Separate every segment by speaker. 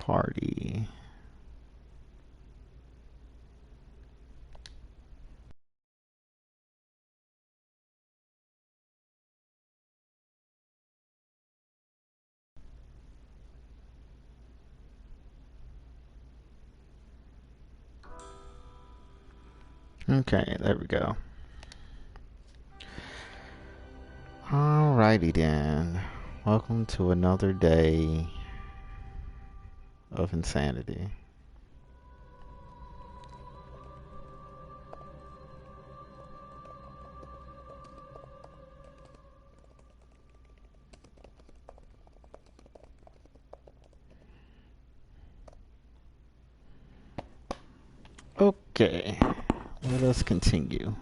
Speaker 1: Party. Okay, there we go. Alrighty then. Welcome to another day of insanity. Okay, let us continue.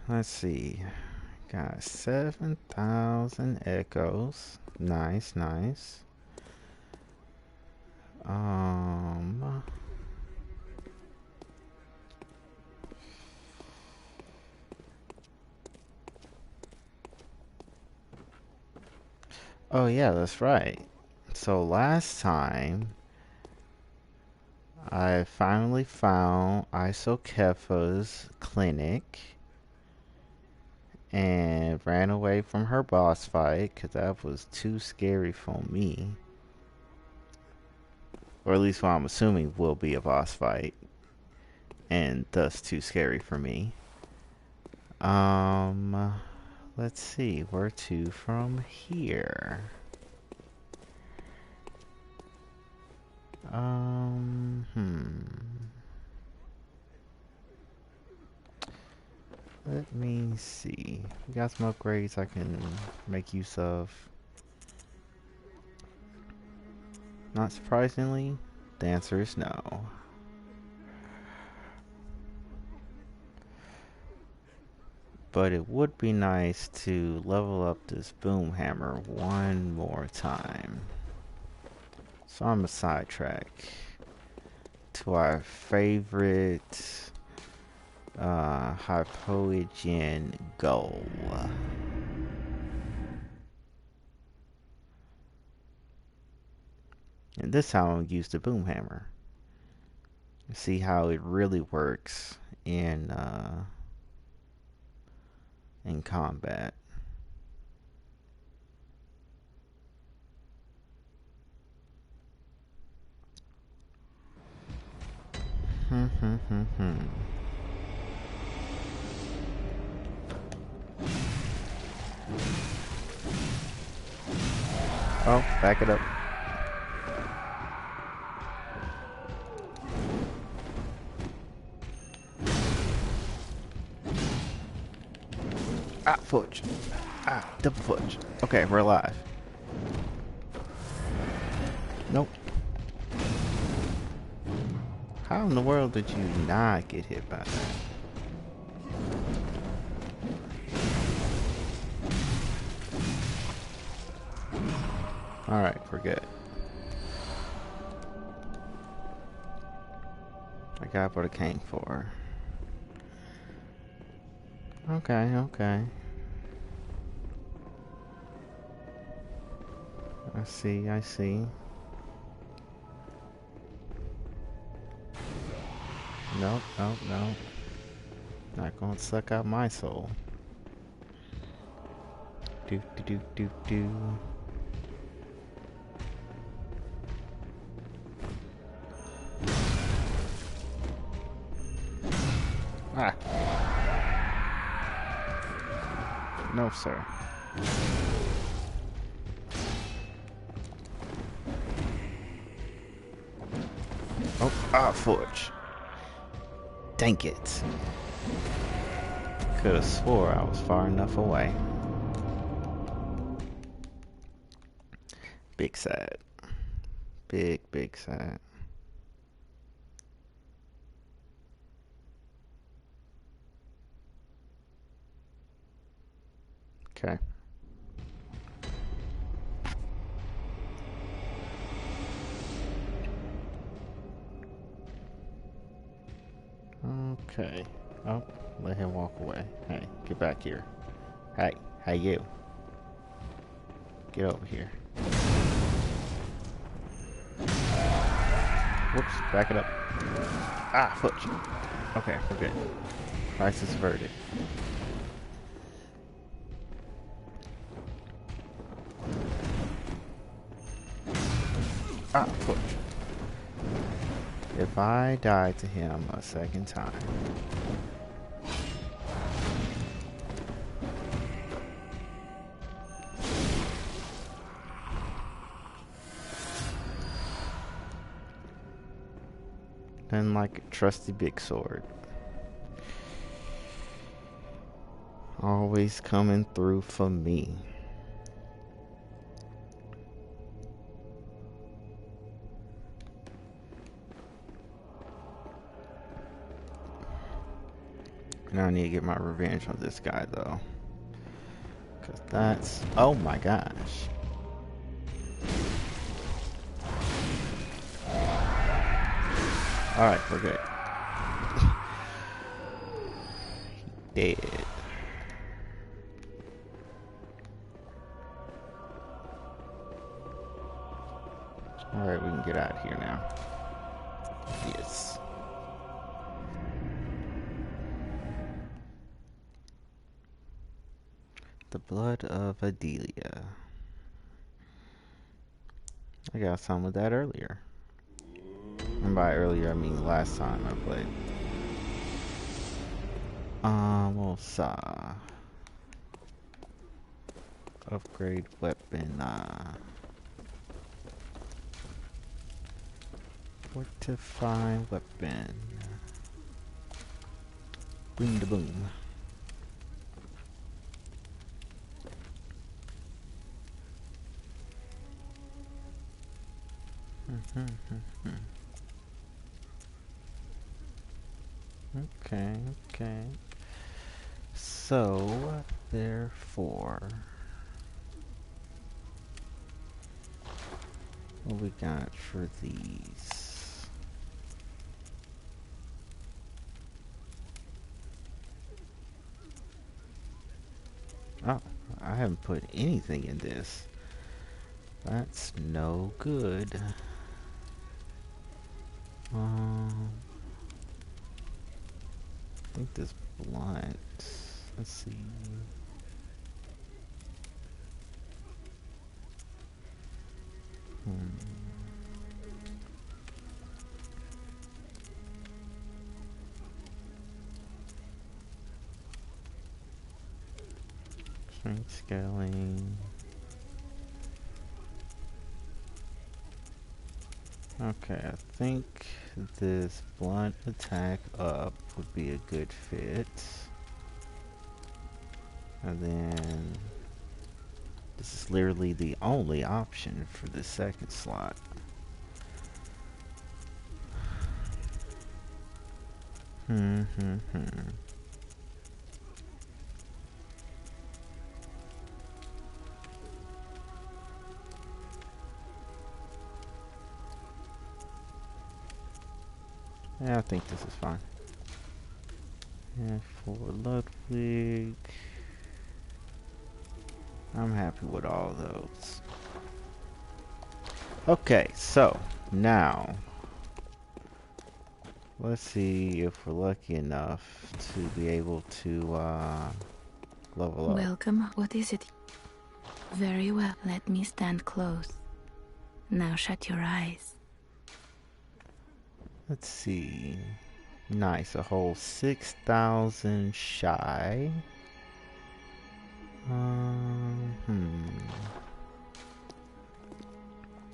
Speaker 1: Let's see. Got 7,000 echoes. Nice, nice. Um. Oh yeah, that's right. So last time I finally found Isokefa's clinic and ran away from her boss fight because that was too scary for me. Or at least what I'm assuming will be a boss fight, and thus too scary for me. Um, let's see, where to from here? Um, hmm. Let me see. We got some upgrades I can make use of. Not surprisingly, the answer is no. But it would be nice to level up this boom hammer one more time. So I'm gonna sidetrack to our favorite Hypogean goal. And this time I'll use the boom hammer. See how it really works in combat. Oh, back it up. Ah, fudge. Ah, double fudge. Okay, we're alive. Nope. How in the world did you not get hit by that? Alright, we're good. I got what I came for. Okay, okay. I see, I see. Nope, nope, nope. Not gonna suck out my soul. Do do do do do. Ah. No, sir. Oh, ah, fudge. Dang it. Could have swore I was far enough away. Big sad. Big, big sad. Okay. Okay. Oh, let him walk away. Hey, get back here. Hey you. Get over here. Whoops, back it up. Ah, foot. Okay, we're good. Crisis averted. Ah, foot. If I die to him a second time. Then like a trusty big sword. Always coming through for me. Now I need to get my revenge on this guy though. Cause that's, oh my gosh. Alright, we're good. He dead. Alright, we can get out of here now. Yes. The blood of Adelia. I got some of that earlier. And by earlier, I mean last time I played. We'll saw. Upgrade weapon, fortify weapon. Boom da boom. Okay. So, therefore, what we got for these? Oh, I haven't put anything in this. That's no good. I think this blunt. Let's see. Strength scaling. Okay, I think this blunt attack up would be a good fit. And then this is literally the only option for the second slot. Yeah, I think this is fine. And for Ludwig, I'm happy with all those. Okay, so now let's see if we're lucky enough to be able to level up.
Speaker 2: Welcome. What is it? Very well. Let me stand close. Now shut your eyes.
Speaker 1: Let's see. Nice, a whole 6,000 shy.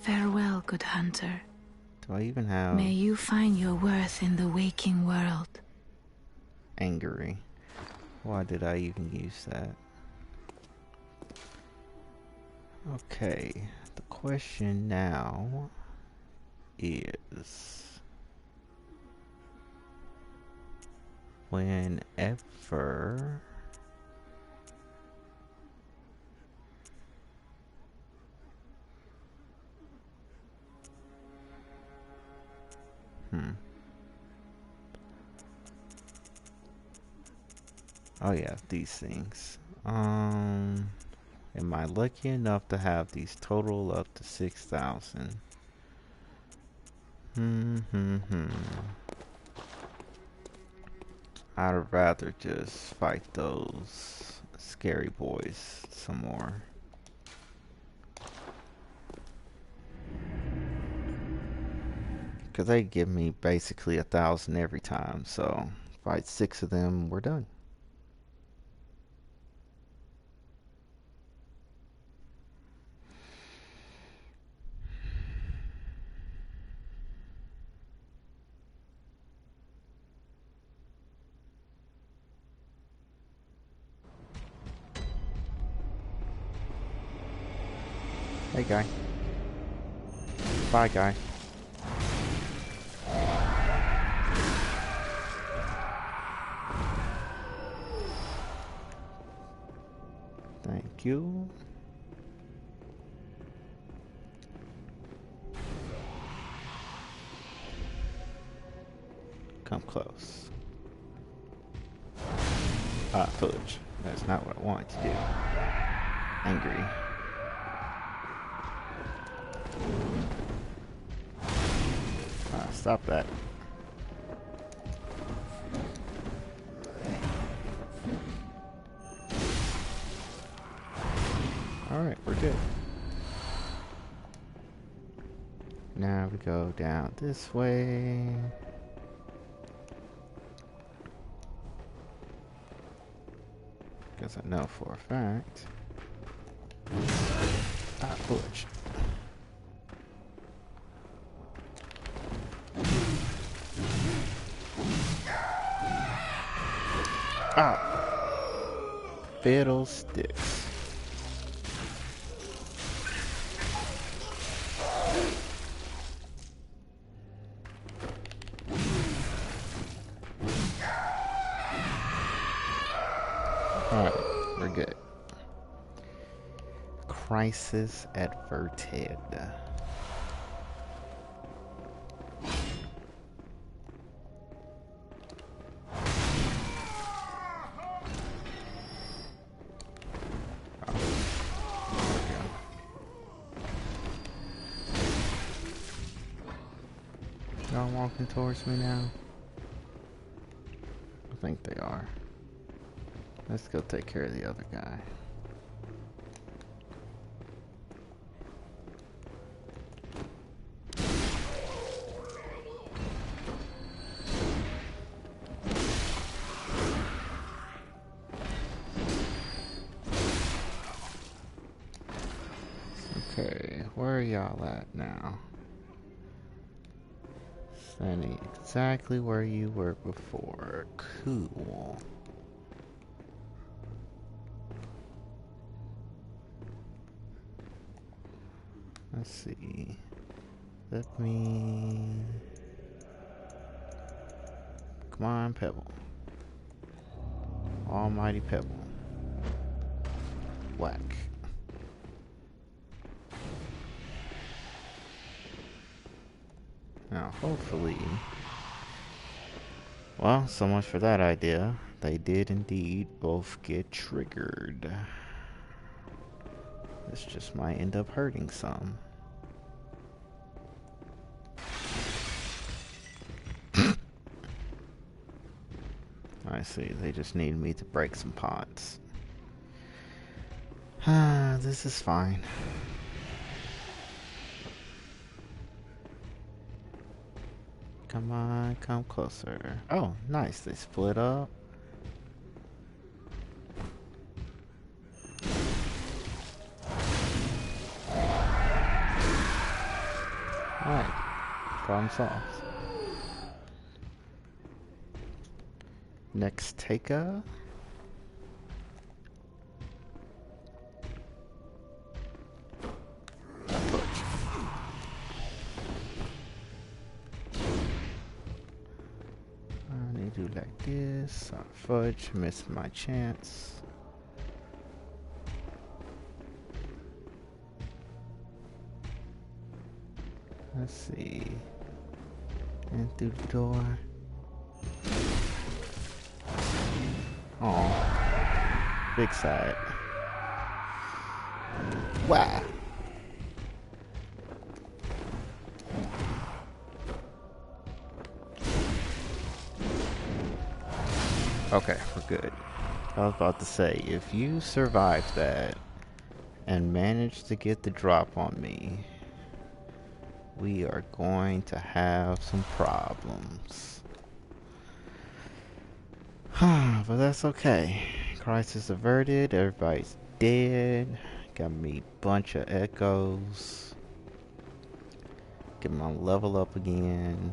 Speaker 2: Farewell, good hunter.
Speaker 1: Do I even have...
Speaker 2: May you find your worth in the waking world.
Speaker 1: Angry. Why did I even use that? Okay, the question now is... whenever... Oh yeah, these things. Am I lucky enough to have these total up to 6,000? I'd rather just fight those scary boys some more. Because they give me basically 1,000 every time, so fight 6 of them, we're done. Hey guy. Bye guy. Thank you. Come close. Ah, fudge. That's not what I wanted to do. Angry. Ah, stop that. Alright, we're good. Now we go down this way. Because I know for a fact. Ah, fudge. Ah! Fiddlesticks. Alright, we're good. Crisis averted. Y'all walking towards me now? I think they are. Let's go take care of the other guy. Okay, where are y'all at now? Standing exactly where you were before. Cool. Let's see. Let me... Come on, Pebble. Almighty Pebble. Whack. Now, hopefully... Well, so much for that idea. They did indeed both get triggered. This just might end up hurting some. I see, they just need me to break some pots. This is fine. Come on, come closer. Oh, nice, they split up. Alright, problem solved. Next taker. I need to do like this. Fudge, missed my chance. Let's see. In through the door. Oh, big side. Wow. Okay, we're good. I was about to say, if you survive that and manage to get the drop on me, we are going to have some problems. But that's okay. Crisis averted, everybody's dead. Got me a bunch of echoes. Get my level up again.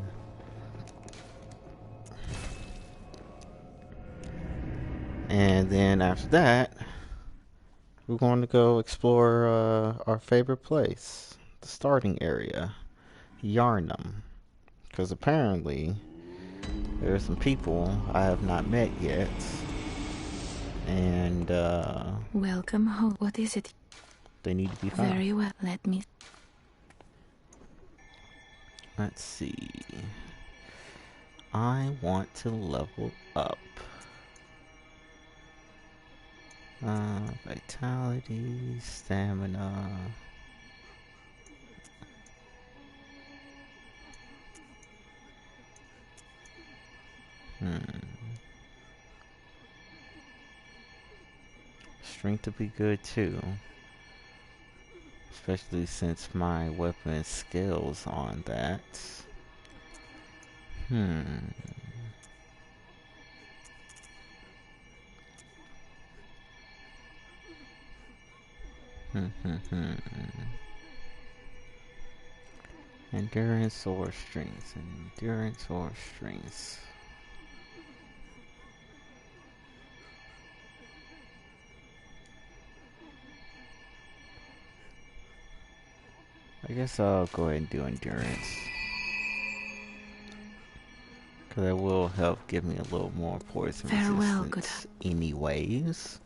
Speaker 1: And then after that, we're going to go explore our favorite place, the starting area, Yarnum. Because apparently, there are some people I have not met yet. And
Speaker 2: Welcome home. What is it?
Speaker 1: they need to be found.
Speaker 2: Very well. Let me.
Speaker 1: Let's see. I want to level up. Vitality, stamina. Strength to be good too. Especially since my weapon skills on that. Endurance or strength. Endurance or strength. I guess I'll go ahead and do endurance. Because that will help give me a little more poison resistance anyways.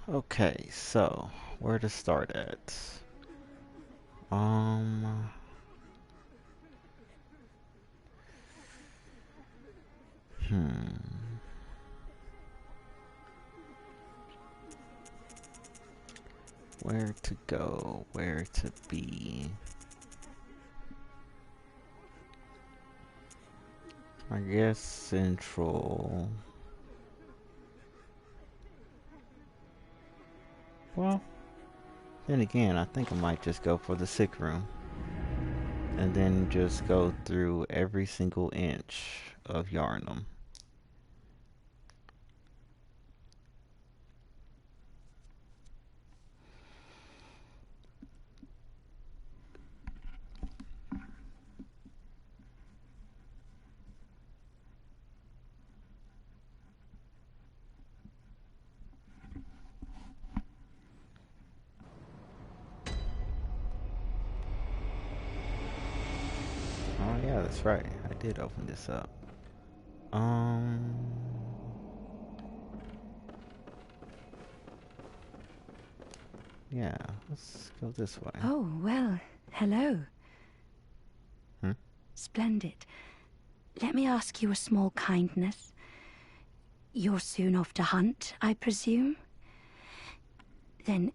Speaker 1: Okay, so where to start at? Where to go? Where to be? I guess central. Well, then again, I think I might just go for the sick room. And then just go through every single inch of Yarnum. Oh yeah, that's right. I did open this up. Yeah, let's go this way.
Speaker 3: Oh, well, hello.
Speaker 1: Hmm?
Speaker 3: Splendid. Let me ask you a small kindness. You're soon off to hunt, I presume? Then,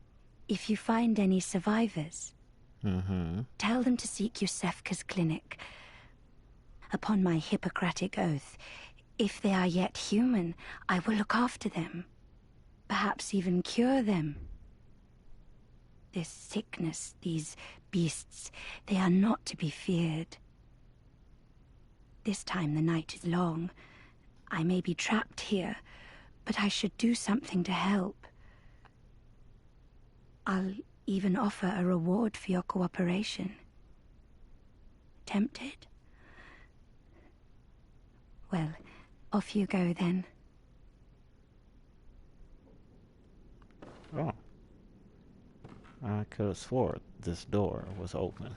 Speaker 3: if you find any survivors, tell them to seek Yusefka's clinic. Upon my Hippocratic oath, if they are yet human, I will look after them. Perhaps even cure them. This sickness, these beasts, they are not to be feared. This time the night is long. I may be trapped here, but I should do something to help. I'll even offer a reward for your cooperation. Tempted? Well, off you go then.
Speaker 1: Oh. I could have swore this door was open.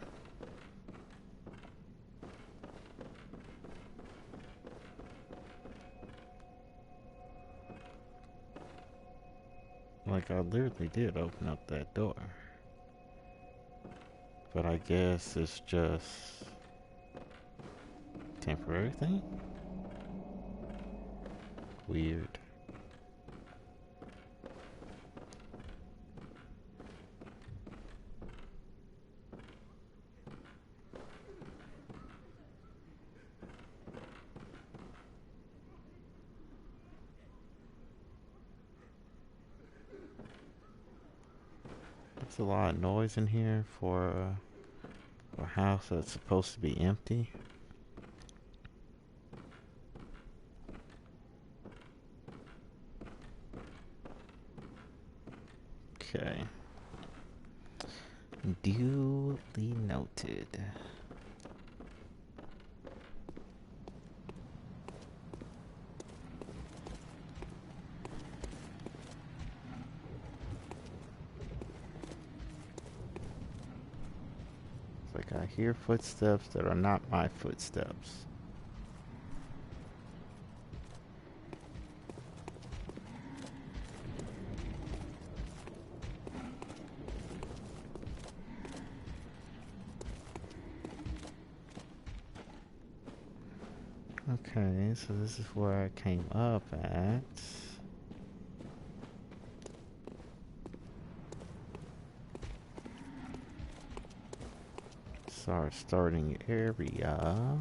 Speaker 1: Like, I literally did open up that door. But I guess it's just temporary thing? Weird. a lot of noise in here for a house that's supposed to be empty. Okay. Duly noted. It's like I hear footsteps that are not my footsteps. Okay, so this is where I came up at. It's our starting area.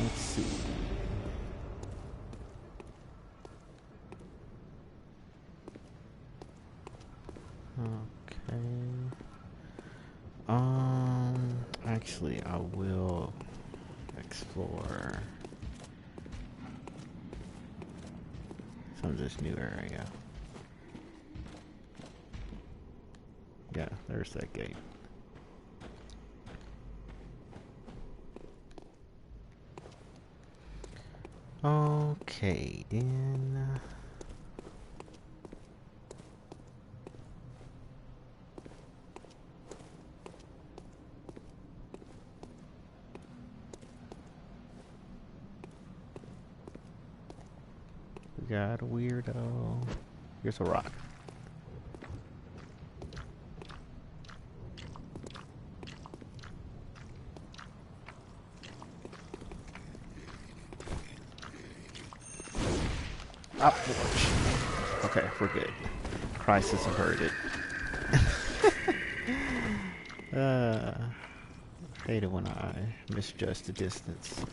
Speaker 1: Let's see. Okay. Actually, I will explore some of this new area. Yeah, there's that gate. Okay, then. We got a weirdo. Here's a rock. Up porch. Okay, we're good. Crisis averted. Hate it when I misjudge the distance.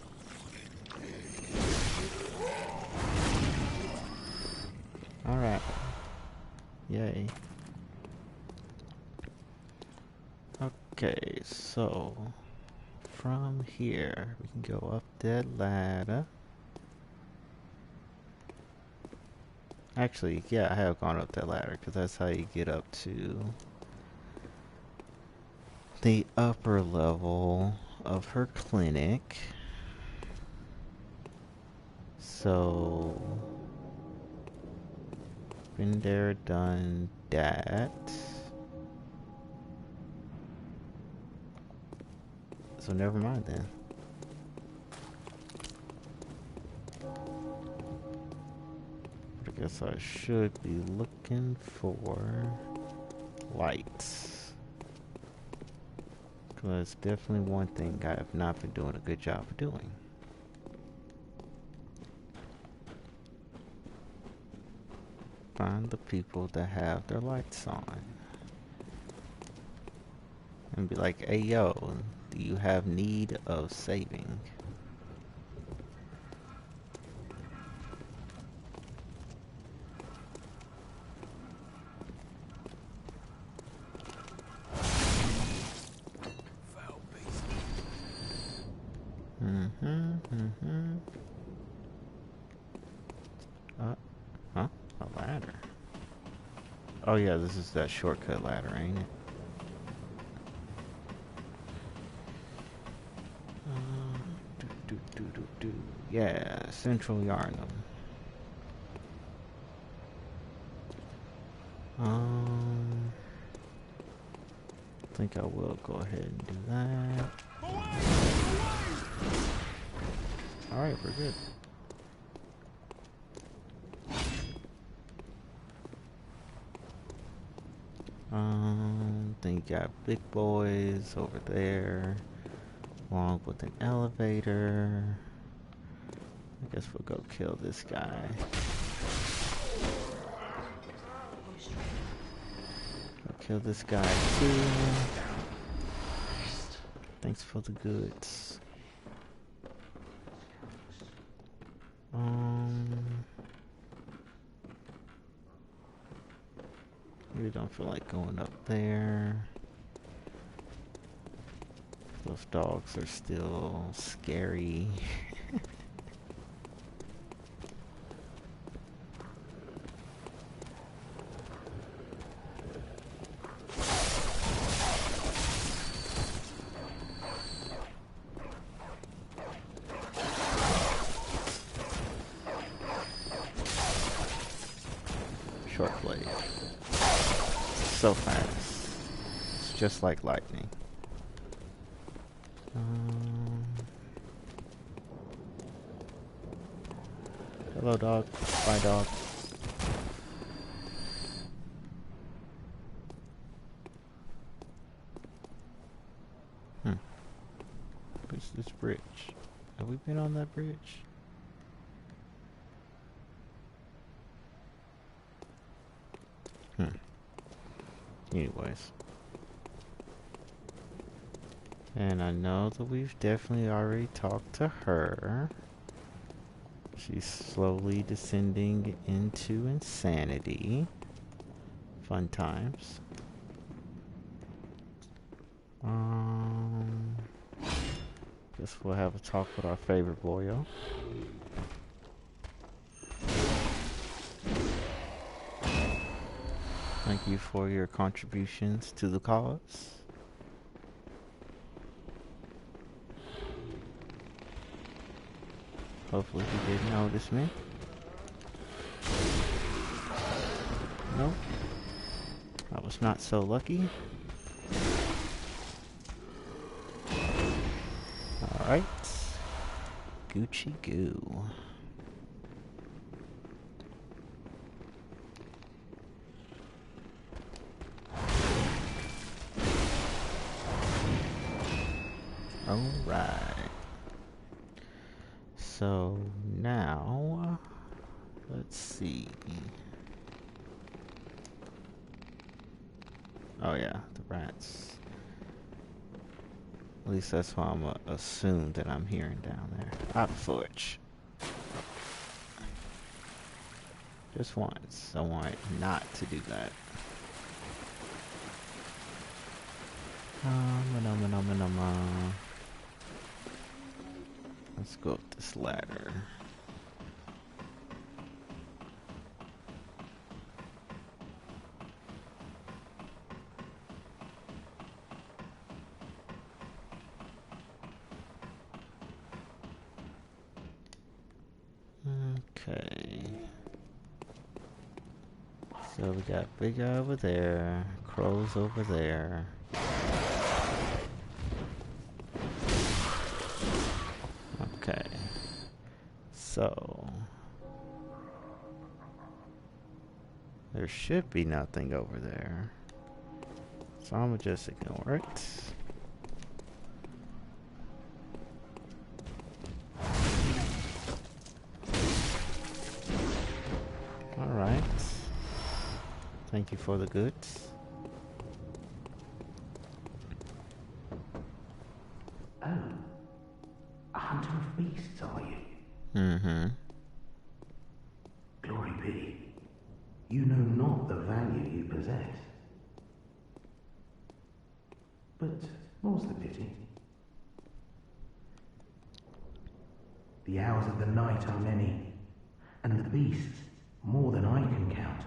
Speaker 1: Alright. Yay. Okay, so from here we can go up that ladder. Actually, yeah, I have gone up that ladder because that's how you get up to the upper level of her clinic. So, been there, done that. So never mind then. But I guess I should be looking for lights. Because definitely one thing I have not been doing a good job of doing. Find the people that have their lights on. And be like, hey yo, do you have need of saving? Huh? A ladder. Oh yeah, this is that shortcut ladder, ain't it? Yeah, Central Yarnum. I think I will go ahead and do that. Alright, we're good. Then you got big boys over there, along with an elevator. I guess we'll go kill this guy. Go kill this guy too. Thanks for the goods. Really don't feel like going up there. Those dogs are still scary. Short blade. So fast. It's just like lightning. Hello, dog. Bye, dog. What's this bridge? Have we been on that bridge? Anyways. And I know that we've definitely already talked to her. She's slowly descending into insanity. Fun times. Guess we'll have a talk with our favorite boyo. Thank you for your contributions to the cause. Hopefully he didn't notice me. Nope. I was not so lucky. Alright. Gucci goo. Alright. So now, let's see. Oh yeah, the rats. At least that's why I'm assume that I'm hearing down there. Out of forge. Just once. I want not to do that. Let's go up this ladder. Okay. So we got big guy over there, crows over there. Okay. So there should be nothing over there. So I'm gonna just ignore it. Alright. Thank you for the goods.
Speaker 4: Oh. A hunter of beasts, are you?
Speaker 1: Mm-hmm.
Speaker 4: Glory be. You know not the value you possess. But more's the pity. The hours of the night are many, and the beasts more than I can count.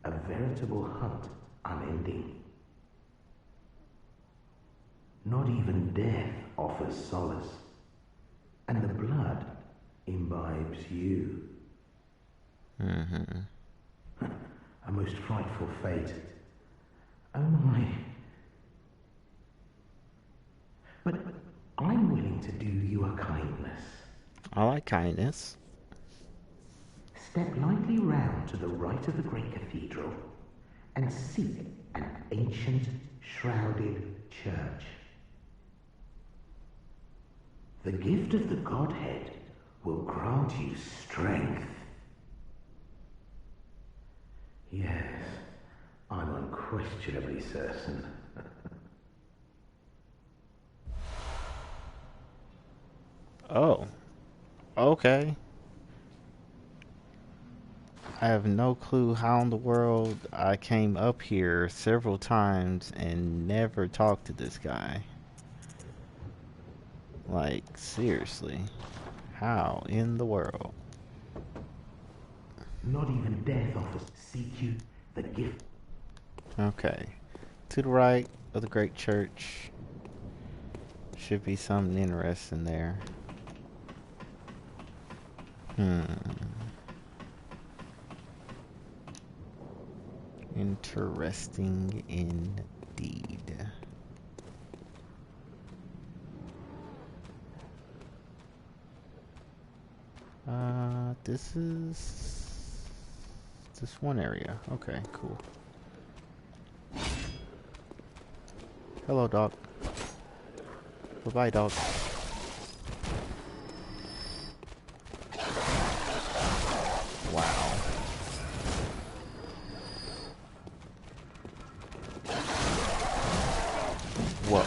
Speaker 4: A veritable hunt unending. Not even death offers solace, and the blood imbibes you.
Speaker 1: Mm-hmm.
Speaker 4: A most frightful fate. Oh my. But I'm willing to do you a kindness.
Speaker 1: I like kindness.
Speaker 4: Step lightly round to the right of the great cathedral and seek an ancient, shrouded church. The gift of the Godhead will grant you strength. Yes, I'm unquestionably certain.
Speaker 1: Oh. Okay. I have no clue how in the world I came up here several times and never talked to this guy. Like, seriously. How in the world?
Speaker 4: Not even death offers seek you the gift.
Speaker 1: Okay. To the right of the great church. Should be something interesting there. Interesting indeed. This is this one area. Okay, cool. Hello, dog. Bye-bye, dog. Wow. Whoa.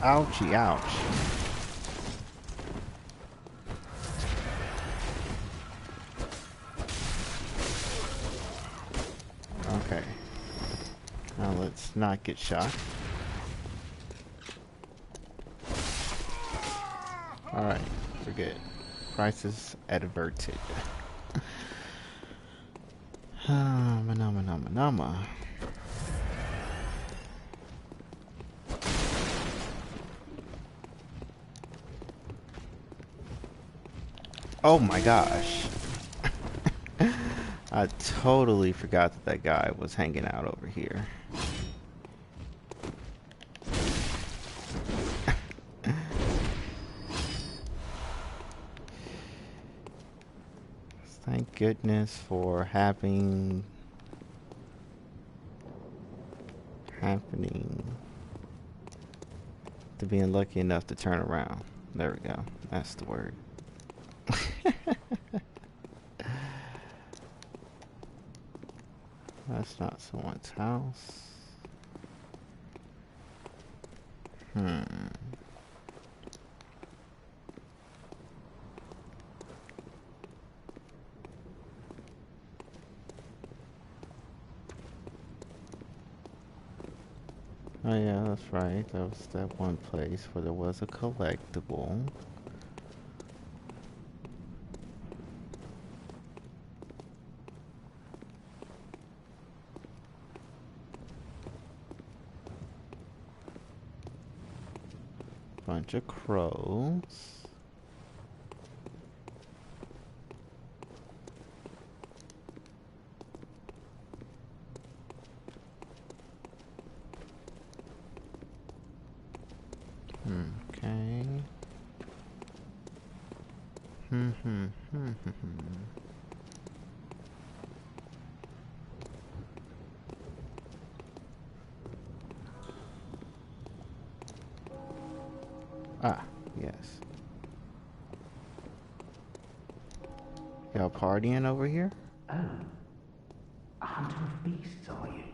Speaker 1: Ouchie, ouch. Okay. Now let's not get shot. Alright, we're good. Crisis adverted. Manama. Oh my gosh. I totally forgot that that guy was hanging out over here. Thank goodness for happening to being lucky enough to turn around. There we go. That's the word. That's not someone's house. Oh yeah, that's right. That was that one place where there was a collectible. Bunch of crows. Okay. Ah, yes. Y'all partying over here?
Speaker 4: Oh, a hunter of beasts, are you?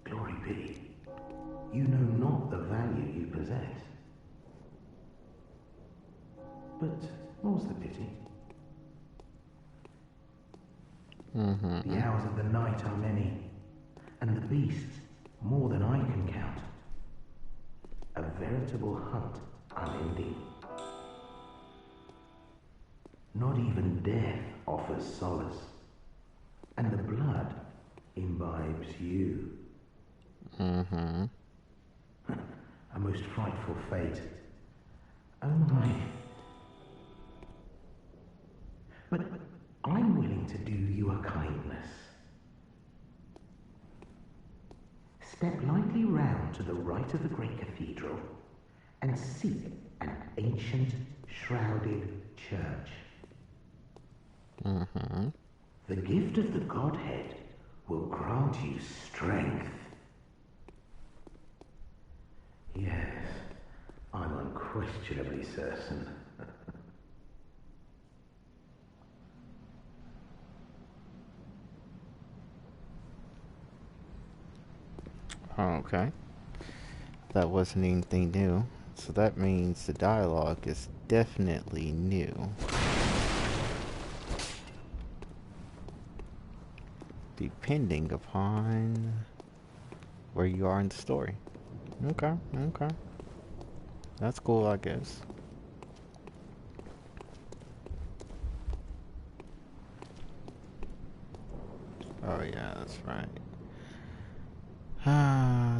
Speaker 4: Glory be, you know not the value you possess. But more's the pity. The hours of the night are many, and the beasts more than I can count. A veritable hunt unending. Not even death offers solace, and the blood imbibes you. A most frightful fate. Oh my. But I'm willing to do you a kindness. Step lightly round to the right of the great cathedral and seek an ancient, shrouded church. The gift of the Godhead will grant you strength. Yes, I'm unquestionably certain.
Speaker 1: Okay. That wasn't anything new. So that means the dialogue is definitely new. Depending upon where you are in the story. Okay, okay. That's cool, I guess. Oh yeah, that's right.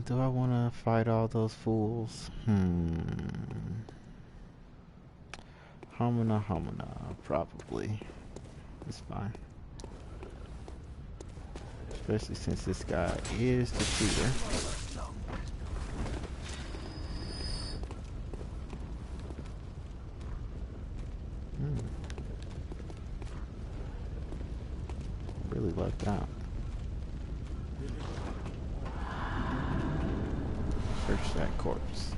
Speaker 1: Do I want to fight all those fools? Homina, probably. It's fine. Especially since this guy is the shooter. Really lucked out. Search that corpse.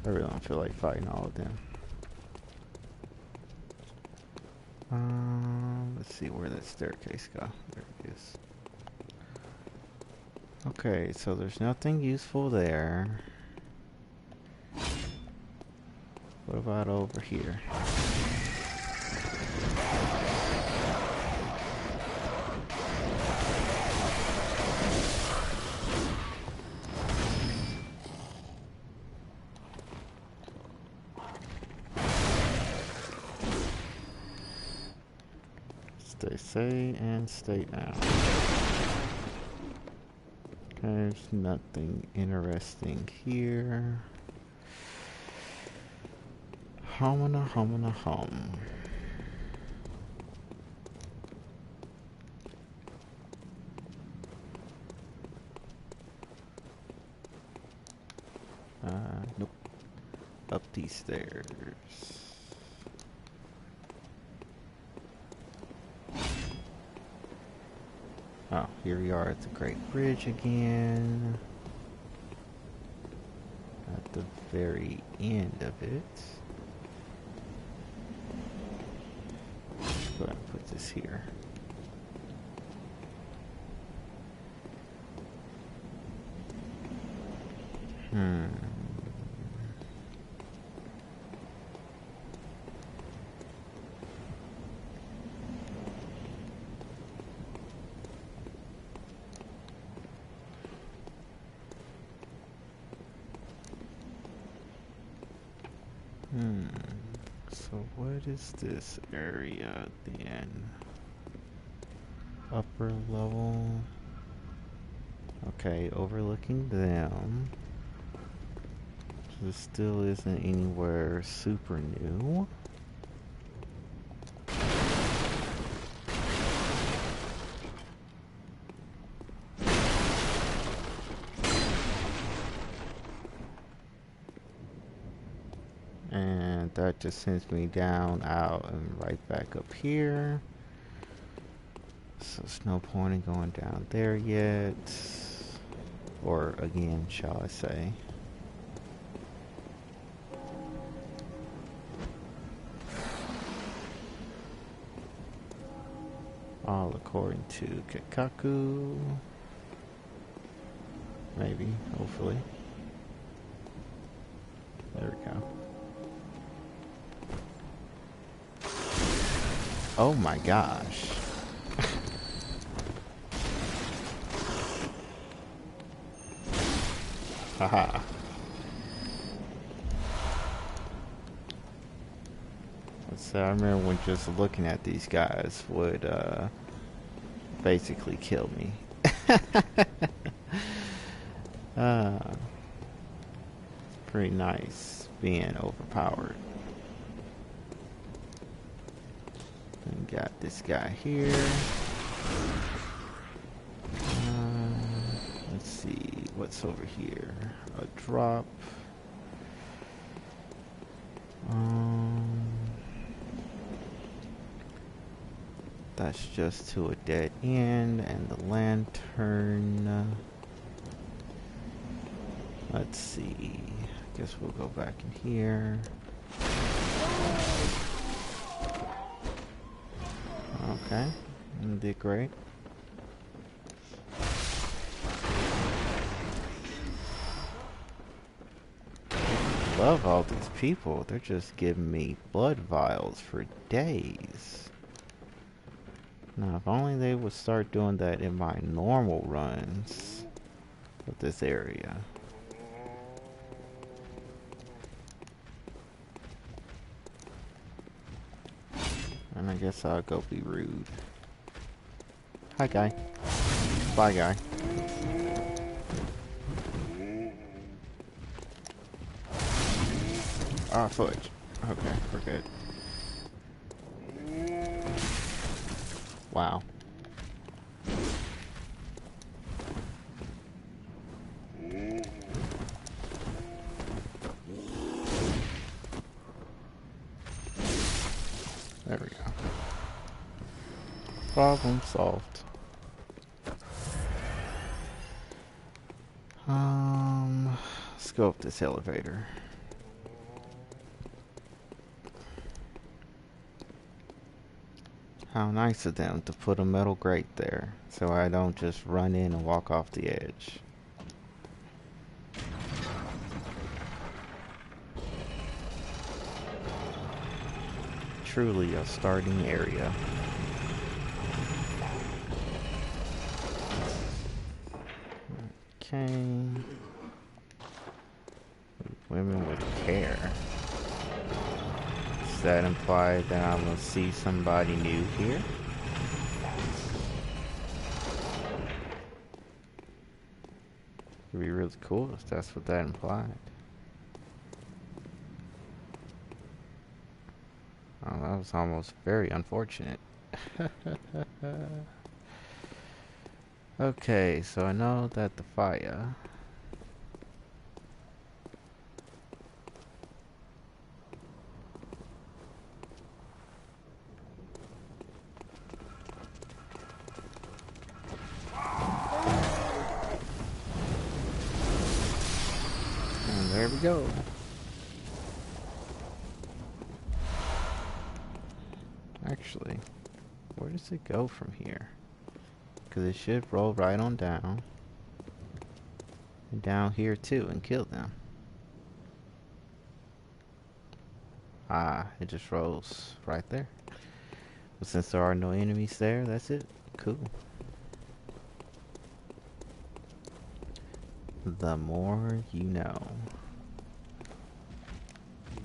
Speaker 1: I really don't feel like fighting all of them. Let's see where that staircase go. There it is. Okay, so there's nothing useful there. What about over here? Stay safe and stay out. There's nothing interesting here. Homina, home. Nope. Up these stairs. Oh, here we are at the Great Bridge again. At the very end of it. Let's go ahead and put this here. So what is this area then? Upper level. Okay, overlooking them. So this still isn't anywhere super new. And that just sends me down, out, and right back up here. So there's no point in going down there yet. Or again, shall I say. All according to Kikaku. Maybe, hopefully. There we go. Oh my gosh. Haha. Let's say, I remember when just looking at these guys would basically kill me. Pretty nice being overpowered. And got this guy here. Let's see what's over here. A drop. That's just to a dead end, and the lantern. Let's see. Guess we'll go back in here. Okay, you did great. Love all these people. They're just giving me blood vials for days. Now, if only they would start doing that in my normal runs of this area. And I guess I'll go be rude. Hi, guy. Bye, guy. Ah, fudge. Okay, we're good. Wow. There we go. Problem solved. Let's go up this elevator. How nice of them to put a metal grate there, so I don't just run in and walk off the edge. Truly a starting area. Okay. Women with care. Does that imply that I'm gonna see somebody new here? It'd be really cool if that's what that implied. Oh, that was almost very unfortunate. Okay, so I know that the fire. And there we go. Actually, where does it go from here? Because it should roll right on down. And down here too and kill them. Ah, it just rolls right there. But since there are no enemies there, that's it. Cool. The more you know.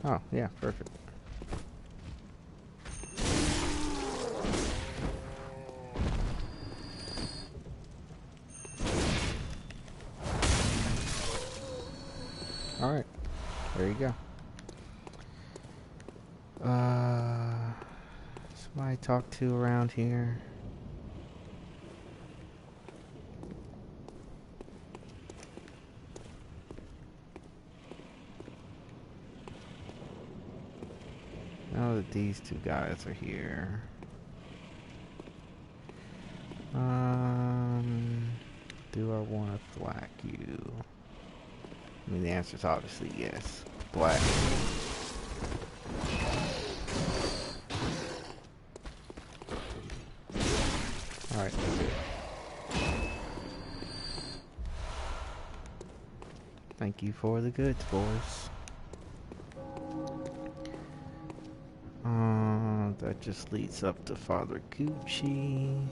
Speaker 1: Oh, yeah, perfect. Alright, there you go. Somebody talk to around here? Now that these two guys are here. Do I want to thwack you? I mean, the answer is obviously yes. Black. Alright, that's it. Thank you for the goods, boys. That just leads up to Father Gucci.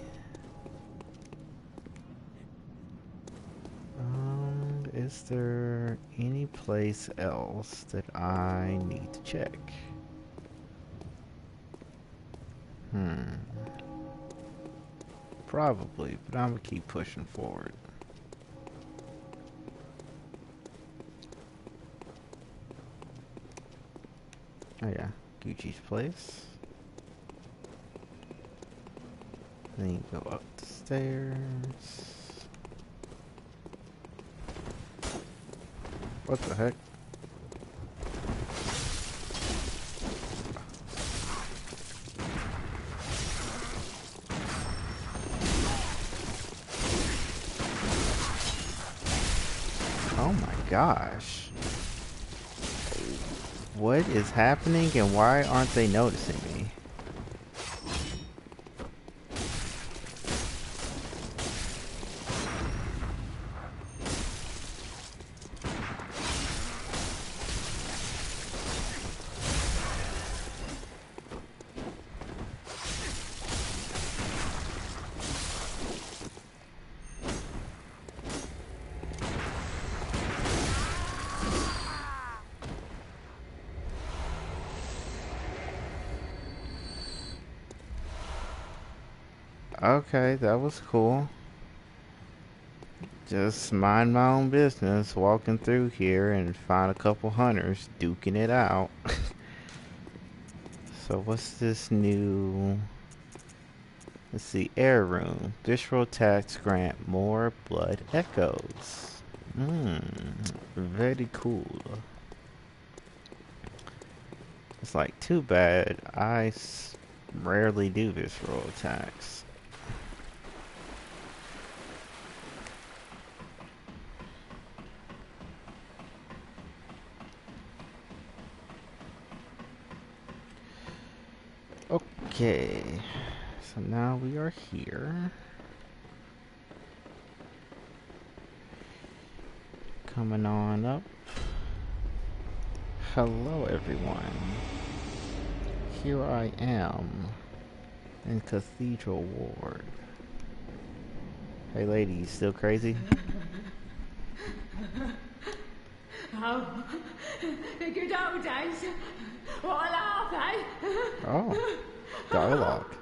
Speaker 1: Is there any place else that I need to check? Probably, but I'm gonna keep pushing forward. Oh yeah, Gucci's place. Then you go up the stairs. What the heck? Oh my gosh. What is happening and why aren't they noticing me? Okay, that was cool. Just mind my own business, walking through here and find a couple hunters duking it out. So what's this new... Let's see, air room. Visceral attacks grant more blood echoes. Very cool. It's like, too bad rarely do visceral attacks. Okay, so now we are here. Coming on up. Hello everyone. Here I am in Cathedral Ward. Hey lady, you still crazy?
Speaker 5: Oh, good old days. What a laugh, eh?
Speaker 1: Oh, dialogue.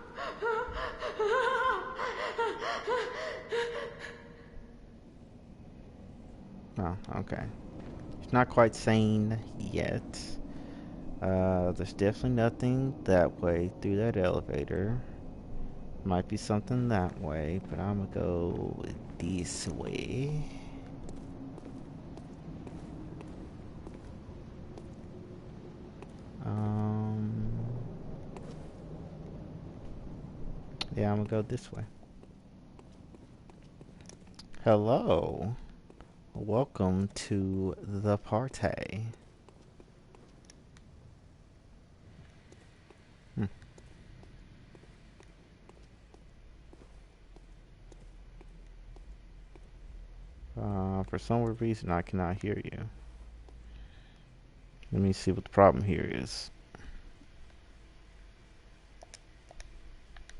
Speaker 1: Oh, okay. She's not quite sane yet. There's definitely nothing that way through that elevator. Might be something that way, but I'm gonna go this way. Yeah, I'm gonna go this way. Hello. Welcome to the party. For some weird reason, I cannot hear you. Let me see what the problem here is.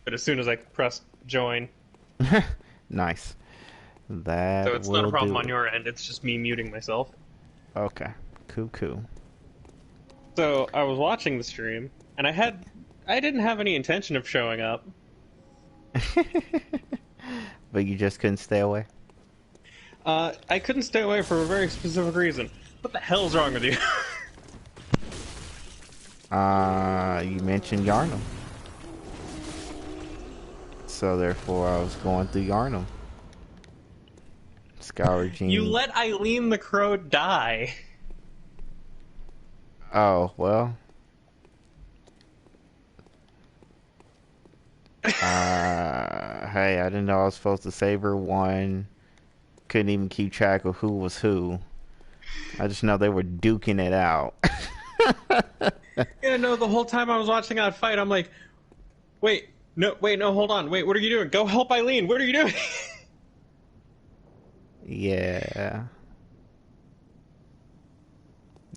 Speaker 6: But as soon as I press join,
Speaker 1: Nice.
Speaker 6: so
Speaker 1: That
Speaker 6: it's not a
Speaker 1: will
Speaker 6: problem
Speaker 1: do
Speaker 6: on
Speaker 1: it.
Speaker 6: your end. It's just me muting myself.
Speaker 1: Okay. Cool.
Speaker 6: So I was watching the stream, and I didn't have any intention of showing up.
Speaker 1: But you just couldn't stay away?
Speaker 6: I couldn't stay away for a very specific reason. What the hell's wrong with you?
Speaker 1: You mentioned Yarnum. So therefore I was going through Yarnum. Scourging.
Speaker 6: You let Eileen the Crow die.
Speaker 1: Oh, well. Hey, I didn't know I was supposed to save her. One, couldn't even keep track of who was who. I just know they were duking it out.
Speaker 6: Yeah, no, the whole time I was watching that fight, I'm like, wait, no, hold on. Wait, what are you doing? Go help Eileen. What are you doing?
Speaker 1: Yeah.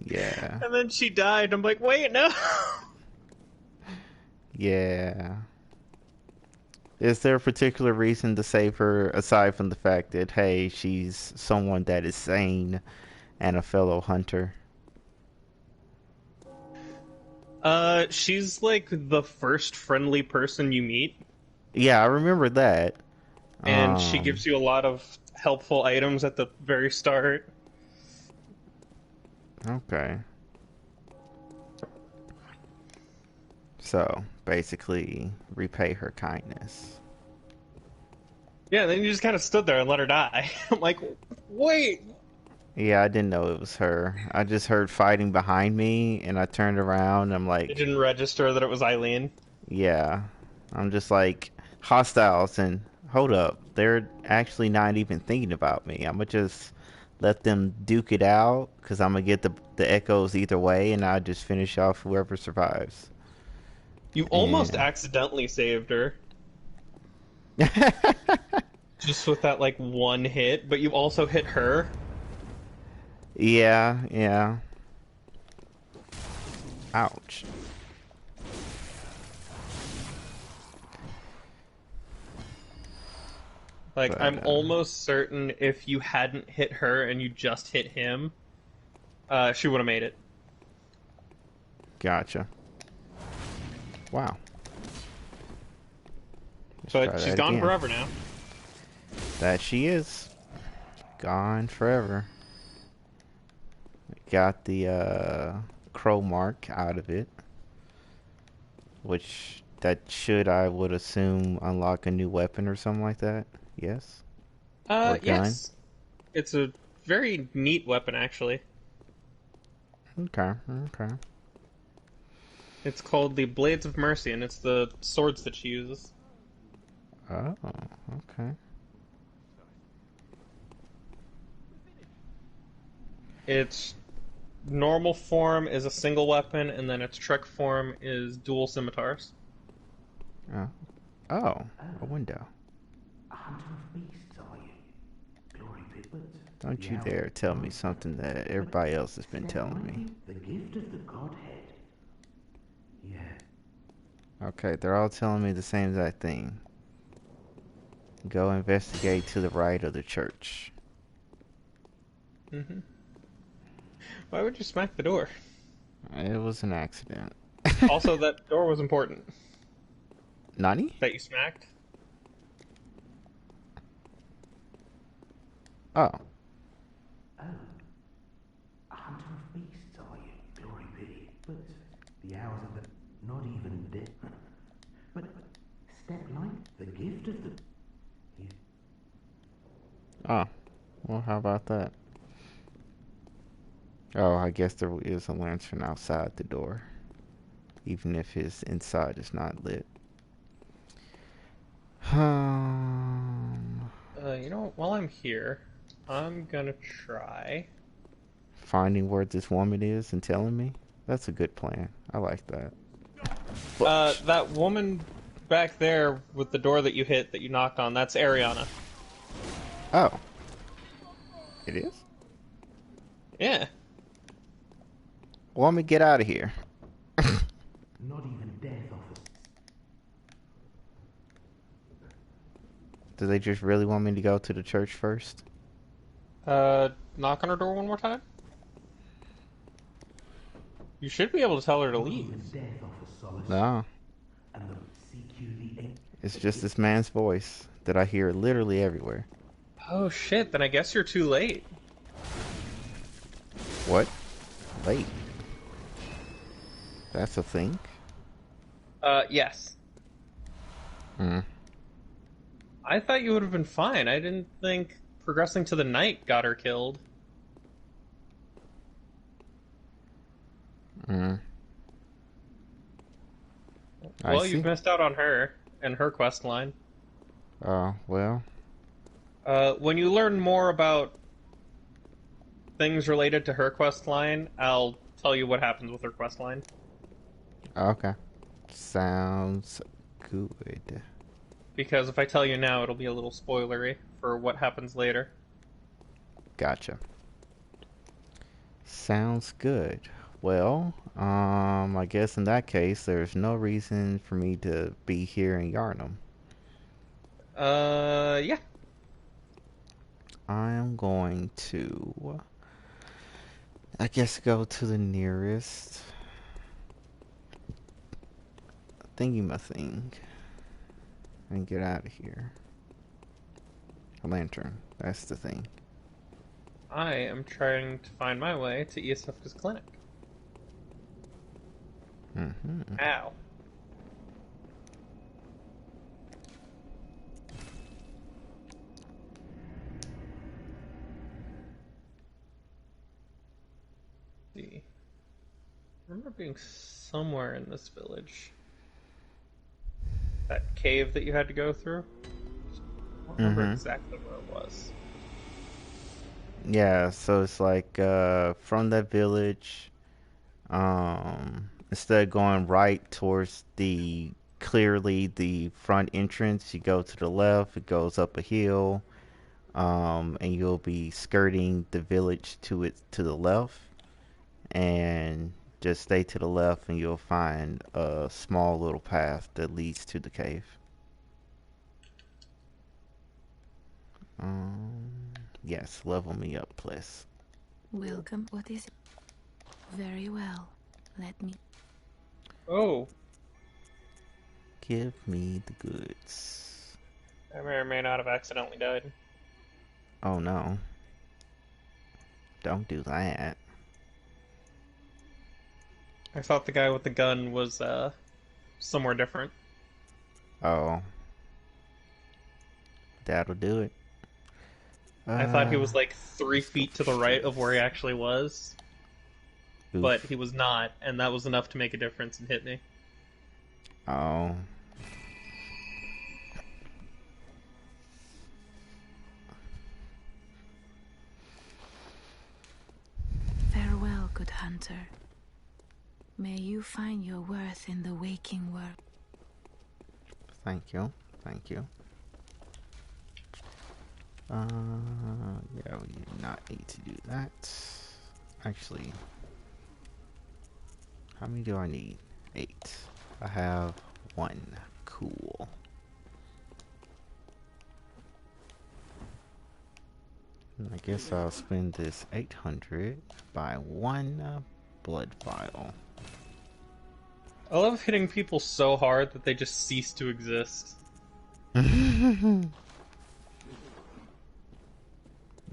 Speaker 6: And then she died. I'm like, wait, no.
Speaker 1: Yeah. Is there a particular reason to save her aside from the fact that, hey, she's someone that is sane and a fellow hunter?
Speaker 6: She's like the first friendly person you meet.
Speaker 1: Yeah, I remember that.
Speaker 6: And she gives you a lot of helpful items at the very start.
Speaker 1: Okay. So, basically, repay her kindness.
Speaker 6: Yeah, then you just kind of stood there and let her die. I'm like, wait.
Speaker 1: Yeah, I didn't know it was her. I just heard fighting behind me, and I turned around, and I'm
Speaker 6: It
Speaker 1: like,
Speaker 6: didn't register that it was Eileen.
Speaker 1: yeah. I'm just like, hostiles, and hold up. They're actually not even thinking about me. I'm gonna just let them duke it out, because I'm gonna get the echoes either way, and I'll just finish off whoever survives.
Speaker 6: You almost
Speaker 1: And...
Speaker 6: accidentally saved her. Just with that, like, one hit, but you also hit her.
Speaker 1: Yeah. Ouch.
Speaker 6: Like,
Speaker 1: But,
Speaker 6: I'm almost certain if you hadn't hit her and you just hit him, she would have made it.
Speaker 1: Gotcha. Wow. Let's try
Speaker 6: But she's
Speaker 1: that
Speaker 6: gone
Speaker 1: again.
Speaker 6: forever now.
Speaker 1: That she is. Gone forever. Got the crow mark out of it. Which that should, I would assume, unlock a new weapon or something like that. Yes? Or gun?
Speaker 6: Yes. It's a very neat weapon, actually.
Speaker 1: Okay, okay.
Speaker 6: It's called the Blades of Mercy, and it's the swords that she uses.
Speaker 1: Oh, okay.
Speaker 6: Its normal form is a single weapon, and then its trick form is dual scimitars.
Speaker 1: Oh, oh, a window.
Speaker 4: A hunter of beasts, are you? Glory Piglet.
Speaker 1: Don't you dare tell me something that everybody else has been telling me.
Speaker 4: The gift of the Godhead. Yeah.
Speaker 1: Okay, they're all telling me the same exact thing. Go investigate to the right of the church.
Speaker 6: Mm-hmm. Why would you smack the door?
Speaker 1: It was an accident.
Speaker 6: Also, that door was important.
Speaker 1: Nani?
Speaker 6: That you smacked?
Speaker 1: Oh.
Speaker 4: Oh. A hunter of beasts, are you? Glory pity. But the hours of the not even dead. But step like the gift of the.
Speaker 1: Oh. Well, how about that? Oh, I guess there is a lantern outside the door. Even if his inside is not lit.
Speaker 6: You know what? While I'm here, I'm gonna try.
Speaker 1: Finding where this woman is and telling me? That's a good plan. I like that.
Speaker 6: That woman back there with the door that you hit, that you knocked on, that's Ariana.
Speaker 1: Oh. It is?
Speaker 6: Yeah.
Speaker 1: Well, let me get out of here.
Speaker 4: Not even death offers.
Speaker 1: Do they just really want me to go to the church first?
Speaker 6: Knock on her door one more time? You should be able to tell her to leave.
Speaker 4: Death offers solace.
Speaker 1: No.
Speaker 4: And the CQV.
Speaker 1: It's just this man's voice that I hear literally everywhere.
Speaker 6: Oh shit, then I guess you're too late.
Speaker 1: What? Late? That's a thing?
Speaker 6: Yes.
Speaker 1: Hmm.
Speaker 6: I thought you would have been fine. I didn't think progressing to the night got her killed.
Speaker 1: Hmm.
Speaker 6: Well, you've missed out on her and her quest line.
Speaker 1: Oh, well.
Speaker 6: When you learn more about things related to her quest line, I'll tell you what happens with her quest line.
Speaker 1: Okay. Sounds good.
Speaker 6: Because if I tell you now, it'll be a little spoilery for what happens later.
Speaker 1: Gotcha. Sounds good. Well, I guess in that case, there's no reason for me to be here in Yarnum.
Speaker 6: Yeah.
Speaker 1: I'm going to, I guess, go to the nearest thingy-ma-thing and get out of here. A lantern. That's the thing.
Speaker 6: I am trying to find my way to Iosifka's clinic.
Speaker 1: Mm-hmm.
Speaker 6: Ow. See. I remember being somewhere in this village. That cave that you had to go through. I don't remember exactly where it was.
Speaker 1: Yeah, so it's like from that village, instead of going right towards clearly the front entrance, you go to the left, it goes up a hill, and you'll be skirting the village to the left, and just stay to the left and you'll find a small little path that leads to the cave. Yes, level me up, please.
Speaker 2: Welcome. What is it? Very well. Let me.
Speaker 6: Oh.
Speaker 1: Give me the goods.
Speaker 6: I may or may not have accidentally died.
Speaker 1: Oh no. Don't do that.
Speaker 6: I thought the guy with the gun was somewhere different.
Speaker 1: Oh. That'll do it.
Speaker 6: I thought he was like 3 feet to the right of where he actually was, but
Speaker 1: Oof.
Speaker 6: he was not, and that was enough to make a difference and hit me.
Speaker 1: Oh.
Speaker 2: Farewell, good hunter. May you find your worth in the waking world.
Speaker 1: Thank you. Thank you. Yeah, we do not need to do that. Actually, how many do I need? 8. I have 1. Cool. I guess I'll spend this 800 by 1 blood vial.
Speaker 6: I love hitting people so hard that they just cease to exist.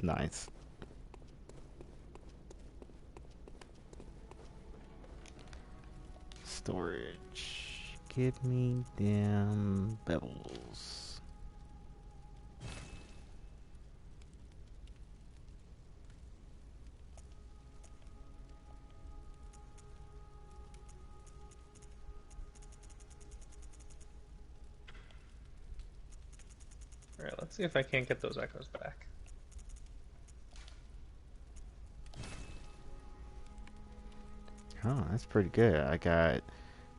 Speaker 1: Nice. Storage. Give me them bevels.
Speaker 6: Alright, let's see if I can't get those echoes back.
Speaker 1: Oh, that's pretty good. I got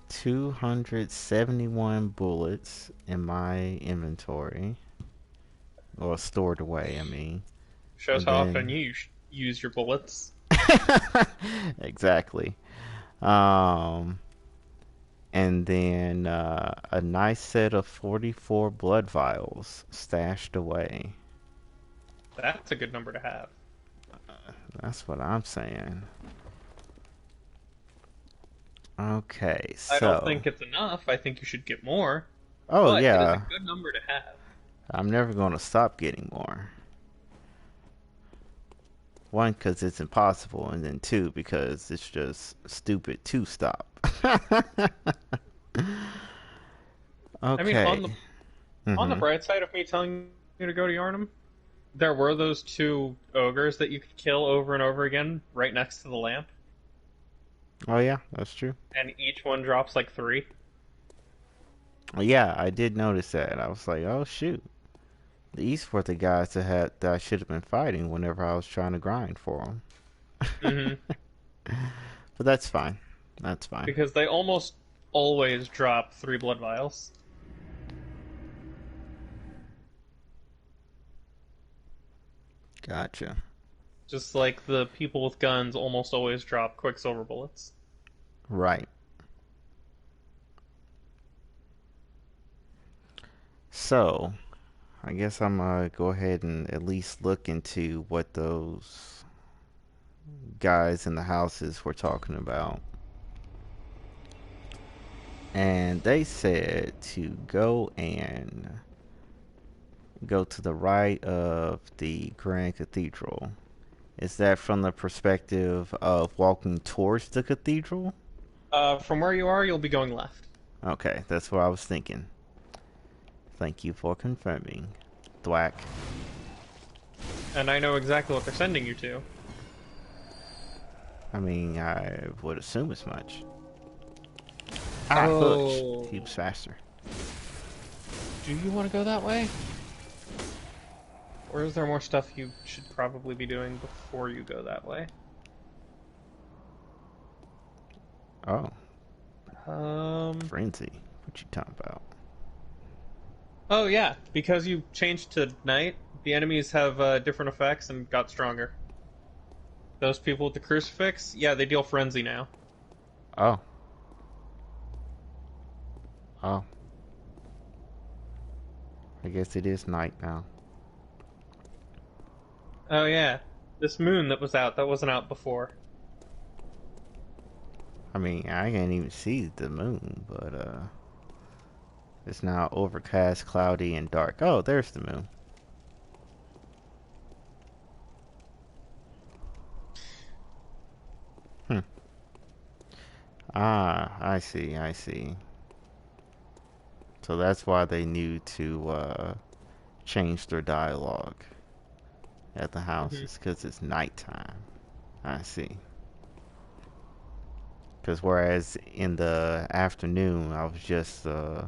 Speaker 1: 271 bullets in my inventory. Or stored away, I mean.
Speaker 6: Shows
Speaker 1: And
Speaker 6: how
Speaker 1: then-
Speaker 6: often you use your bullets.
Speaker 1: Exactly. And then a nice set of 44 blood vials stashed away.
Speaker 6: That's a good number to have.
Speaker 1: That's what I'm saying. Okay, so...
Speaker 6: I don't think it's enough. I think you should get more.
Speaker 1: Oh,
Speaker 6: but
Speaker 1: yeah.
Speaker 6: it is a good number to have.
Speaker 1: I'm never going to stop getting more. 1, because it's impossible, and then 2, because it's just stupid to stop. Okay.
Speaker 6: I mean, on the bright side of me telling you to go to Yarnum, there were those 2 ogres that you could kill over and over again right next to the lamp,
Speaker 1: Oh, yeah, that's true.
Speaker 6: and each one drops like 3.
Speaker 1: Yeah, I did notice that. I was like, oh, shoot. These were the guys that I should have been fighting whenever I was trying to grind for them.
Speaker 6: Mm-hmm.
Speaker 1: But that's fine. That's fine.
Speaker 6: Because they almost always drop 3 blood vials.
Speaker 1: Gotcha.
Speaker 6: Just like the people with guns almost always drop quicksilver bullets.
Speaker 1: Right. So, I guess I'm gonna go ahead and at least look into what those guys in the houses were talking about. And they said to go to the right of the Grand Cathedral. Is that from the perspective of walking towards the cathedral?
Speaker 6: From where you are, you'll be going left.
Speaker 1: Okay, that's what I was thinking. Thank you for confirming. Thwack.
Speaker 6: And I know exactly what they're sending you to.
Speaker 1: I mean, I would assume as much.
Speaker 6: Oh.
Speaker 1: Hooch. He was faster.
Speaker 6: Do you want to go that way? Or is there more stuff you should probably be doing before you go that way?
Speaker 1: Oh,
Speaker 6: Frenzy.
Speaker 1: frenzy. What you talking about?
Speaker 6: Oh yeah, because you changed to night, the enemies have different effects and got stronger. Those people with the crucifix, yeah, they deal frenzy now.
Speaker 1: Oh. Oh. I guess it is night now.
Speaker 6: Oh yeah, this moon that was out, that wasn't out before.
Speaker 1: I mean, I can't even see the moon, but It's now overcast, cloudy, and dark. Oh, there's the moon. Ah, I see, I see. So that's why they knew to change their dialogue at the house. It's because it's nighttime. I see. Because whereas in the afternoon, I was just a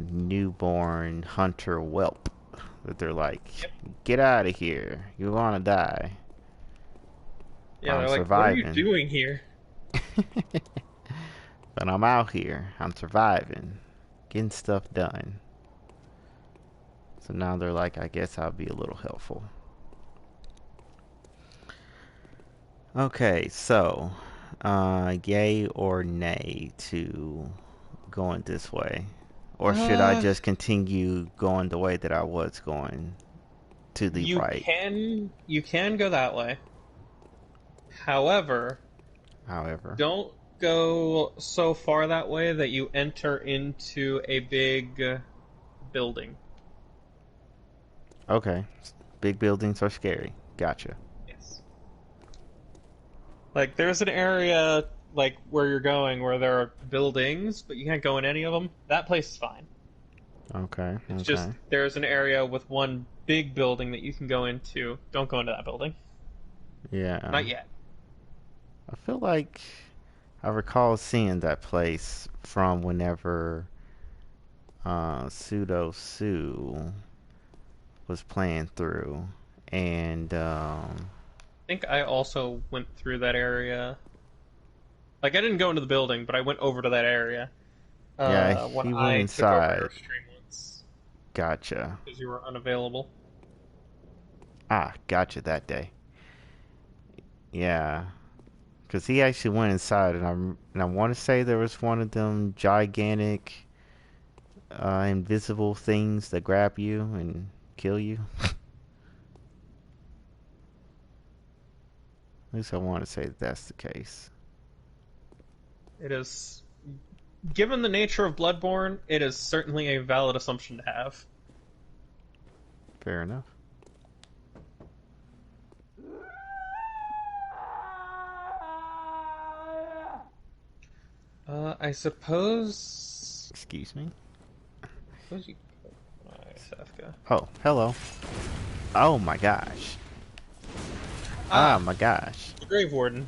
Speaker 1: newborn hunter whelp. That they're like,
Speaker 6: Yep.
Speaker 1: get out of here. You're gonna die.
Speaker 6: Yeah,
Speaker 1: I'm
Speaker 6: they're like,
Speaker 1: surviving.
Speaker 6: what are you doing here?
Speaker 1: But I'm out here. I'm surviving. Getting stuff done. So now they're like, I guess I'll be a little helpful. Okay, so, yay or nay to going this way? Or should I just continue going the way that I was going to the right?
Speaker 6: You can go that way. However, don't go so far that way that you enter into a big building.
Speaker 1: Okay. Big buildings are scary. Gotcha.
Speaker 6: Yes. Like, there's an area, like, where you're going where there are buildings, but you can't go in any of them. That place is fine.
Speaker 1: Okay.
Speaker 6: It's just, there's an area with one big building that you can go into. Don't go into that building.
Speaker 1: Yeah.
Speaker 6: Not yet.
Speaker 1: I feel like I recall seeing that place from whenever Pseudo Sue was playing through, and
Speaker 6: I think I also went through that area. Like, I didn't go into the building, but I went over to that area.
Speaker 1: Yeah,
Speaker 6: when
Speaker 1: he went
Speaker 6: I took over
Speaker 1: inside.
Speaker 6: your stream once.
Speaker 1: Gotcha.
Speaker 6: Because you were unavailable.
Speaker 1: Ah, gotcha that day. Yeah, because he actually went inside, and I want to say there was one of them gigantic, invisible things that grab you and kill you. At least I want to say that that's the case.
Speaker 6: It is... Given the nature of Bloodborne, it is certainly a valid assumption to have.
Speaker 1: Fair enough.
Speaker 6: I suppose...
Speaker 1: Excuse me?
Speaker 6: Suppose you... Safka.
Speaker 1: Oh, hello. Oh my gosh. Ah, my gosh.
Speaker 6: The Grave Warden.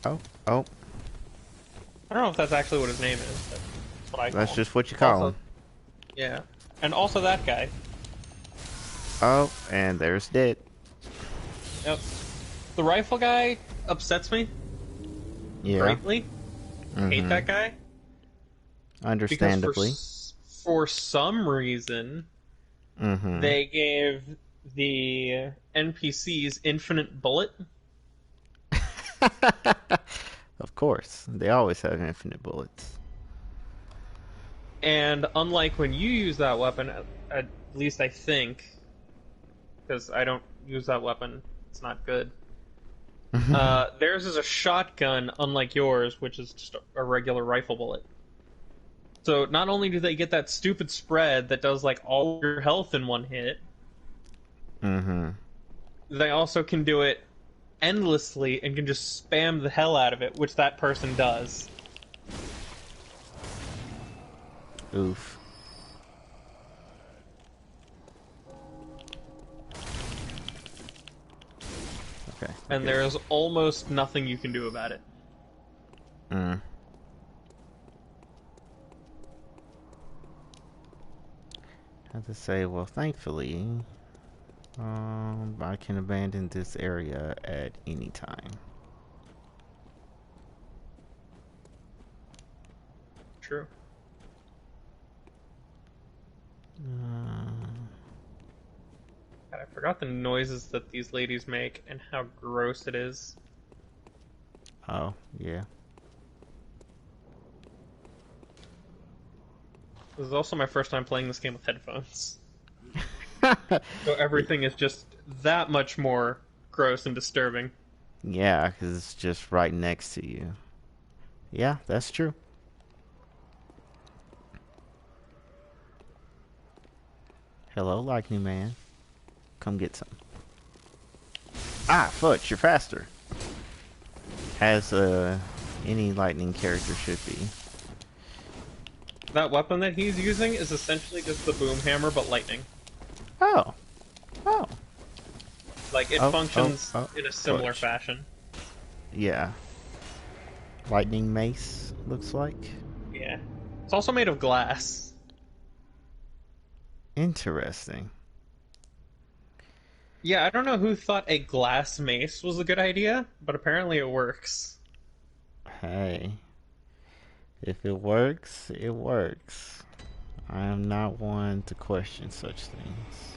Speaker 1: Oh.
Speaker 6: I don't know if that's actually what his name is, but that's what I call
Speaker 1: That's
Speaker 6: him.
Speaker 1: just what you call
Speaker 6: Also-
Speaker 1: him.
Speaker 6: Yeah. And also that guy.
Speaker 1: Oh, and there's dead.
Speaker 6: Yep. The rifle guy upsets me
Speaker 1: Yeah.
Speaker 6: greatly. Hate that guy.
Speaker 1: Understandably.
Speaker 6: Because for some reason, they gave the NPCs infinite bullet.
Speaker 1: Of course. They always have infinite bullets.
Speaker 6: And unlike when you use that weapon, at least I think, because I don't use that weapon, it's not good. Theirs is a shotgun, unlike yours, which is just a regular rifle bullet. So not only do they get that stupid spread that does like all your health in one hit, they also can do it endlessly and can just spam the hell out of it, which that person does.
Speaker 1: Oof. Okay.
Speaker 6: And there's almost nothing you can do about it.
Speaker 1: I have to say, well, thankfully, I can abandon this area at any time.
Speaker 6: True. God, I forgot the noises that these ladies make and how gross it is.
Speaker 1: Oh, yeah.
Speaker 6: This is also my first time playing this game with headphones. So everything is just that much more gross and disturbing.
Speaker 1: Yeah, because it's just right next to you. Yeah, that's true. Hello, Lightning Man. Come get some. Ah, fudge, you're faster. As any lightning character should be.
Speaker 6: That weapon that he's using is essentially just the boom hammer, but lightning.
Speaker 1: Oh. Oh.
Speaker 6: Like, it functions in a similar
Speaker 1: fudge.
Speaker 6: fashion.
Speaker 1: Yeah. Lightning mace, looks like.
Speaker 6: Yeah. It's also made of glass.
Speaker 1: Interesting.
Speaker 6: Yeah, I don't know who thought a glass mace was a good idea, but apparently it works.
Speaker 1: Hey. If it works, it works. I am not one to question such things.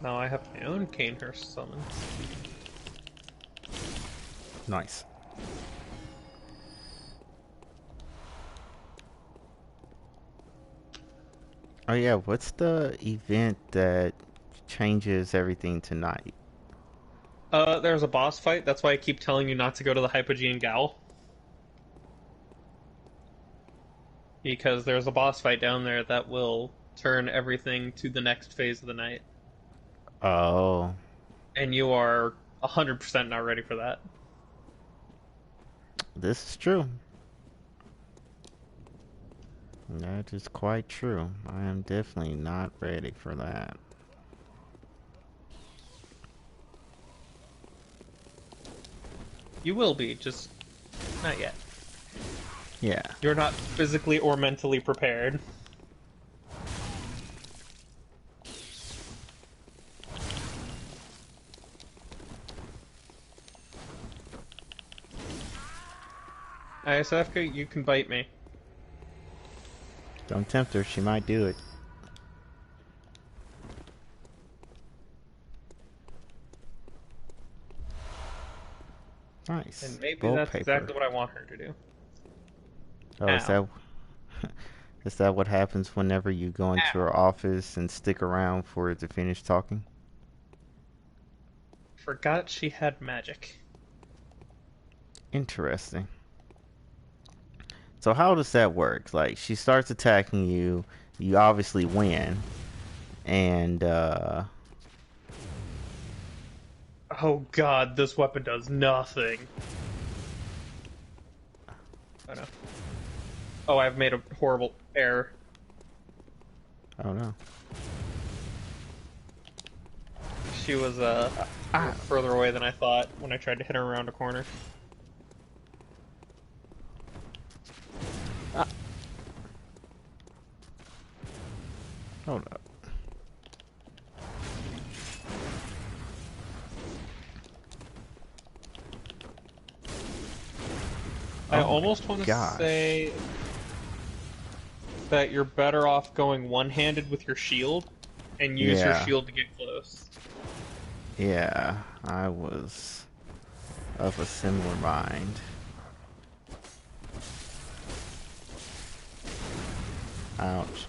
Speaker 6: Now I have my own Canehurst summon.
Speaker 1: Nice. Oh yeah, what's the event that changes everything tonight?
Speaker 6: There's a boss fight, that's why I keep telling you not to go to the Hypogean Gal. Because there's a boss fight down there that will turn everything to the next phase of the night.
Speaker 1: Oh,
Speaker 6: And you are 100% not ready for that.
Speaker 1: this is true. That is quite true. I am definitely not ready for that.
Speaker 6: You will be, just not yet.
Speaker 1: Yeah.
Speaker 6: You're not physically or mentally prepared. Isafka, you can bite me.
Speaker 1: Don't tempt her, she might do it. Nice.
Speaker 6: And maybe
Speaker 1: Gold
Speaker 6: that's
Speaker 1: paper.
Speaker 6: exactly what I want her to do.
Speaker 1: Oh, is that is that what happens whenever you go into her office and stick around for it to finish talking?
Speaker 6: Forgot she had magic.
Speaker 1: Interesting. So how does that work? Like, she starts attacking you, you obviously win, and
Speaker 6: Oh god, this weapon does nothing. Oh no. Oh, I've made a horrible error.
Speaker 1: oh no.
Speaker 6: She was further away than I thought when I tried to hit her around a corner.
Speaker 1: Hold up.
Speaker 6: I
Speaker 1: Oh
Speaker 6: almost want to say that you're better off going one-handed with your shield and use your
Speaker 1: Yeah.
Speaker 6: shield to get close.
Speaker 1: Yeah, I was of a similar mind. Ouch.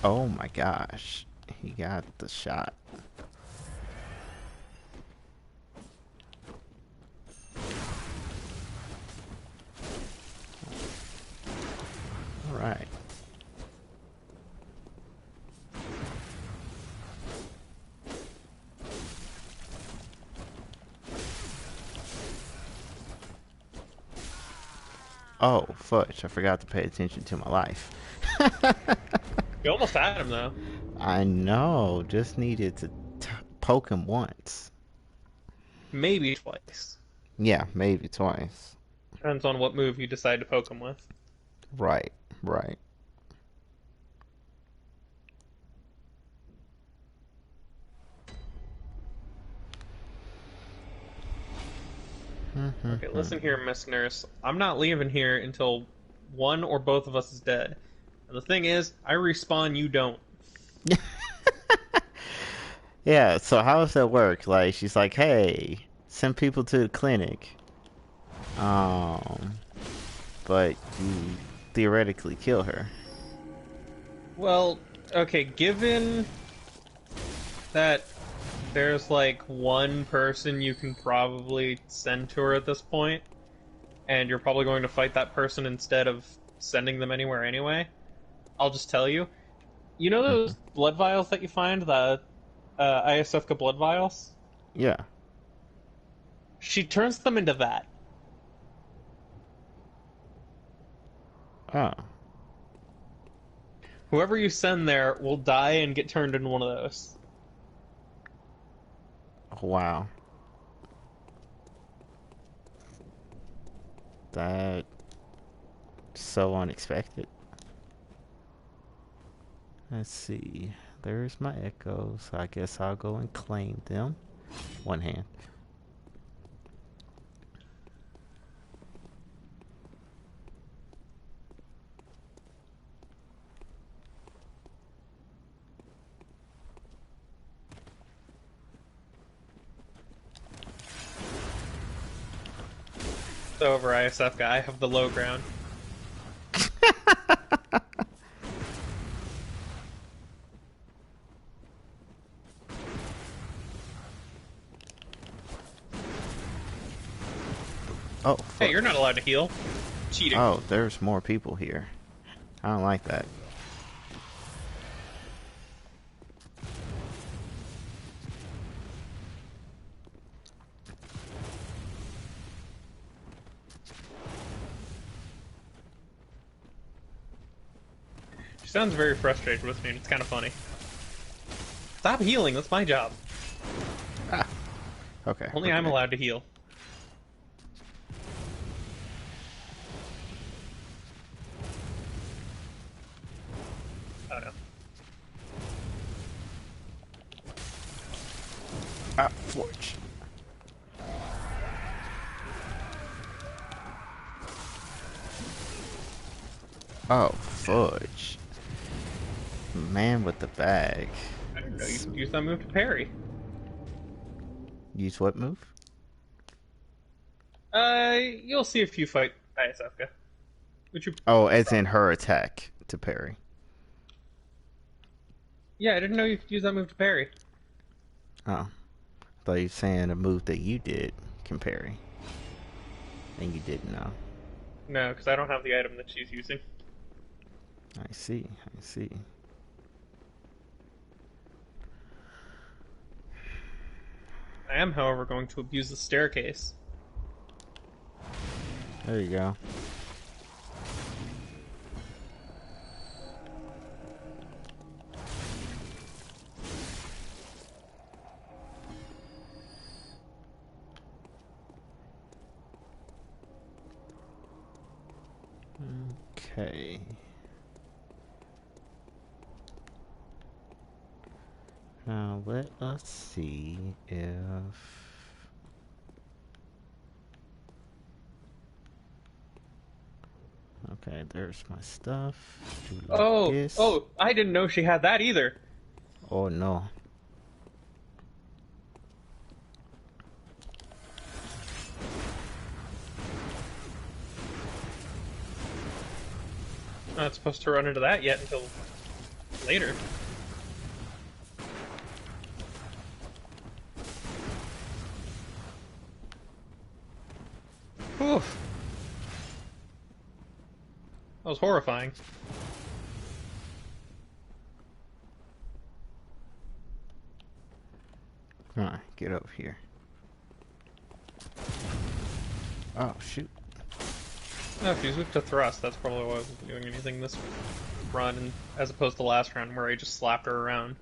Speaker 1: Oh my gosh. He got the shot. Alright. Oh, fudge. I forgot to pay attention to my life.
Speaker 6: You almost had him, though.
Speaker 1: I know. Just needed to poke him once.
Speaker 6: Maybe twice.
Speaker 1: Yeah, maybe twice.
Speaker 6: Depends on what move you decide to poke him with.
Speaker 1: Right, right.
Speaker 6: Okay, listen here, Miss Nurse. I'm not leaving here until one or both of us is dead. And the thing is, I respawn, you don't.
Speaker 1: Yeah, so how does that work? Like, she's like, hey, send people to the clinic. Um, but you theoretically kill her.
Speaker 6: Well, okay, given that there's like one person you can probably send to her at this point, and you're probably going to fight that person instead of sending them anywhere anyway, I'll just tell you. You know
Speaker 1: Hmm.
Speaker 6: those blood vials that you find, the ISFK blood vials?
Speaker 1: Yeah.
Speaker 6: She turns them into that.
Speaker 1: Oh,
Speaker 6: Whoever you send there will die and get turned into one of those.
Speaker 1: wow. That so unexpected. Let's see. There's my echoes. I guess I'll go and claim them. One hand.
Speaker 6: It's over, ISFK. I have the low ground.
Speaker 1: Oh,
Speaker 6: Hey,
Speaker 1: fuck.
Speaker 6: you're not allowed to heal. Cheating.
Speaker 1: Oh, there's more people here. I don't like that.
Speaker 6: She sounds very frustrated with me, and it's kind of funny. Stop healing, that's my job.
Speaker 1: Okay.
Speaker 6: Only
Speaker 1: we're
Speaker 6: I'm
Speaker 1: good.
Speaker 6: allowed to heal. Oh no.
Speaker 1: Ah, Forge. Oh, fudge. Man with the bag.
Speaker 6: I didn't know you could use that move to parry.
Speaker 1: Use what move?
Speaker 6: You'll see if you fight ISFK. Which you...
Speaker 1: Oh, as in her attack to parry.
Speaker 6: Yeah, I didn't know you could use that move to parry.
Speaker 1: Oh. I thought you were saying a move that you did can parry. And you didn't know.
Speaker 6: No, because I don't have the item that she's using.
Speaker 1: I see. I see.
Speaker 6: I am, however, going to abuse the staircase.
Speaker 1: There you go. Okay. Now let us see if... Okay, there's my stuff. Do like
Speaker 6: Oh,
Speaker 1: this.
Speaker 6: oh, I didn't know she had that either.
Speaker 1: Oh no.
Speaker 6: I'm not supposed to run into that yet until later. Whew. That was horrifying.
Speaker 1: Alright, get over here. Oh shoot.
Speaker 6: No, if she's weak to thrust, that's probably why I wasn't doing anything this run, as opposed to last round where I just slapped her around.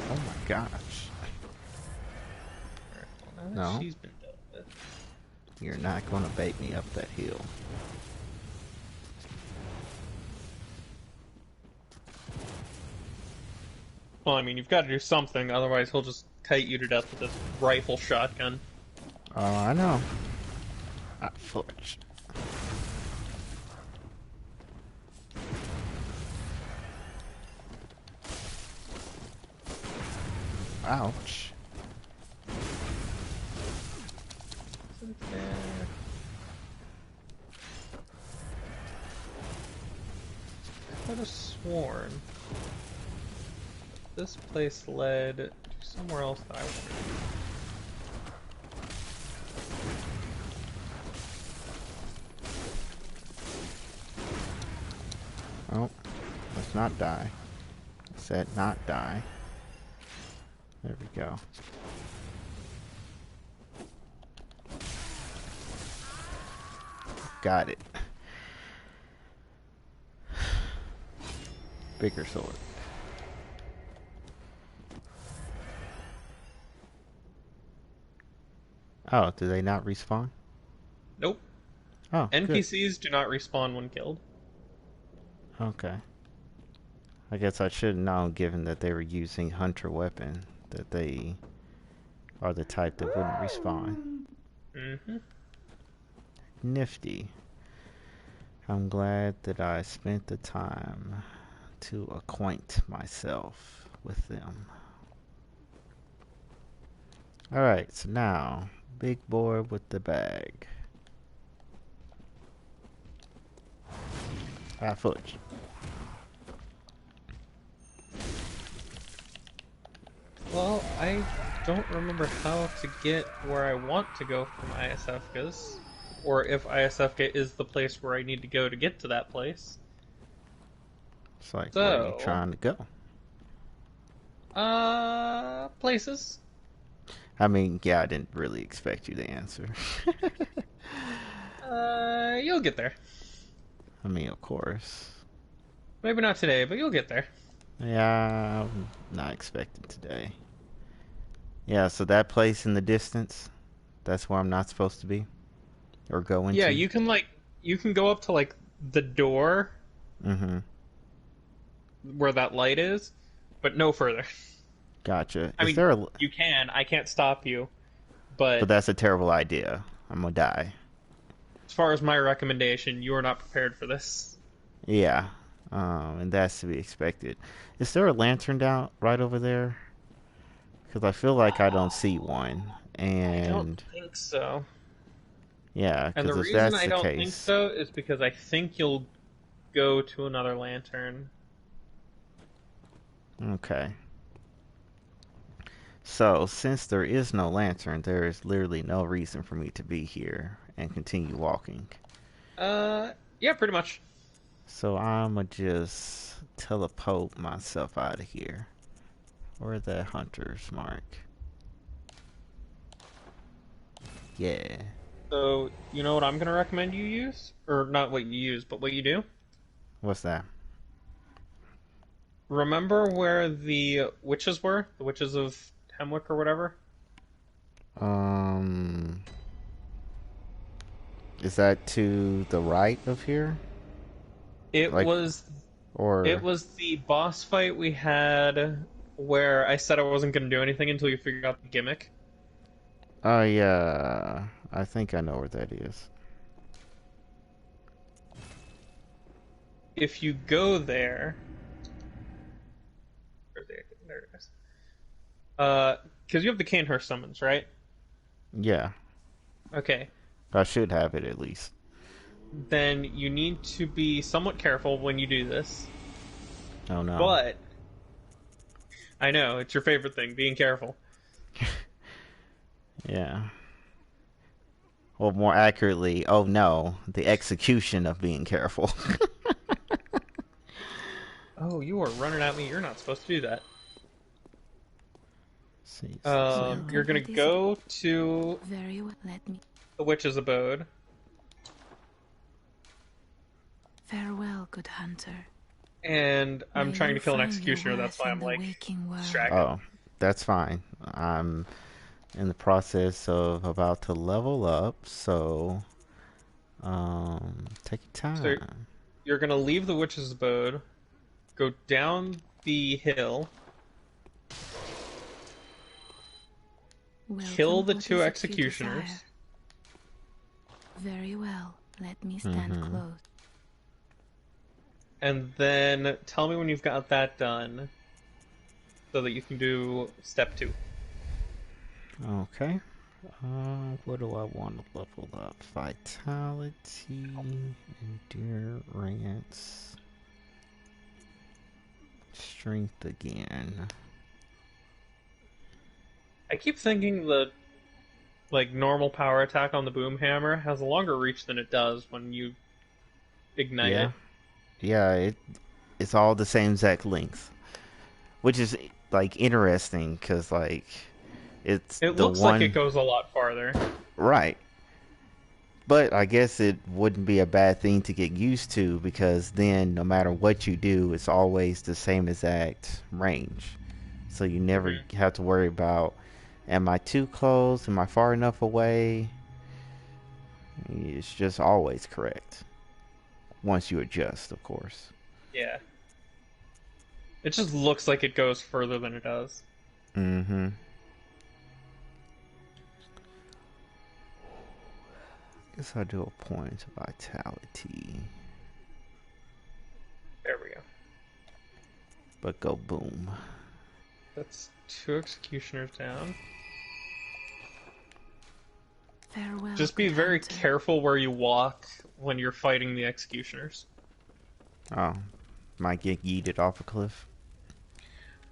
Speaker 1: Oh my gosh.
Speaker 6: Well, now that
Speaker 1: No.
Speaker 6: she's been dealt with.
Speaker 1: You're not gonna bait me up that hill.
Speaker 6: Well, I mean, you've got to do something, otherwise he'll just kite you to death with this rifle shotgun.
Speaker 1: Oh, I know. Fudge. Ouch.
Speaker 6: I could have sworn this place led to somewhere else that I wanted.
Speaker 1: Oh, let's not die. I said not die. There we go. Got it. Bigger sword. Oh, do they not respawn?
Speaker 6: Nope.
Speaker 1: Oh,
Speaker 6: NPCs do not respawn when killed.
Speaker 1: Okay. I guess I should have known, given that they were using hunter weapon, that they are the type that wouldn't respawn.
Speaker 6: Mm-hmm.
Speaker 1: Nifty. I'm glad that I spent the time to acquaint myself with them. Alright, so now, big boy with the bag. Fudge.
Speaker 6: Well, I don't remember how to get where I want to go from ISFGA's, or if ISFGA is the place where I need to go to get to that place.
Speaker 1: It's like, where are you trying to go?
Speaker 6: Places.
Speaker 1: I mean, yeah, I didn't really expect you to answer.
Speaker 6: You'll get there.
Speaker 1: I mean, of course.
Speaker 6: Maybe not today, but you'll get there.
Speaker 1: Yeah, I'm not expecting today. Yeah, so that place in the distance, that's where I'm not supposed to be? Or go into?
Speaker 6: Yeah, you can go up to, like, the door.
Speaker 1: Mm-hmm.
Speaker 6: Where that light is, but no further.
Speaker 1: Gotcha.
Speaker 6: I mean, you can. I can't stop you, but
Speaker 1: that's a terrible idea. I'm gonna die.
Speaker 6: As far as my recommendation, you are not prepared for this.
Speaker 1: Yeah, and that's to be expected. Is there a lantern down right over there? Because I feel like I don't see one, and
Speaker 6: I don't think so.
Speaker 1: Yeah,
Speaker 6: and the
Speaker 1: because if
Speaker 6: reason
Speaker 1: that's
Speaker 6: I
Speaker 1: the
Speaker 6: don't
Speaker 1: case,
Speaker 6: think so is because I think you'll go to another lantern.
Speaker 1: Okay. So, since there is no lantern, there is literally no reason for me to be here and continue walking.
Speaker 6: Yeah, pretty much.
Speaker 1: So, I'ma just teleport myself out of here. Where's that hunter's mark? Yeah.
Speaker 6: So, you know what I'm gonna recommend you use? Or not what you use, but what you do?
Speaker 1: What's that?
Speaker 6: Remember where the witches were? The witches of Hemwick or whatever?
Speaker 1: Is that to the right of here?
Speaker 6: It was the boss fight we had where I said I wasn't going to do anything until you figured out the gimmick.
Speaker 1: Oh, yeah. I think I know where that is.
Speaker 6: If you go there... There it is. Because you have the Canehurst summons, right?
Speaker 1: Yeah.
Speaker 6: Okay.
Speaker 1: I should have it at least.
Speaker 6: Then you need to be somewhat careful when you do this.
Speaker 1: Oh no.
Speaker 6: But I know, it's your favorite thing, being careful.
Speaker 1: Yeah. Well, more accurately, oh no, the execution of being careful.
Speaker 6: Oh, you are running at me. You're not supposed to do that.
Speaker 1: See,
Speaker 6: you're gonna go to
Speaker 2: Very well. Let me.
Speaker 6: the witch's abode.
Speaker 2: Farewell, good hunter.
Speaker 6: And I'm
Speaker 2: May
Speaker 6: trying
Speaker 2: you
Speaker 6: to kill an
Speaker 2: find your
Speaker 6: executioner, that's
Speaker 2: worth
Speaker 6: why
Speaker 2: in
Speaker 6: I'm
Speaker 2: the
Speaker 6: like
Speaker 2: waking world.
Speaker 6: distracted.
Speaker 1: Oh, that's fine. I'm in the process of about to level up, so take your time.
Speaker 6: So you're gonna leave the witch's abode, go down the hill, kill the
Speaker 2: what
Speaker 6: two
Speaker 2: is it you
Speaker 6: executioners.
Speaker 2: desire? Very well. Let me stand close.
Speaker 6: And then tell me when you've got that done, so that you can do step 2.
Speaker 1: Okay. What do I want to level up? Vitality, endurance, strength again.
Speaker 6: I keep thinking the normal power attack on the boom hammer has a longer reach than it does when you ignite
Speaker 1: Yeah.
Speaker 6: it.
Speaker 1: Yeah, it's all the same exact length, which is like interesting because like it's
Speaker 6: It
Speaker 1: the
Speaker 6: looks like it
Speaker 1: one
Speaker 6: goes a lot farther.
Speaker 1: right. But I guess it wouldn't be a bad thing to get used to because then no matter what you do, it's always the same exact range. So you never have to worry about, am I too close? Am I far enough away? It's just always correct. Once you adjust, of course.
Speaker 6: Yeah. It just looks like it goes further than it does.
Speaker 1: Mm-hmm. Guess I'll do a point of vitality.
Speaker 6: There we go.
Speaker 1: But go boom.
Speaker 6: That's 2 executioners down.
Speaker 2: Farewell.
Speaker 6: Just be
Speaker 2: good
Speaker 6: very
Speaker 2: hunter.
Speaker 6: careful where you walk when you're fighting the executioners.
Speaker 1: Oh, might get yeeted off a cliff.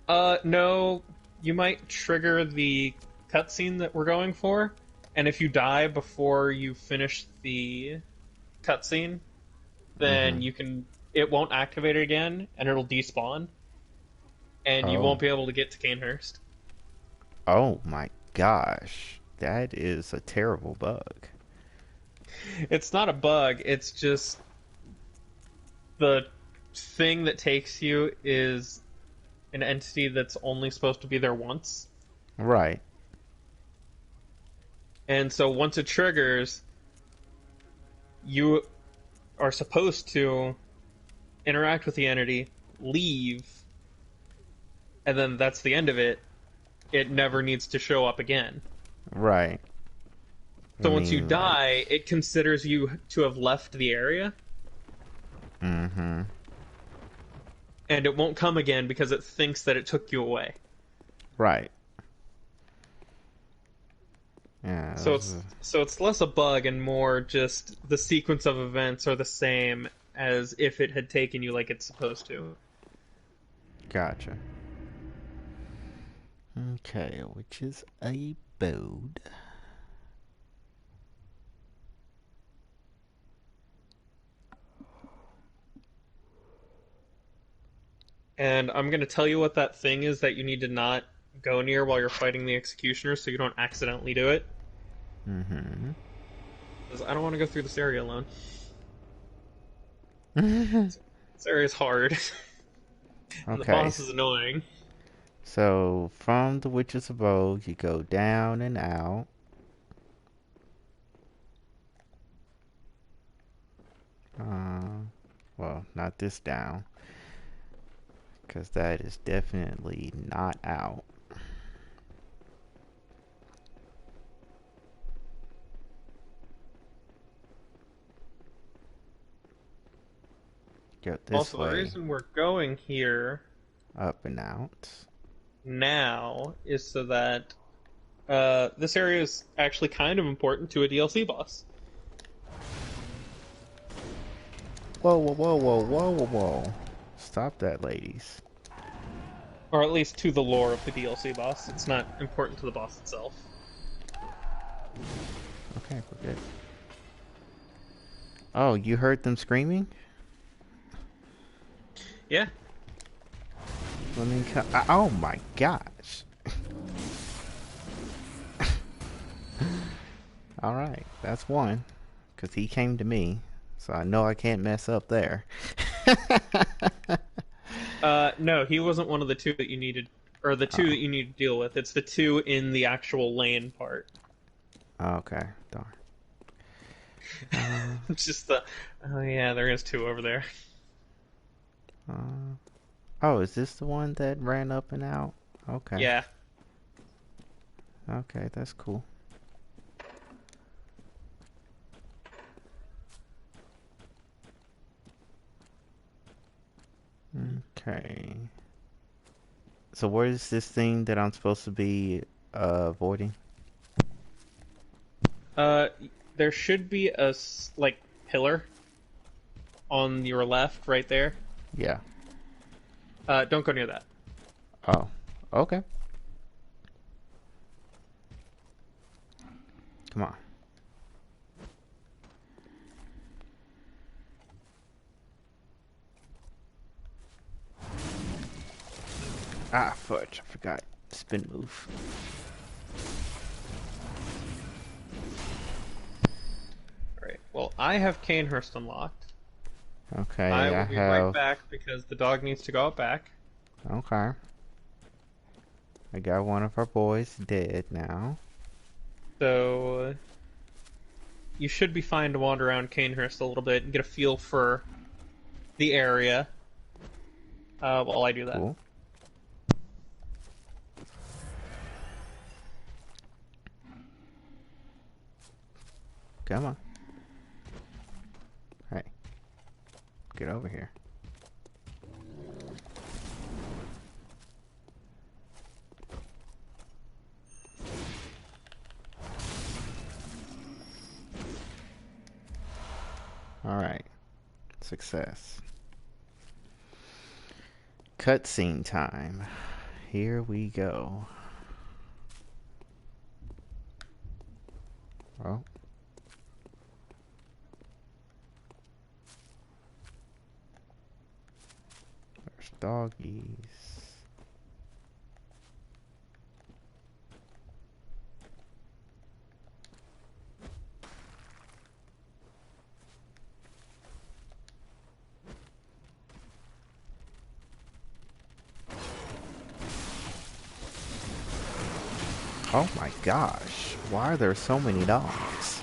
Speaker 6: No, you might trigger the cutscene that we're going for, and if you die before you finish the cutscene, then it won't activate it again, and it'll despawn, and you
Speaker 1: Oh.
Speaker 6: won't be able to get to Canehurst.
Speaker 1: Oh my gosh. That is a terrible bug.
Speaker 6: It's not a bug, it's just the thing that takes you is an entity that's only supposed to be there once.
Speaker 1: Right.
Speaker 6: And so once it triggers, you are supposed to interact with the entity, leave, and then that's the end of it. It never needs to show up again.
Speaker 1: Right.
Speaker 6: So once you die, it considers you to have left the area.
Speaker 1: Mm-hmm.
Speaker 6: And it won't come again because it thinks that it took you away.
Speaker 1: Right. Yeah.
Speaker 6: So it's less a bug and more just the sequence of events are the same as if it had taken you like it's supposed to.
Speaker 1: Gotcha. Okay, which is a boat.
Speaker 6: And I'm going to tell you what that thing is that you need to not go near while you're fighting the executioners so you don't accidentally do it.
Speaker 1: Mm-hmm.
Speaker 6: Because I don't want to go through this area alone. This area's hard. And the
Speaker 1: Okay.
Speaker 6: boss is annoying.
Speaker 1: So from the Witch's Abode, you go down and out. Well, not this down, because that is definitely not out. Go this
Speaker 6: Also, the
Speaker 1: way,
Speaker 6: reason we're going here
Speaker 1: up and out.
Speaker 6: now is so that this area is actually kind of important to a DLC boss.
Speaker 1: Whoa, whoa, whoa, whoa, whoa, whoa, whoa. Stop that, ladies.
Speaker 6: Or at least to the lore of the DLC boss. It's not important to the boss itself.
Speaker 1: Okay, we're good. Oh, you heard them screaming?
Speaker 6: Yeah.
Speaker 1: Let me oh my gosh. Alright, that's one. Because he came to me. So I know I can't mess up there.
Speaker 6: No, he wasn't one of the 2 that you needed, or the 2 that you need to deal with. It's the 2 in the actual lane part.
Speaker 1: Okay, darn.
Speaker 6: Just oh yeah, there is 2 over there.
Speaker 1: Oh, is this the one that ran up and out? Okay.
Speaker 6: Yeah.
Speaker 1: Okay, that's cool. Okay. So where is this thing that I'm supposed to be avoiding?
Speaker 6: There should be a like pillar on your left, right there.
Speaker 1: Yeah.
Speaker 6: Don't go near that.
Speaker 1: Oh. Okay. Come on. Ah, fudge. I forgot. Spin move.
Speaker 6: Alright, well, I have Canehurst unlocked.
Speaker 1: Okay,
Speaker 6: I
Speaker 1: I
Speaker 6: will be right
Speaker 1: have...
Speaker 6: back because the dog needs to go out back.
Speaker 1: Okay. I got one of our boys dead now.
Speaker 6: So, you should be fine to wander around Canehurst a little bit and get a feel for the area while I do that.
Speaker 1: Cool. Come on. Hey. Get over here. Alright. Success. Cutscene time. Here we go. Oh. There's doggies. Oh my gosh. Why are there so many dogs?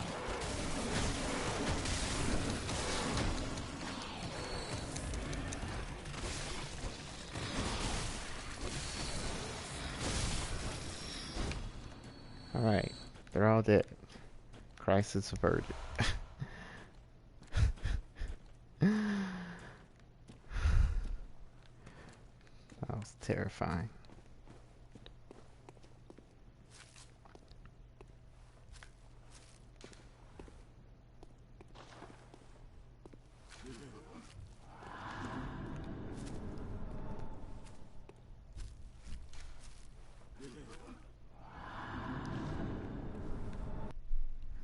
Speaker 1: Alright. They're all dead. Crisis averted. That was terrifying.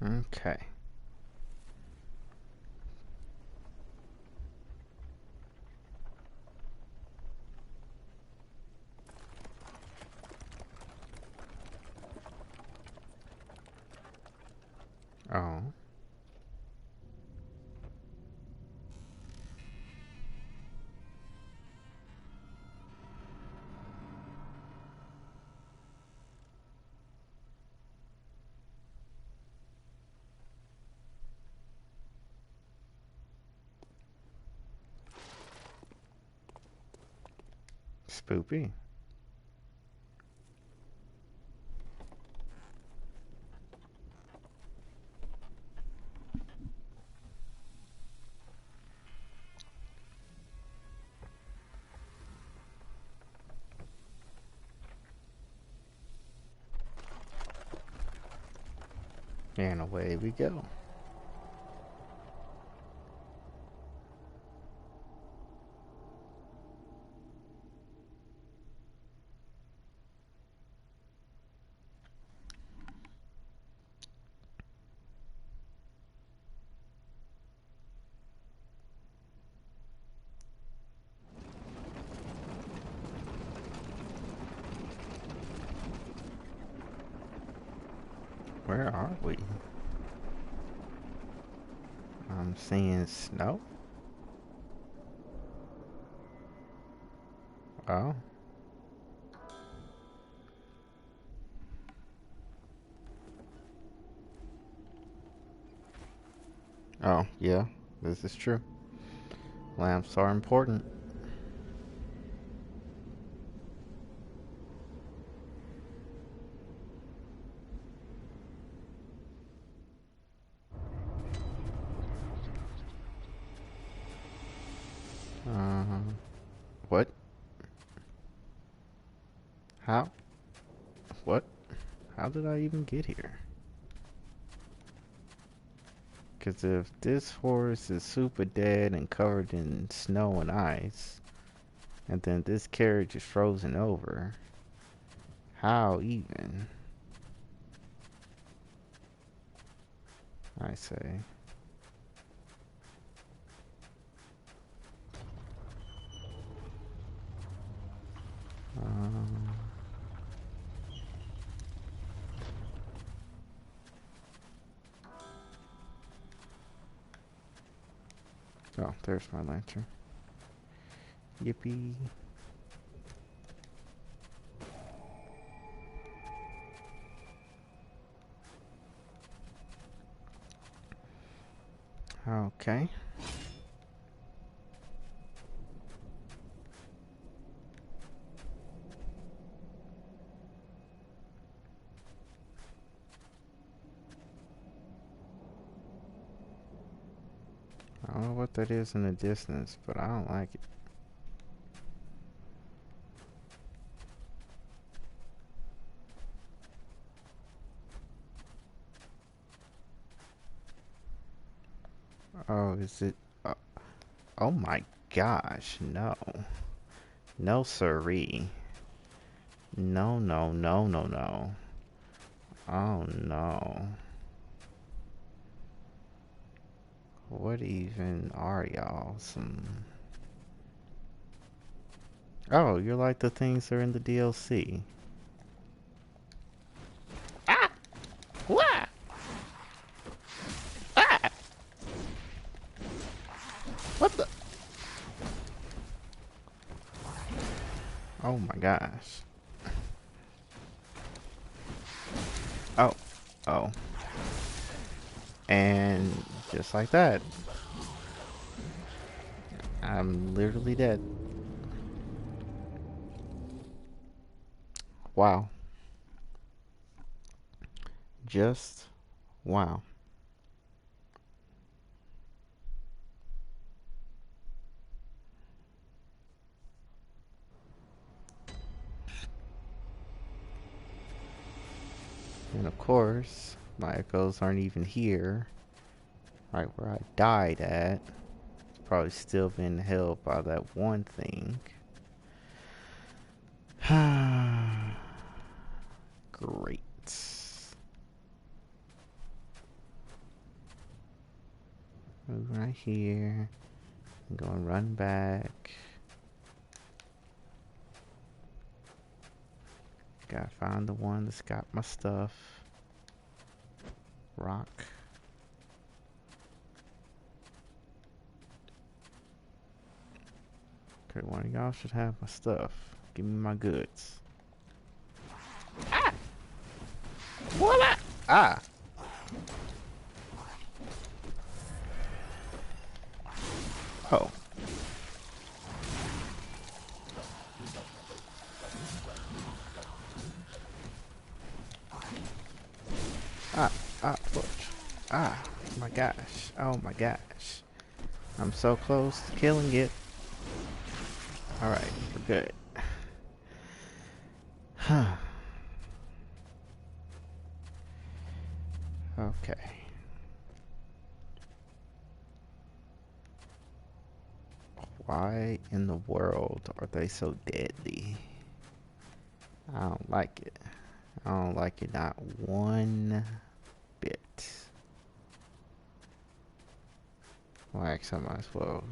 Speaker 1: Okay. Oh. Spoopy. And away we go. Where are we? I'm seeing snow. Oh. Oh, yeah. This is true. Lamps are important. What? How? What? How did I even get here? Because if this horse is super dead and covered in snow and ice, and then this carriage is frozen over, how even? I say. Oh, there's my lantern. Yippee. Okay. I don't know what that is in the distance, but I don't like it. Oh, is it? Oh my gosh, no. No siree. No, no, no, no, no. Oh no. What even are y'all? Oh, you're like the things that are in the DLC. Ah! What? Ah! What the? Oh my gosh. Oh. Oh. And just like that, I'm literally dead. Wow. Just wow. And of course, my echoes aren't even here. Right where I died at. Probably still been held by that one thing. Great. Move right here. I'm gonna run back. Gotta find the one that's got my stuff. Rock. Okay, one of y'all should have my stuff. Give me my goods. Ah! Voila! Ah! Oh. Butch. Ah, my gosh. Oh my gosh. I'm so close to killing it. Alright, we're good. Huh. Okay. Why in the world are they so deadly? I don't like it. I don't like it not one bit. Well, actually, I might as well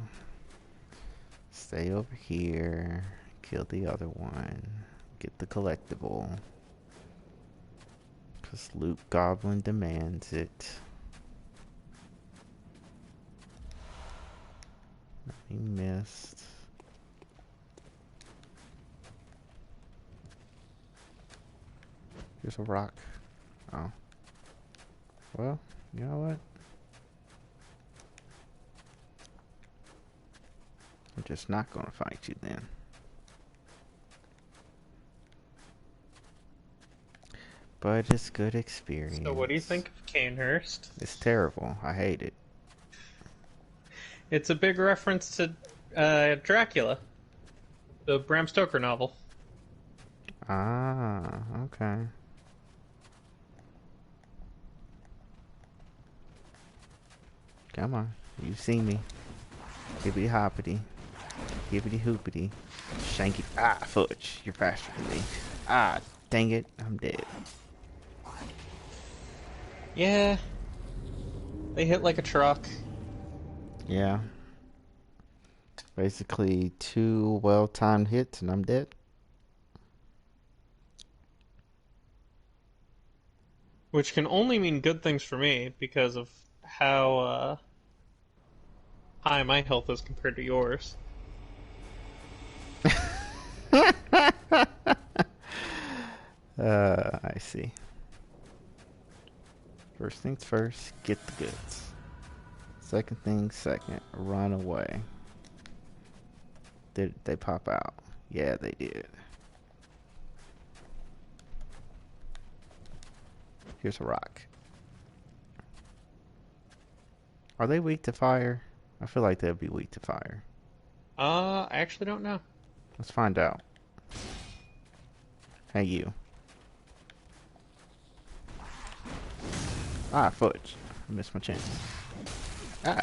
Speaker 1: stay over here, kill the other one, get the collectible. Because Luke Goblin demands it. He missed. Here's a rock. Oh. Well, you know what? I'm just not gonna fight you then. But it's good experience.
Speaker 6: So what do you think of Canehurst?
Speaker 1: It's terrible. I hate it.
Speaker 6: It's a big reference to Dracula. The Bram Stoker novel.
Speaker 1: Ah, okay. Come on. You see me. Hippity hoppity. Hippity hoopity. Shanky. Ah, fudge. You're faster than me. Ah, dang it. I'm dead.
Speaker 6: Yeah. They hit like a truck.
Speaker 1: Yeah. Basically, 2 well-timed hits and I'm dead.
Speaker 6: Which can only mean good things for me because of how high my health is compared to yours.
Speaker 1: I see. First things first, get the goods. Second thing second, run away. Did they pop out? Yeah, they did. Here's a rock. Are they weak to fire? I feel like they'd be weak to fire.
Speaker 6: I actually don't know.
Speaker 1: Let's find out. Hey, you. Ah, fudge. I missed my chance. Ah.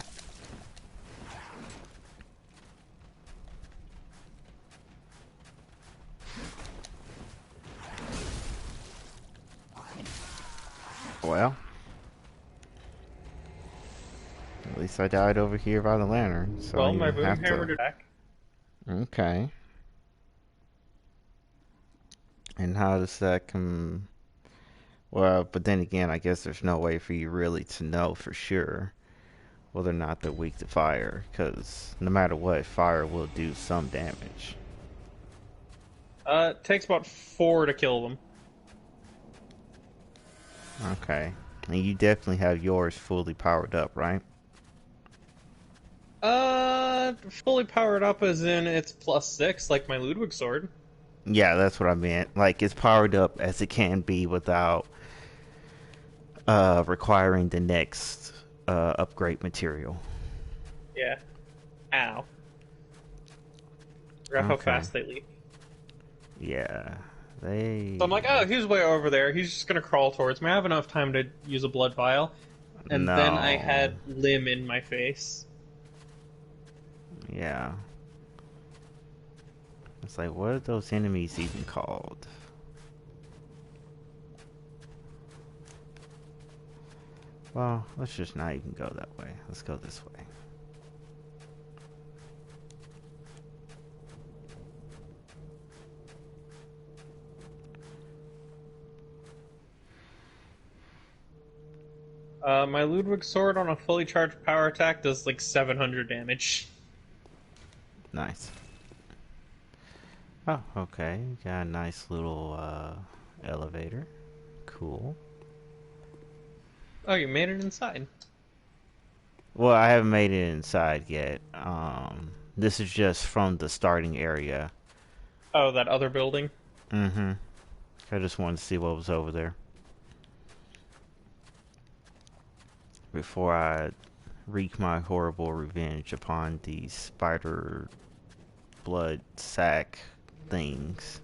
Speaker 1: Well. At least I died over here by the lantern, so
Speaker 6: Well,
Speaker 1: I
Speaker 6: my
Speaker 1: didn't
Speaker 6: boom
Speaker 1: have
Speaker 6: hammer
Speaker 1: to...
Speaker 6: did back.
Speaker 1: Okay. And how does that come... Well, but then again, I guess there's no way for you really to know for sure whether or not they're weak to fire, because no matter what, fire will do some damage.
Speaker 6: It takes about 4 to kill them.
Speaker 1: Okay. And you definitely have yours fully powered up, right?
Speaker 6: Fully powered up as in it's +6, like my Ludwig sword.
Speaker 1: Yeah, that's what I meant. Like, it's powered up as it can be without requiring the next upgrade material.
Speaker 6: Yeah. Ow. Forgot how fast they leap.
Speaker 1: Yeah. They...
Speaker 6: So I'm like, oh, he's way over there. He's just gonna crawl towards me. I have enough time to use a blood vial. And then I had Limb in my face.
Speaker 1: Yeah. It's like, what are those enemies even called? Well, let's just not even go that way. Let's go this way.
Speaker 6: My Ludwig sword on a fully charged power attack does like 700 damage.
Speaker 1: Nice. Oh, okay. Got a nice little elevator. Cool.
Speaker 6: Oh, you made it inside.
Speaker 1: Well, I haven't made it inside yet. This is just from the starting area.
Speaker 6: Oh, that other building?
Speaker 1: Mm-hmm. I just wanted to see what was over there before I wreak my horrible revenge upon these spider blood sack things.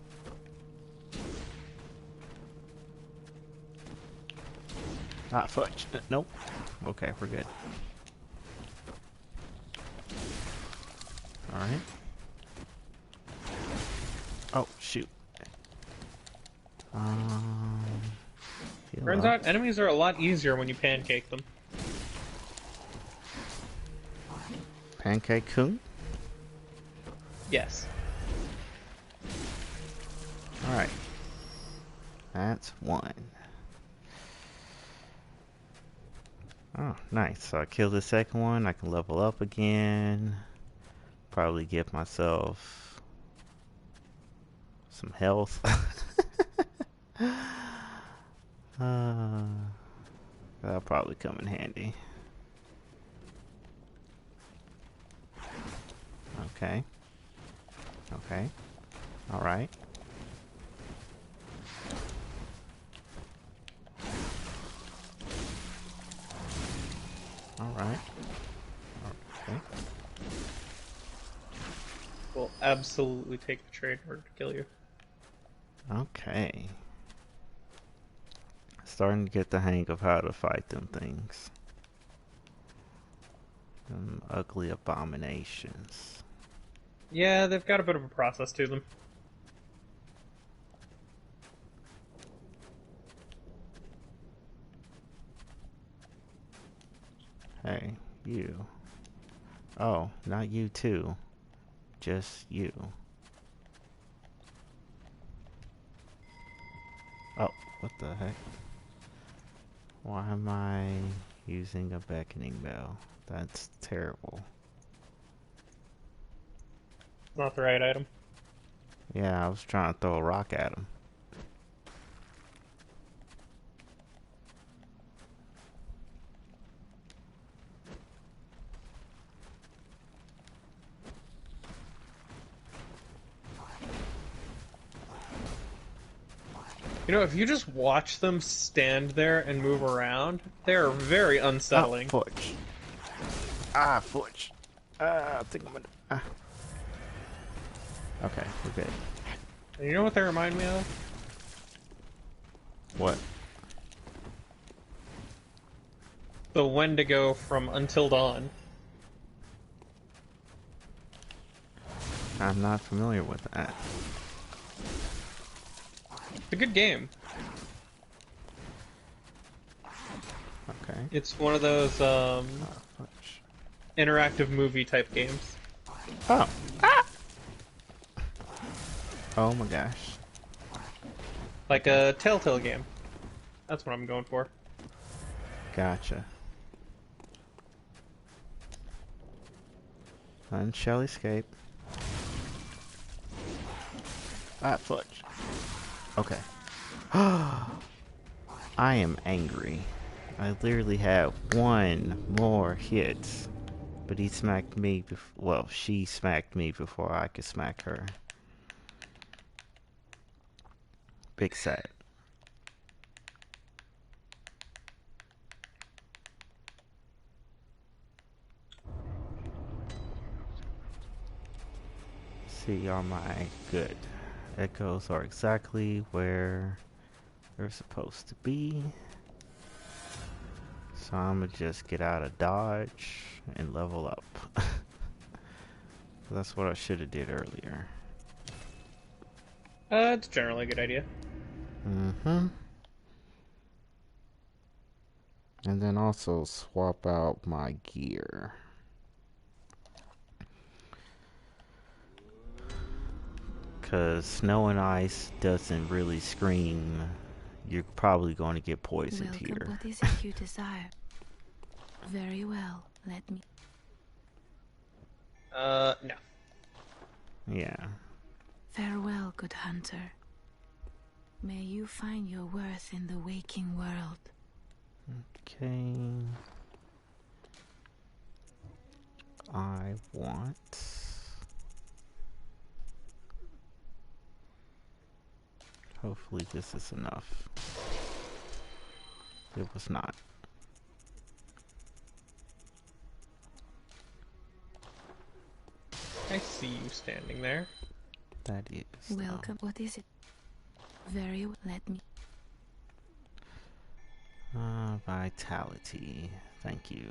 Speaker 1: Ah, fudge. Nope. Okay, we're good. Alright. Oh, shoot.
Speaker 6: Turns out enemies are a lot easier when you pancake them.
Speaker 1: Pancake Kun?
Speaker 6: Yes.
Speaker 1: Alright. That's 1. Oh, nice. So I killed the second one. I can level up again. Probably give myself some health. That'll probably come in handy. Okay. Okay. Alright. Alright. Okay.
Speaker 6: will absolutely take the trade in order to kill you.
Speaker 1: Okay. Starting to get the hang of how to fight them things. Them ugly abominations.
Speaker 6: Yeah, they've got a bit of a process to them.
Speaker 1: Hey, you. Oh, not you too. Just you. Oh, what the heck? Why am I using a beckoning bell? That's terrible.
Speaker 6: Not the right item.
Speaker 1: Yeah, I was trying to throw a rock at him.
Speaker 6: You know, if you just watch them stand there and move around, they're very unsettling.
Speaker 1: Oh, fudge. Ah, fudge. I think I'm gonna... Okay, we're good.
Speaker 6: And you know what they remind me of?
Speaker 1: What?
Speaker 6: The Wendigo from Until Dawn.
Speaker 1: I'm not familiar with that.
Speaker 6: It's a good game.
Speaker 1: Okay.
Speaker 6: It's one of those
Speaker 1: Fudge.
Speaker 6: interactive movie type games.
Speaker 1: Oh. Ah! Oh my gosh.
Speaker 6: Like a Telltale game. That's what I'm going for.
Speaker 1: Gotcha. None shall escape. Ah, fudge. Okay. I am angry. I literally had one more hit, but he smacked me. Well, she smacked me before I could smack her. Big sad. See, are my good? Echoes are exactly where they're supposed to be. So I'm gonna just get out of dodge and level up. That's what I should have did earlier.
Speaker 6: It's generally a good idea.
Speaker 1: Mm-hmm. And then also swap out my gear. Because snow and ice doesn't really scream. You're probably going to get poisoned
Speaker 2: Welcome.
Speaker 1: here.
Speaker 2: What is it you desire? Very well. Let me.
Speaker 6: No.
Speaker 1: Yeah.
Speaker 2: Farewell, good hunter. May you find your worth in the waking world.
Speaker 1: Okay. I want... Hopefully this is enough. It was not.
Speaker 6: I see you standing there.
Speaker 1: That is.
Speaker 2: Welcome. What is it? Very well. Let me.
Speaker 1: Vitality. Thank you.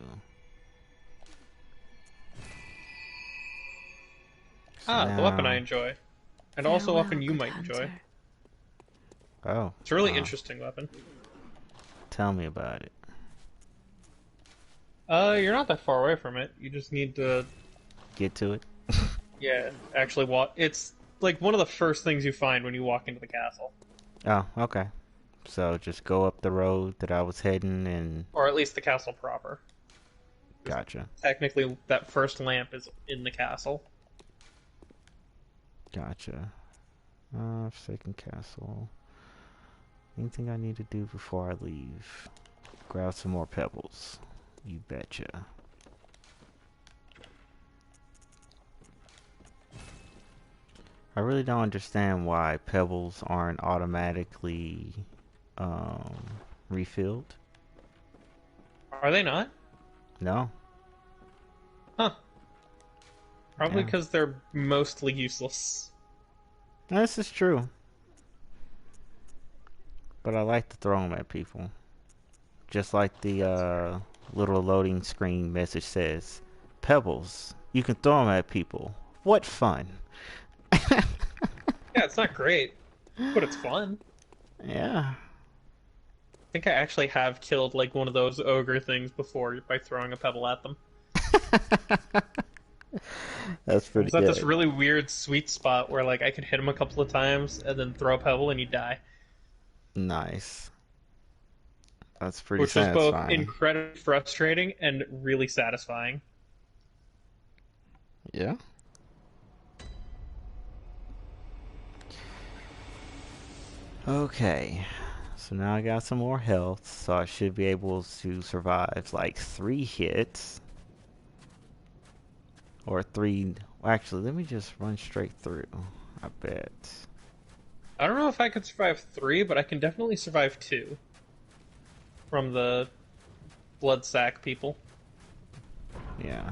Speaker 1: So
Speaker 6: The weapon I
Speaker 1: now-
Speaker 6: enjoy. And also
Speaker 2: Farewell,
Speaker 6: often you
Speaker 2: good
Speaker 6: might enjoy.
Speaker 2: hunter.
Speaker 1: Oh.
Speaker 6: It's a really
Speaker 1: wow.
Speaker 6: interesting weapon.
Speaker 1: Tell me about it.
Speaker 6: You're not that far away from it. You just need to,
Speaker 1: Get to it.
Speaker 6: yeah, actually walk. It's like one of the first things you find when you walk into the castle.
Speaker 1: Oh, okay. So just go up the road that I was heading and...
Speaker 6: Or at least the castle proper.
Speaker 1: Gotcha.
Speaker 6: Technically, that first lamp is in the castle.
Speaker 1: Gotcha. Forsaken Castle. Anything I need to do before I leave? Grab some more pebbles. You betcha. I really don't understand why pebbles aren't automatically refilled.
Speaker 6: Are they not?
Speaker 1: No.
Speaker 6: Huh. Probably
Speaker 1: Yeah.
Speaker 6: because they're mostly useless.
Speaker 1: This is true. But I like to throw them at people. Just like the little loading screen message says. Pebbles. You can throw them at people. What fun.
Speaker 6: Yeah, it's not great, but it's fun.
Speaker 1: Yeah.
Speaker 6: I think I actually have killed like one of those ogre things before by throwing a pebble at them.
Speaker 1: That's
Speaker 6: I
Speaker 1: pretty
Speaker 6: was at this
Speaker 1: good.
Speaker 6: really weird sweet spot where like I could hit him a couple of times and then throw a pebble and he'd die,
Speaker 1: Nice. That's pretty
Speaker 6: which was both
Speaker 1: satisfying.
Speaker 6: incredibly frustrating and really satisfying.
Speaker 1: Yeah. Okay. So now I got some more health, so I should be able to survive like 3 hits. Or 3. Well, actually, let me just run straight through. I bet.
Speaker 6: I don't know if I could survive 3, but I can definitely survive 2 from the blood sack people.
Speaker 1: Yeah.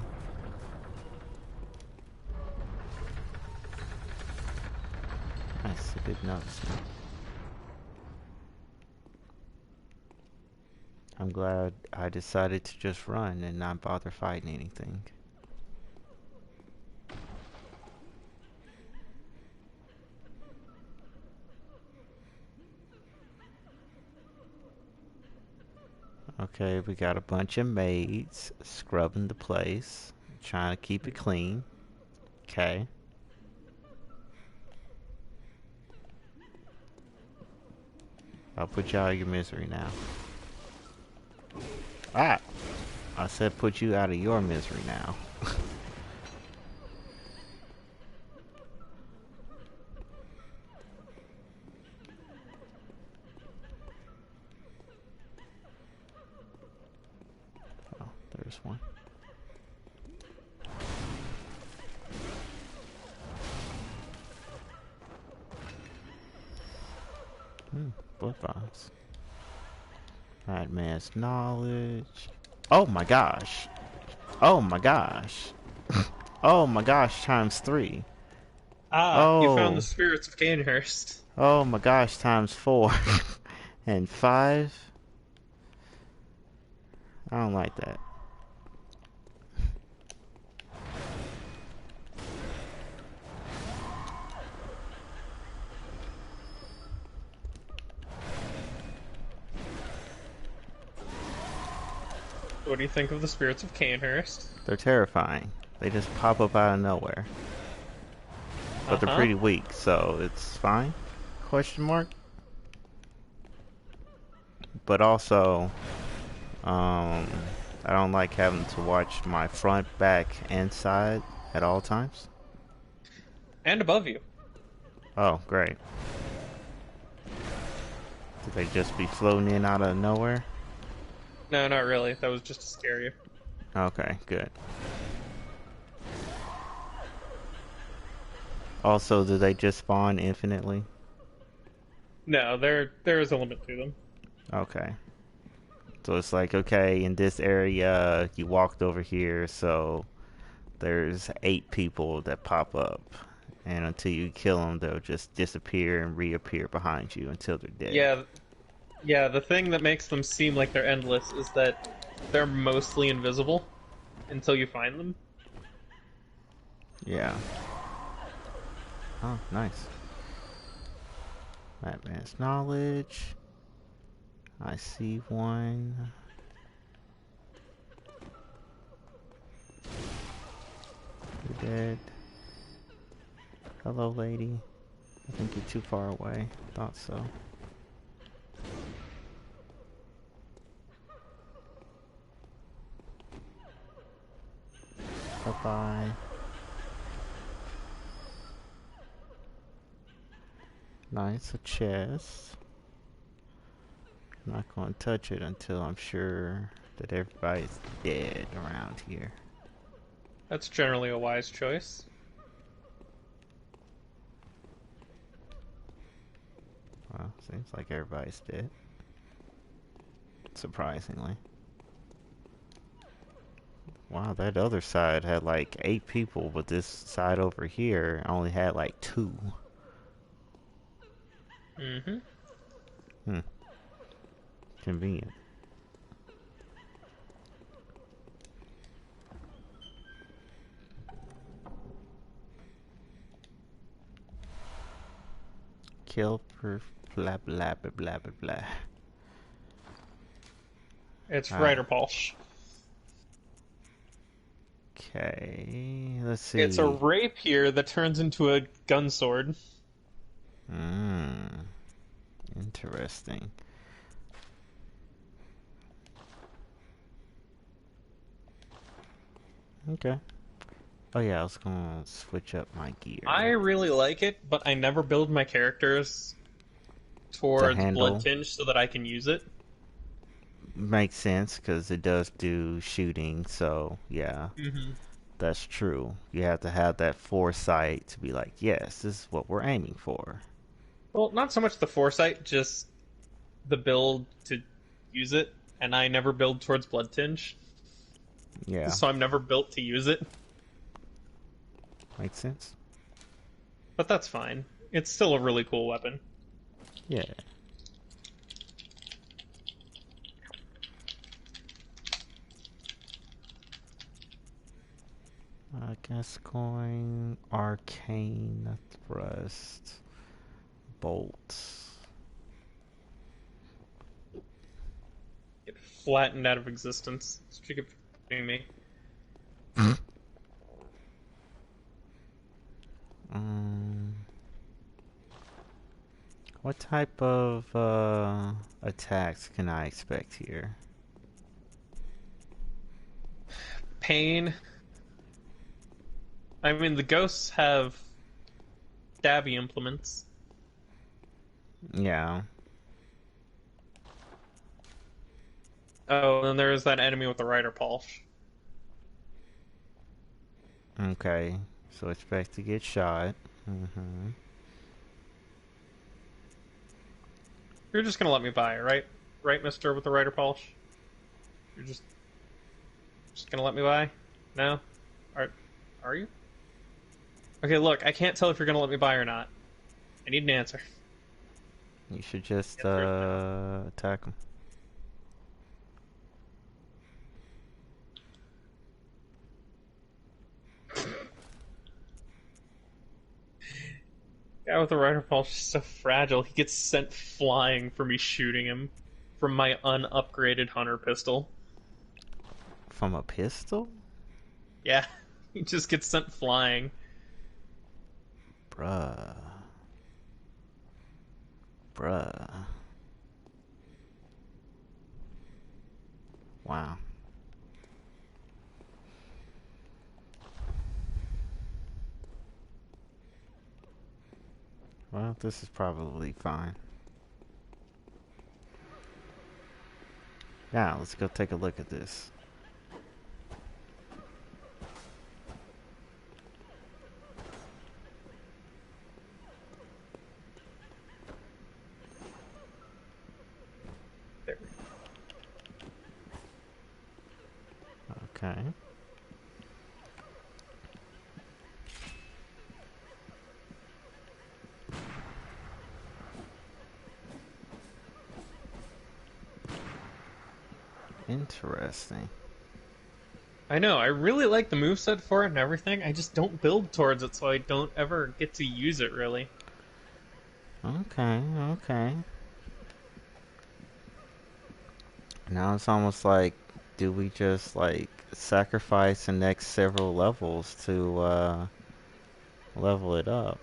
Speaker 1: Nice. I did notice me. I'm glad I decided to just run and not bother fighting anything. Okay, we got a bunch of maids scrubbing the place, trying to keep it clean. Okay. I'll put you out of your misery now. Ah! I said put you out of your misery now. Oh, there's one. Blood box. Advanced knowledge. Oh my gosh. Oh my gosh. Oh my gosh, times 3.
Speaker 6: Ah, you found the
Speaker 1: Oh.
Speaker 6: spirits of Gainhurst.
Speaker 1: Oh my gosh, times 4. And 5. I don't like that.
Speaker 6: What do you think of the spirits of Gainhurst?
Speaker 1: They're terrifying. They just pop up out of nowhere. But they're
Speaker 6: Uh-huh.
Speaker 1: pretty weak, so it's fine? Question mark? But also, I don't like having to watch my front, back, and side at all times.
Speaker 6: And above you.
Speaker 1: Oh, great. Did they just be floating in out of nowhere?
Speaker 6: No, not really. That was just to scare you.
Speaker 1: Okay, good. Also, do they just spawn infinitely?
Speaker 6: No, there is a limit to them.
Speaker 1: Okay. So it's like, okay, in this area, you walked over here, so there's 8 people that pop up. And until you kill them, they'll just disappear and reappear behind you until they're dead.
Speaker 6: Yeah, the thing that makes them seem like they're endless is that they're mostly invisible until you find them.
Speaker 1: Yeah. Oh, nice. Advanced knowledge. I see one. You're dead. Hello, lady. I think you're too far away. Thought so. Bye-bye. Nice, a chest. I'm not going to touch it until I'm sure that everybody's dead around here.
Speaker 6: That's generally a wise choice.
Speaker 1: Well, seems like everybody's dead. Surprisingly. Wow, that other side had like 8 people, but this side over here only had like 2.
Speaker 6: Mm-hmm.
Speaker 1: Hmm. Convenient. Kill per blah blah blah blah blah blah.
Speaker 6: It's
Speaker 1: Alright.
Speaker 6: Rider Pulse.
Speaker 1: Okay. Let's
Speaker 6: It's a
Speaker 1: see.
Speaker 6: rapier that turns into a gun sword.
Speaker 1: Mmm. Interesting. Okay. Oh yeah, I was gonna switch up my
Speaker 6: I
Speaker 1: gear
Speaker 6: really like it, but I never build my characters
Speaker 1: to
Speaker 6: towards Blood
Speaker 1: handle.
Speaker 6: Tinge so that I can use it.
Speaker 1: Makes sense because it does do shooting, so yeah,
Speaker 6: Mm-hmm.
Speaker 1: that's true. You have to have that foresight to be like, yes, this is what we're aiming for.
Speaker 6: Well, not so much the foresight, just the build to use it, and I never build towards Blood Tinge,
Speaker 1: Yeah,
Speaker 6: so I'm never built to use it.
Speaker 1: makes sense.
Speaker 6: But that's fine. It's still a really cool weapon.
Speaker 1: Yeah. I guess going arcane thrust bolt.
Speaker 6: Get flattened out of existence. That's what you keep doing me.
Speaker 1: Um, what type of attacks can I expect here?
Speaker 6: Pain. I mean, the ghosts have stabby implements.
Speaker 1: Yeah.
Speaker 6: Oh, and there's that enemy with the Rider Pulse.
Speaker 1: Okay. So expect to get shot. Mm-hmm.
Speaker 6: You're just gonna let me buy, right? Right, mister with the Rider Pulse? You're just gonna let me buy? No? Are you? Okay, look, I can't tell if you're gonna let me buy or not. I need an answer.
Speaker 1: You should just
Speaker 6: Answer is no.
Speaker 1: attack him.
Speaker 6: Guy with the Rider Pulse is so fragile, he gets sent flying for me shooting him from my unupgraded Hunter pistol.
Speaker 1: From a pistol?
Speaker 6: Yeah, he just gets sent flying.
Speaker 1: Bruh. Bruh. Wow. Well, this is probably fine. Now, let's go take a look at this.
Speaker 6: There.
Speaker 1: Okay. Interesting.
Speaker 6: I know, I really like the moveset for it and everything, I just don't build towards it, so I don't ever get to use it, really.
Speaker 1: Okay, okay. Now it's almost like, do we just like sacrifice the next several levels to level it up?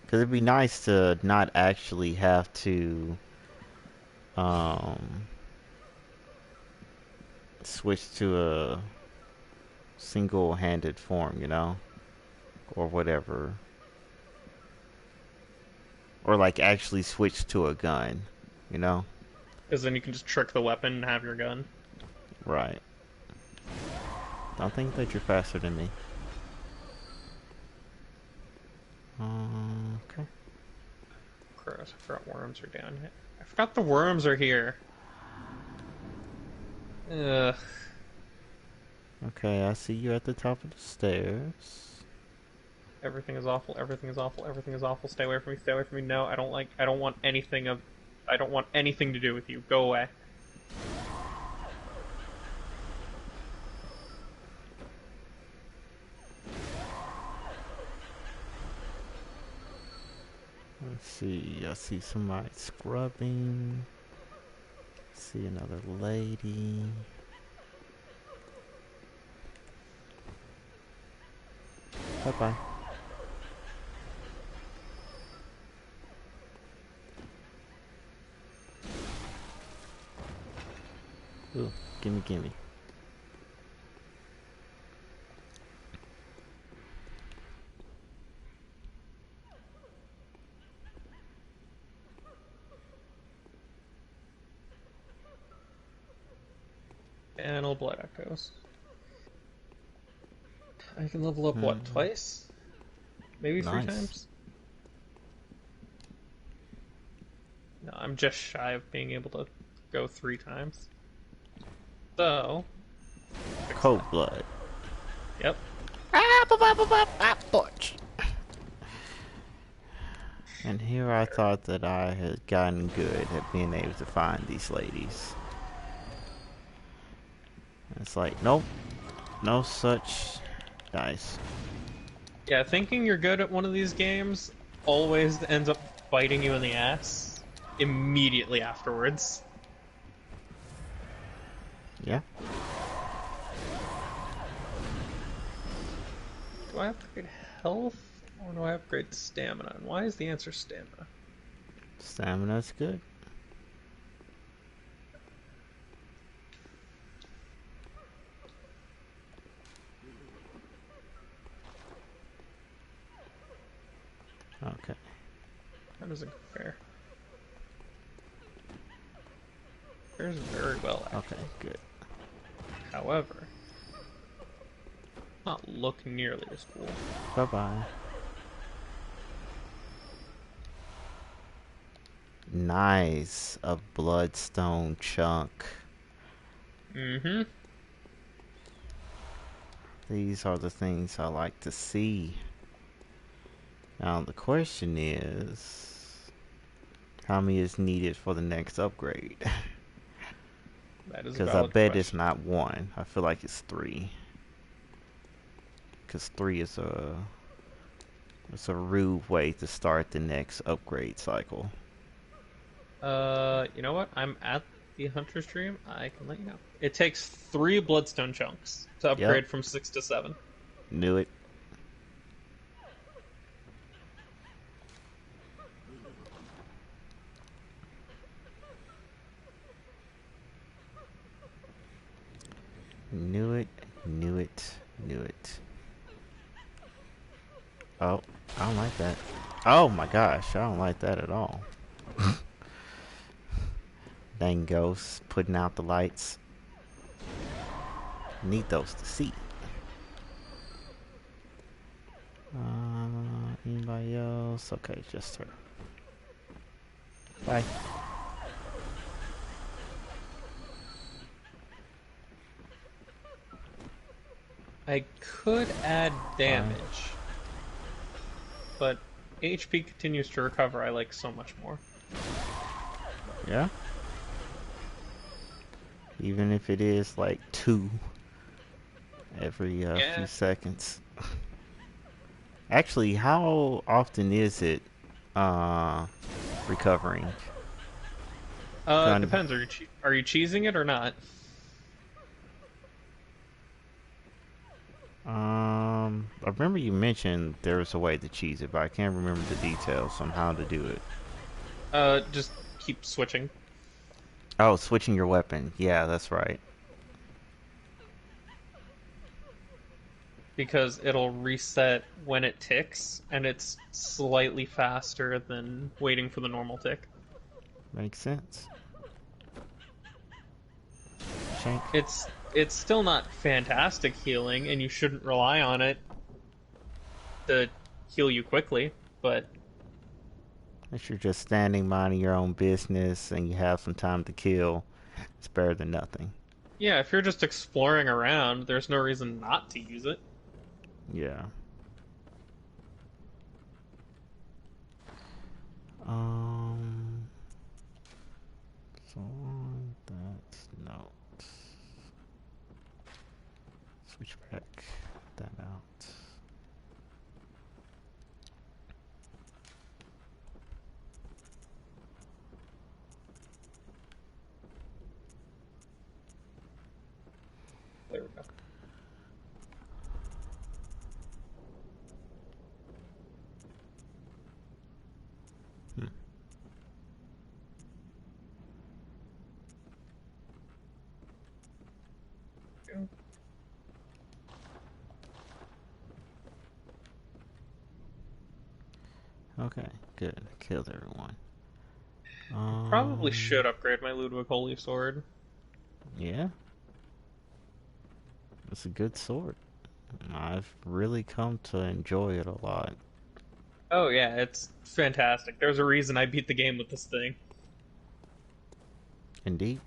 Speaker 1: Because it'd be nice to not actually have to um, switch to a single-handed form, you know, or whatever, or like actually switch to a gun, you know.
Speaker 6: Because then you can just trick the weapon and have your gun.
Speaker 1: Right. Don't think that you're faster than me. Okay.
Speaker 6: Gross, I forgot worms are down here. I forgot the worms are here. Ugh.
Speaker 1: Okay, I see you at the top of the stairs.
Speaker 6: Everything is awful. Everything is awful. Everything is awful. Stay away from me. Stay away from me. No, I don't like. I don't want anything of. I don't want anything to do with you. Go away.
Speaker 1: Let's see. I see somebody scrubbing. See another lady. Bye bye. Ooh, gimme, gimme.
Speaker 6: Panel blood echoes. I can level up what, twice? Maybe three
Speaker 1: Nice.
Speaker 6: times? No, I'm just shy of being able to go 3 times. So,
Speaker 1: Cold blood.
Speaker 6: yep.
Speaker 1: Torch. And here I thought that I had gotten good at being able to find these ladies. It's like, nope, no such dice.
Speaker 6: Yeah, thinking you're good at one of these games always ends up biting you in the ass immediately afterwards.
Speaker 1: Yeah.
Speaker 6: Do I upgrade health or do I upgrade stamina? And why is the answer stamina?
Speaker 1: Stamina's good. Okay.
Speaker 6: How does it compare? Compares very well, actually.
Speaker 1: Okay, good.
Speaker 6: However, not look nearly as cool.
Speaker 1: Bye bye. Nice. A bloodstone chunk.
Speaker 6: Mm-hmm.
Speaker 1: These are the things I like to see. Now the question is, how many is needed for the next upgrade?
Speaker 6: That is a
Speaker 1: Because I
Speaker 6: valid
Speaker 1: bet
Speaker 6: question.
Speaker 1: it's not 1. I feel like it's 3. Because 3 is it's a rude way to start the next upgrade cycle.
Speaker 6: You know what? I'm at the Hunter's Dream. I can let you know. It takes 3 Bloodstone chunks to upgrade from 6 to 7.
Speaker 1: Knew it. Knew it, knew it, knew it. Oh, I don't like that. Oh my gosh, I don't like that at all. Dang ghosts putting out the lights. Need those to see. Anybody else? Okay, just her. Bye.
Speaker 6: I could add damage, but HP continues to recover. I like so much more.
Speaker 1: Yeah? Even if it is like 2 every few seconds. Actually, how often is it recovering?
Speaker 6: It depends. Are you cheesing it or not?
Speaker 1: I remember you mentioned there was a way to cheese it, but I can't remember the details on how to do it.
Speaker 6: Just keep switching.
Speaker 1: Oh, switching your weapon. Yeah, that's right.
Speaker 6: Because it'll reset when it ticks, and it's slightly faster than waiting for the normal tick.
Speaker 1: Makes sense. Shank.
Speaker 6: It's still not fantastic healing, and you shouldn't rely on it to heal you quickly, but
Speaker 1: If you're just standing minding your own business and you have some time to kill, it's better than nothing.
Speaker 6: Yeah, if you're just exploring around, there's no reason not to use it.
Speaker 1: Yeah. Um. So on that note, switch back that out.
Speaker 6: There we go.
Speaker 1: Hmm. Okay, good. Killed everyone.
Speaker 6: Probably should upgrade my Ludwig Holy Sword.
Speaker 1: Yeah, it's a good sword. I've really come to enjoy it a lot.
Speaker 6: Oh yeah, it's fantastic. There's a reason I beat the game with this thing.
Speaker 1: Indeed.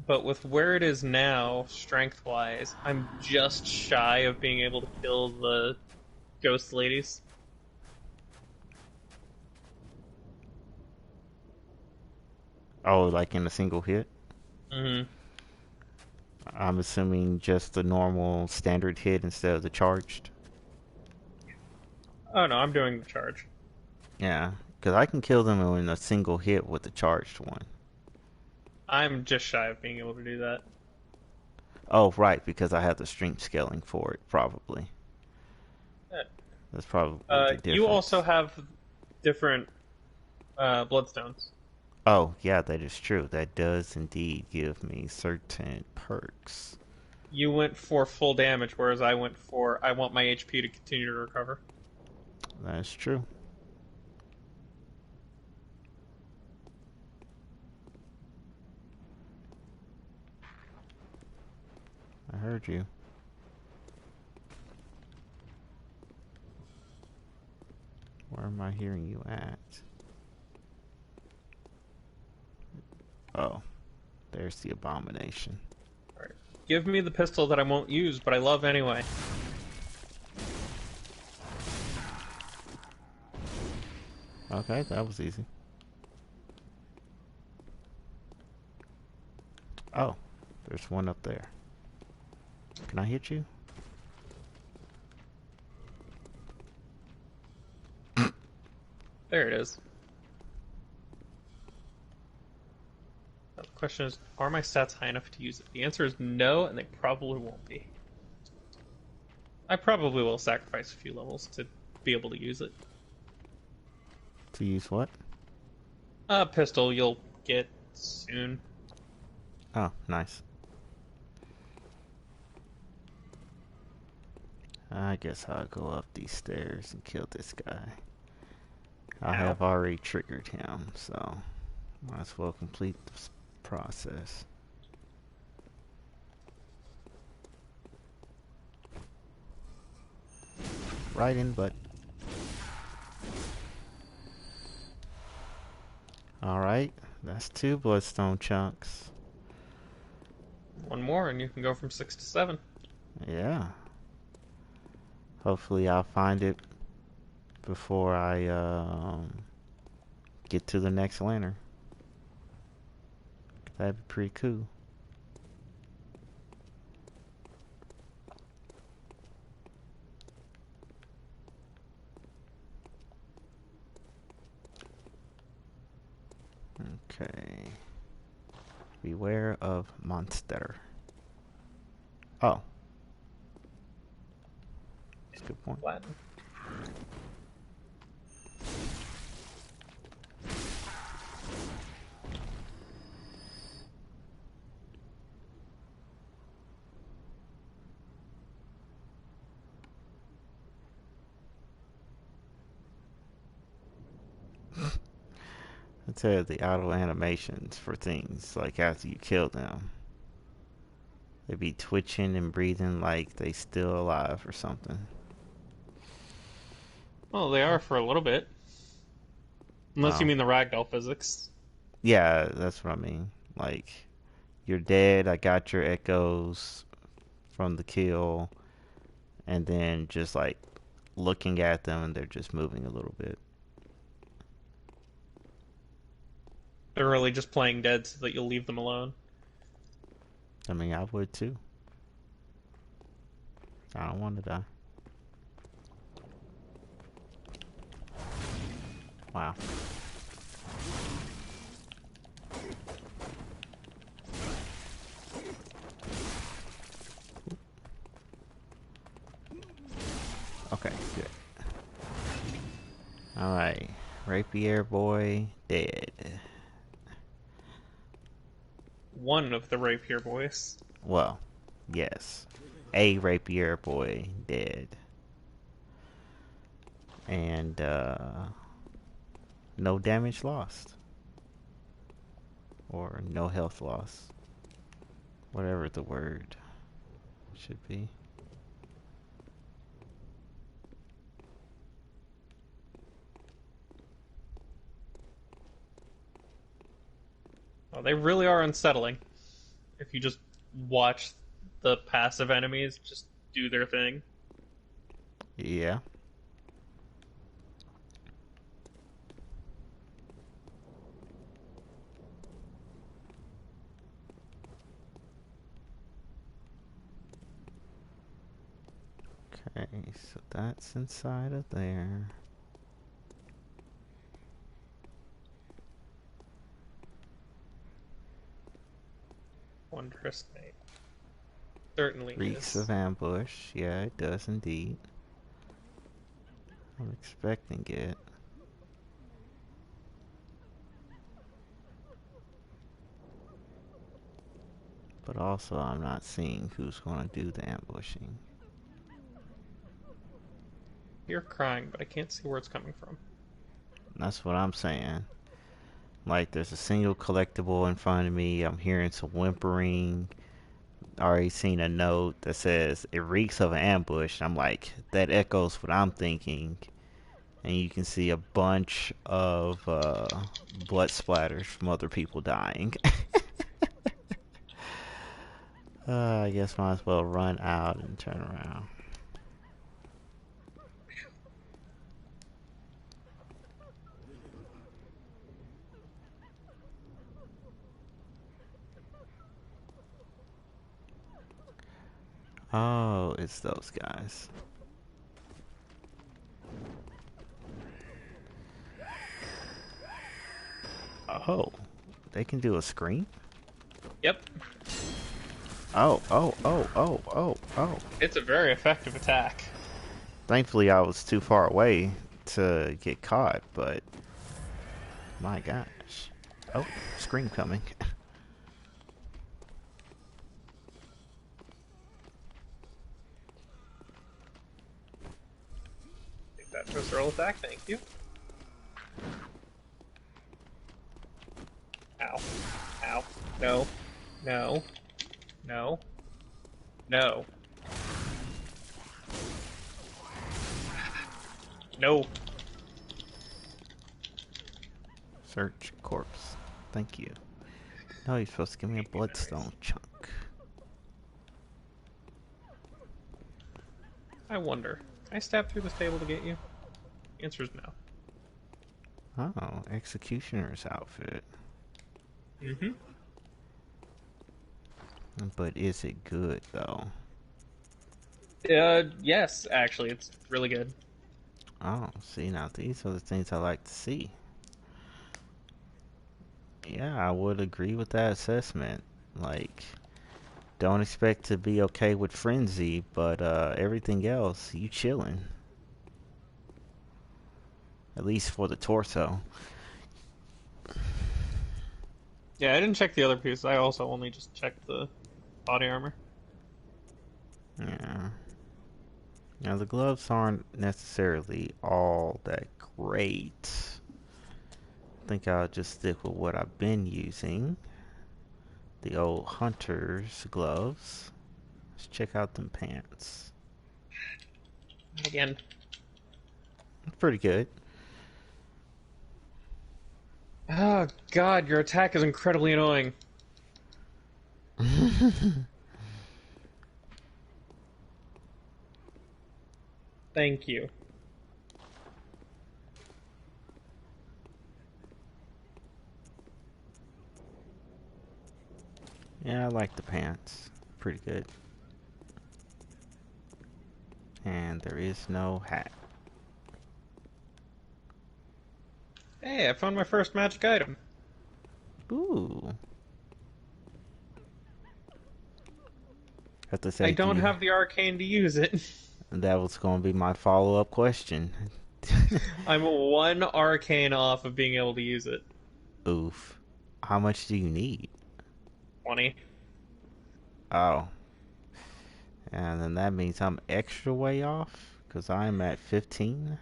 Speaker 6: But with where it is now, strength-wise, I'm just shy of being able to kill the ghost ladies.
Speaker 1: Oh, like in a single hit?
Speaker 6: Mm-hmm.
Speaker 1: I'm assuming just the normal standard hit instead of the charged.
Speaker 6: Oh no, I'm doing the charge.
Speaker 1: Yeah, because I can kill them in a single hit with the charged one.
Speaker 6: I'm just shy of being able to do that.
Speaker 1: Oh, right, because I have the strength scaling for it, probably. That's probably the difference.
Speaker 6: You also have different bloodstones.
Speaker 1: Oh, yeah, that is true. That does indeed give me certain perks.
Speaker 6: You went for full damage, whereas I went for I want my HP to continue to recover.
Speaker 1: That's true. I heard you. Where am I hearing you at? Oh, there's the abomination.
Speaker 6: Alright. Give me the pistol that I won't use, but I love anyway.
Speaker 1: Okay, that was easy. Oh, there's one up there. Can I hit you?
Speaker 6: There it is. Now the question is, are my stats high enough to use it? The answer is no, and they probably won't be. I probably will sacrifice a few levels to be able to use it.
Speaker 1: To use what?
Speaker 6: A pistol you'll get soon.
Speaker 1: Oh, nice. I guess I'll go up these stairs and kill this guy. I have already triggered him, so might as well complete this process. Right in, but alright, that's 2 bloodstone chunks.
Speaker 6: One more and you can go from 6 to 7.
Speaker 1: Yeah. Hopefully I'll find it before I get to the next lantern. That'd be pretty cool. Okay. Beware of monster. Oh. That's a good point.
Speaker 6: Latin.
Speaker 1: I tell you, the auto animations for things like after you kill them, they be twitching and breathing like they still alive or something.
Speaker 6: Well, they are for a little bit. Unless you
Speaker 1: Oh.
Speaker 6: mean the ragdoll physics.
Speaker 1: Yeah, that's what I mean. Like, you're dead, I got your echoes from the kill, and then just like looking at them and they're just moving a little bit.
Speaker 6: They're really just playing dead so that you'll leave them alone.
Speaker 1: I mean, I would too. I don't want to die. Wow. Okay, good. Alright. Rapier boy dead.
Speaker 6: One of the rapier boys.
Speaker 1: Well, yes. A rapier boy dead. And no damage lost. Or no health loss. Whatever the word should be.
Speaker 6: Oh, they really are unsettling. If you just watch the passive enemies just do their thing.
Speaker 1: Yeah. Okay, so that's inside of there.
Speaker 6: Wondrous night. Certainly
Speaker 1: Reeks
Speaker 6: is.
Speaker 1: of ambush. Yeah, it does indeed. I'm expecting it. But also, I'm not seeing who's going to do the ambushing.
Speaker 6: You're crying, but I can't see where it's coming from.
Speaker 1: That's what I'm saying. Like, there's a single collectible in front of me. I'm hearing some whimpering. Already seen a note that says it reeks of an ambush. I'm like, that echoes what I'm thinking. And you can see a bunch of blood splatters from other people dying. I guess might as well run out and turn around. Oh, it's those guys. Oh, they can do a scream?
Speaker 6: Yep.
Speaker 1: Oh, oh, oh, oh, oh, oh.
Speaker 6: It's a very effective attack.
Speaker 1: Thankfully, I was too far away to get caught, but my gosh. Oh, scream coming.
Speaker 6: Take that visceral attack, thank you. Ow. Ow. No. No. No. No. No.
Speaker 1: Search corpse. Thank you. No, you're supposed to give me a bloodstone chunk.
Speaker 6: I wonder. Can I stab through this table to get you? The answer is no.
Speaker 1: Oh, executioner's outfit.
Speaker 6: Mm-hmm.
Speaker 1: But is it good, though?
Speaker 6: Yes, actually, it's really good.
Speaker 1: Oh, see, now these are the things I like to see. Yeah, I would agree with that assessment. Like, don't expect to be okay with Frenzy, but everything else, you chillin'. At least for the torso.
Speaker 6: Yeah, I didn't check the other piece. I also only just checked the body armor.
Speaker 1: Yeah. Now, the gloves aren't necessarily all that great. I think I'll just stick with what I've been using. The old hunter's gloves. Let's check out them pants.
Speaker 6: Again.
Speaker 1: Pretty good.
Speaker 6: Oh god, your attack is incredibly annoying. Thank you.
Speaker 1: Yeah, I like the pants. Pretty good. And there is no hat.
Speaker 6: Hey, I found my first magic item.
Speaker 1: Ooh. Have to
Speaker 6: I
Speaker 1: say, do
Speaker 6: don't
Speaker 1: you...
Speaker 6: have the arcane to use it.
Speaker 1: That was going to be my follow-up question.
Speaker 6: I'm one arcane off of being able to use it.
Speaker 1: Oof. How much do you need?
Speaker 6: 20.
Speaker 1: Oh. And then that means I'm extra way off, because I'm at 15.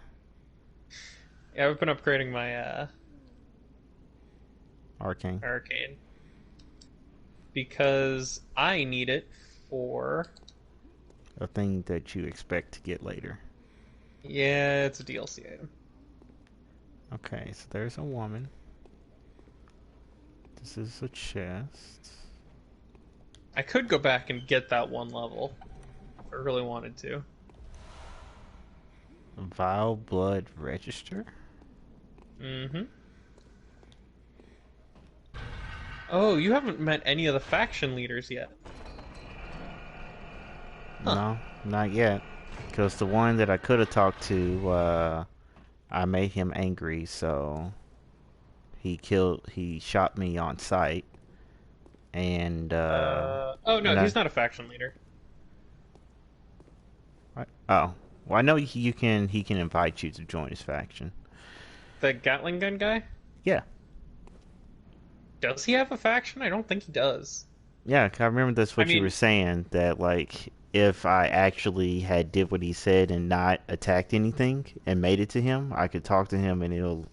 Speaker 6: Yeah, I've been upgrading my
Speaker 1: Arcane.
Speaker 6: arcane. Because I need it for...
Speaker 1: A thing that you expect to get later.
Speaker 6: Yeah, it's a DLC item.
Speaker 1: Okay, so there's a woman. This is a chest.
Speaker 6: I could go back and get that one level. If I really wanted to.
Speaker 1: Vile Blood Register?
Speaker 6: Mm-hmm. Oh, you haven't met any of the faction leaders yet. Huh.
Speaker 1: No, not yet. Because the one that I could have talked to, I made him angry, so he shot me on sight. And,
Speaker 6: Oh no, he's not a faction leader.
Speaker 1: oh. Well, I know he can invite you to join his faction.
Speaker 6: The Gatling gun guy?
Speaker 1: Yeah.
Speaker 6: Does he have a faction? I don't think he does.
Speaker 1: Yeah, 'cause I remember that's what you were saying, that, like, if I actually had did what he said and not attacked anything and made it to him, I could talk to him and he'll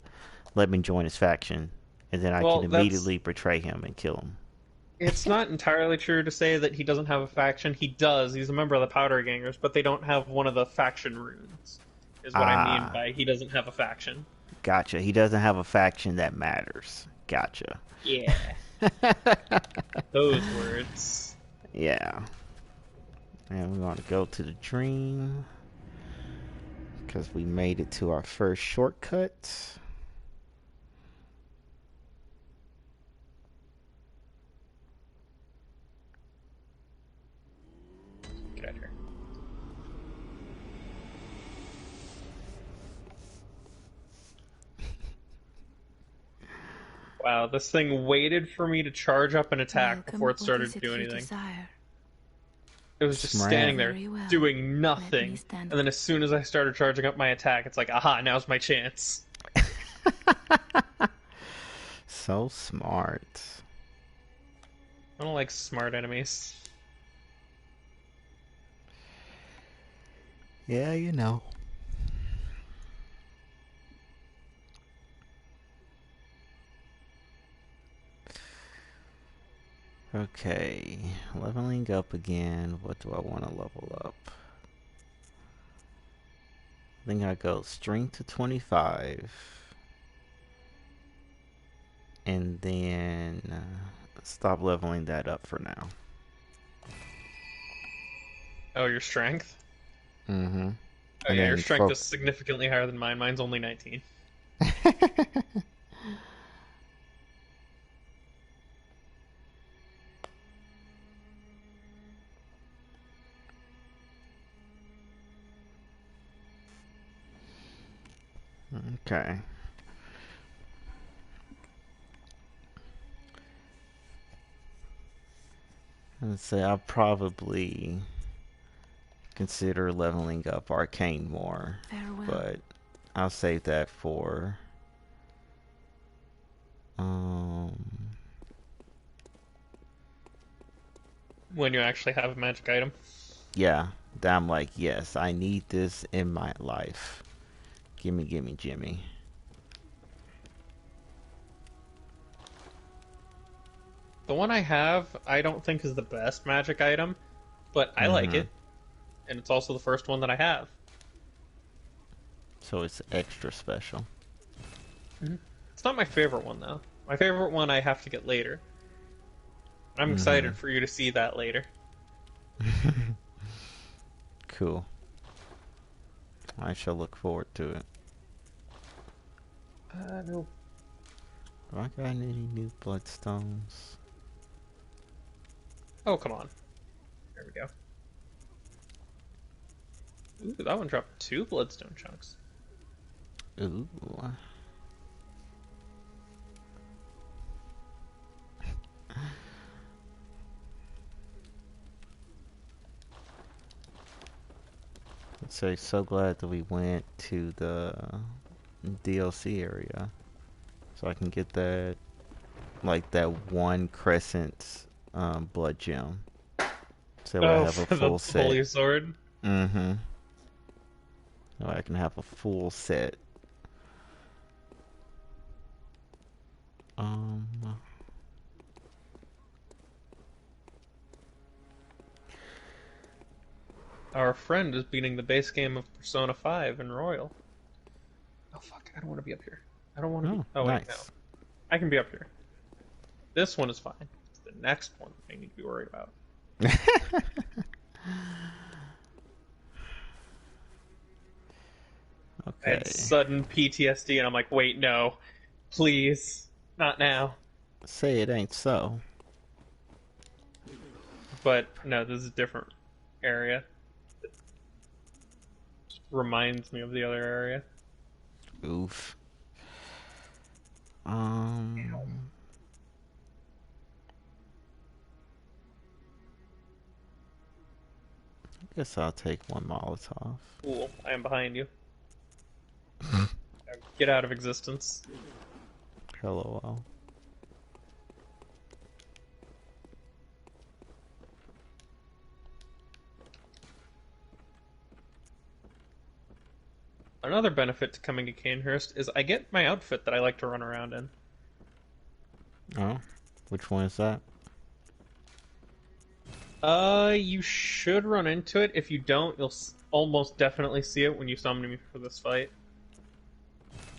Speaker 1: let me join his faction. And then I can immediately betray him and kill him.
Speaker 6: It's not entirely true to say that he doesn't have a faction. He does. He's a member of the Powder Gangers, but they don't have one of the faction runes, is what I mean by he doesn't have a faction.
Speaker 1: Gotcha. He doesn't have a faction that matters. Gotcha.
Speaker 6: Yeah. Those words.
Speaker 1: Yeah. And we want to go to the dream. Because we made it to our first shortcut.
Speaker 6: Get out of here. Wow, this thing waited for me to charge up an attack before it started to do anything. It was just standing there, doing nothing. And then as soon as I started charging up my attack, it's like, aha, now's my chance.
Speaker 1: So smart.
Speaker 6: I don't like smart enemies.
Speaker 1: Yeah, you know. Okay, leveling up again. What do I want to level up? I think I go strength to 25. And then stop leveling that up for now.
Speaker 6: Oh, your strength?
Speaker 1: Mm-hmm.
Speaker 6: Oh yeah, your strength is significantly higher than mine. Mine's only 19.
Speaker 1: Okay. Let's say I'll probably consider leveling up Arcane more.
Speaker 2: Farewell.
Speaker 1: But I'll save that for
Speaker 6: when you actually have a magic item.
Speaker 1: Yeah, that I'm like, yes, I need this in my life. Gimme, gimme, Jimmy.
Speaker 6: The one I have, I don't think is the best magic item, but I like it. And it's also the first one that I have.
Speaker 1: So it's extra special.
Speaker 6: It's It's not my favorite one though. My favorite one I have to get later. I'm excited for you to see that later.
Speaker 1: Cool. I shall look forward to it.
Speaker 6: No.
Speaker 1: Do I got any new bloodstones?
Speaker 6: Oh, come on. There we go. Ooh, that one dropped 2 bloodstone chunks.
Speaker 1: Ooh. So glad that we went to the DLC area, so I can get that, like that one crescent blood gem. So I have a
Speaker 6: For
Speaker 1: full
Speaker 6: the
Speaker 1: set.
Speaker 6: holy sword.
Speaker 1: Mm-hmm. So I can have a full set.
Speaker 6: Our friend is beating the base game of Persona 5 in Royal. Oh fuck, I don't want to be up here. I don't want to be... Oh wait, no.
Speaker 1: Nice.
Speaker 6: I can be up here. This one is fine. It's the next one I need to be worried about. I
Speaker 1: Okay.
Speaker 6: had sudden PTSD and I'm like, wait, no. Please. Not now.
Speaker 1: Say it ain't so.
Speaker 6: But no, this is a different area. It just reminds me of the other area.
Speaker 1: Oof. I guess I'll take one Molotov.
Speaker 6: Cool, I am behind you. Now get out of existence.
Speaker 1: LOL.
Speaker 6: Another benefit to coming to Canehurst is I get my outfit that I like to run around in.
Speaker 1: Oh, which one is that?
Speaker 6: You should run into it. If you don't, you'll almost definitely see it when you summon me for this fight.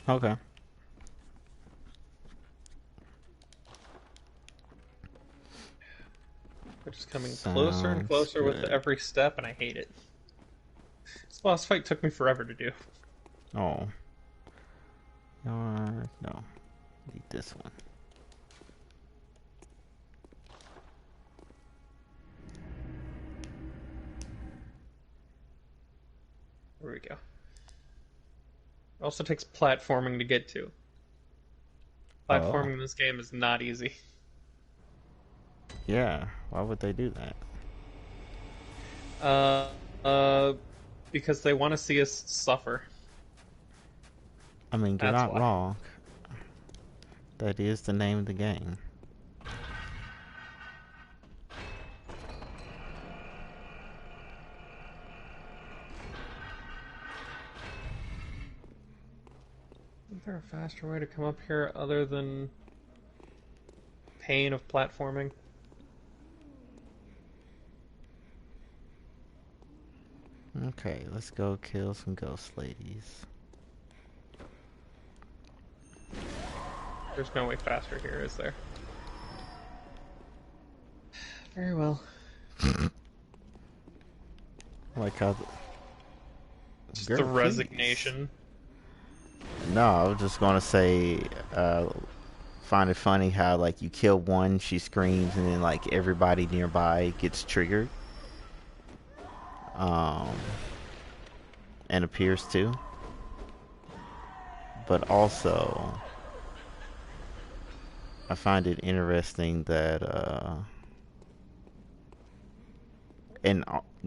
Speaker 1: Okay.
Speaker 6: We're just coming closer and closer with every step, and I hate it. This boss fight took me forever to do.
Speaker 1: Oh. No. Need this one.
Speaker 6: There we go. It also takes platforming to get to. Platforming in this game is not easy.
Speaker 1: Yeah, why would they do that?
Speaker 6: Because they want to see us suffer.
Speaker 1: I mean, you're
Speaker 6: That's
Speaker 1: not
Speaker 6: why.
Speaker 1: wrong. That is the name of the game.
Speaker 6: Is there a faster way to come up here other than pain of platforming?
Speaker 1: Okay, let's go kill some ghost ladies.
Speaker 6: There's no way faster here, is there? Very well.
Speaker 1: Like how...
Speaker 6: Just
Speaker 1: Girl,
Speaker 6: the
Speaker 1: please.
Speaker 6: resignation.
Speaker 1: No, I was just gonna say, find it funny how, like, you kill one, she screams, and then, like, everybody nearby gets triggered. And appears to. But also, I find it interesting that,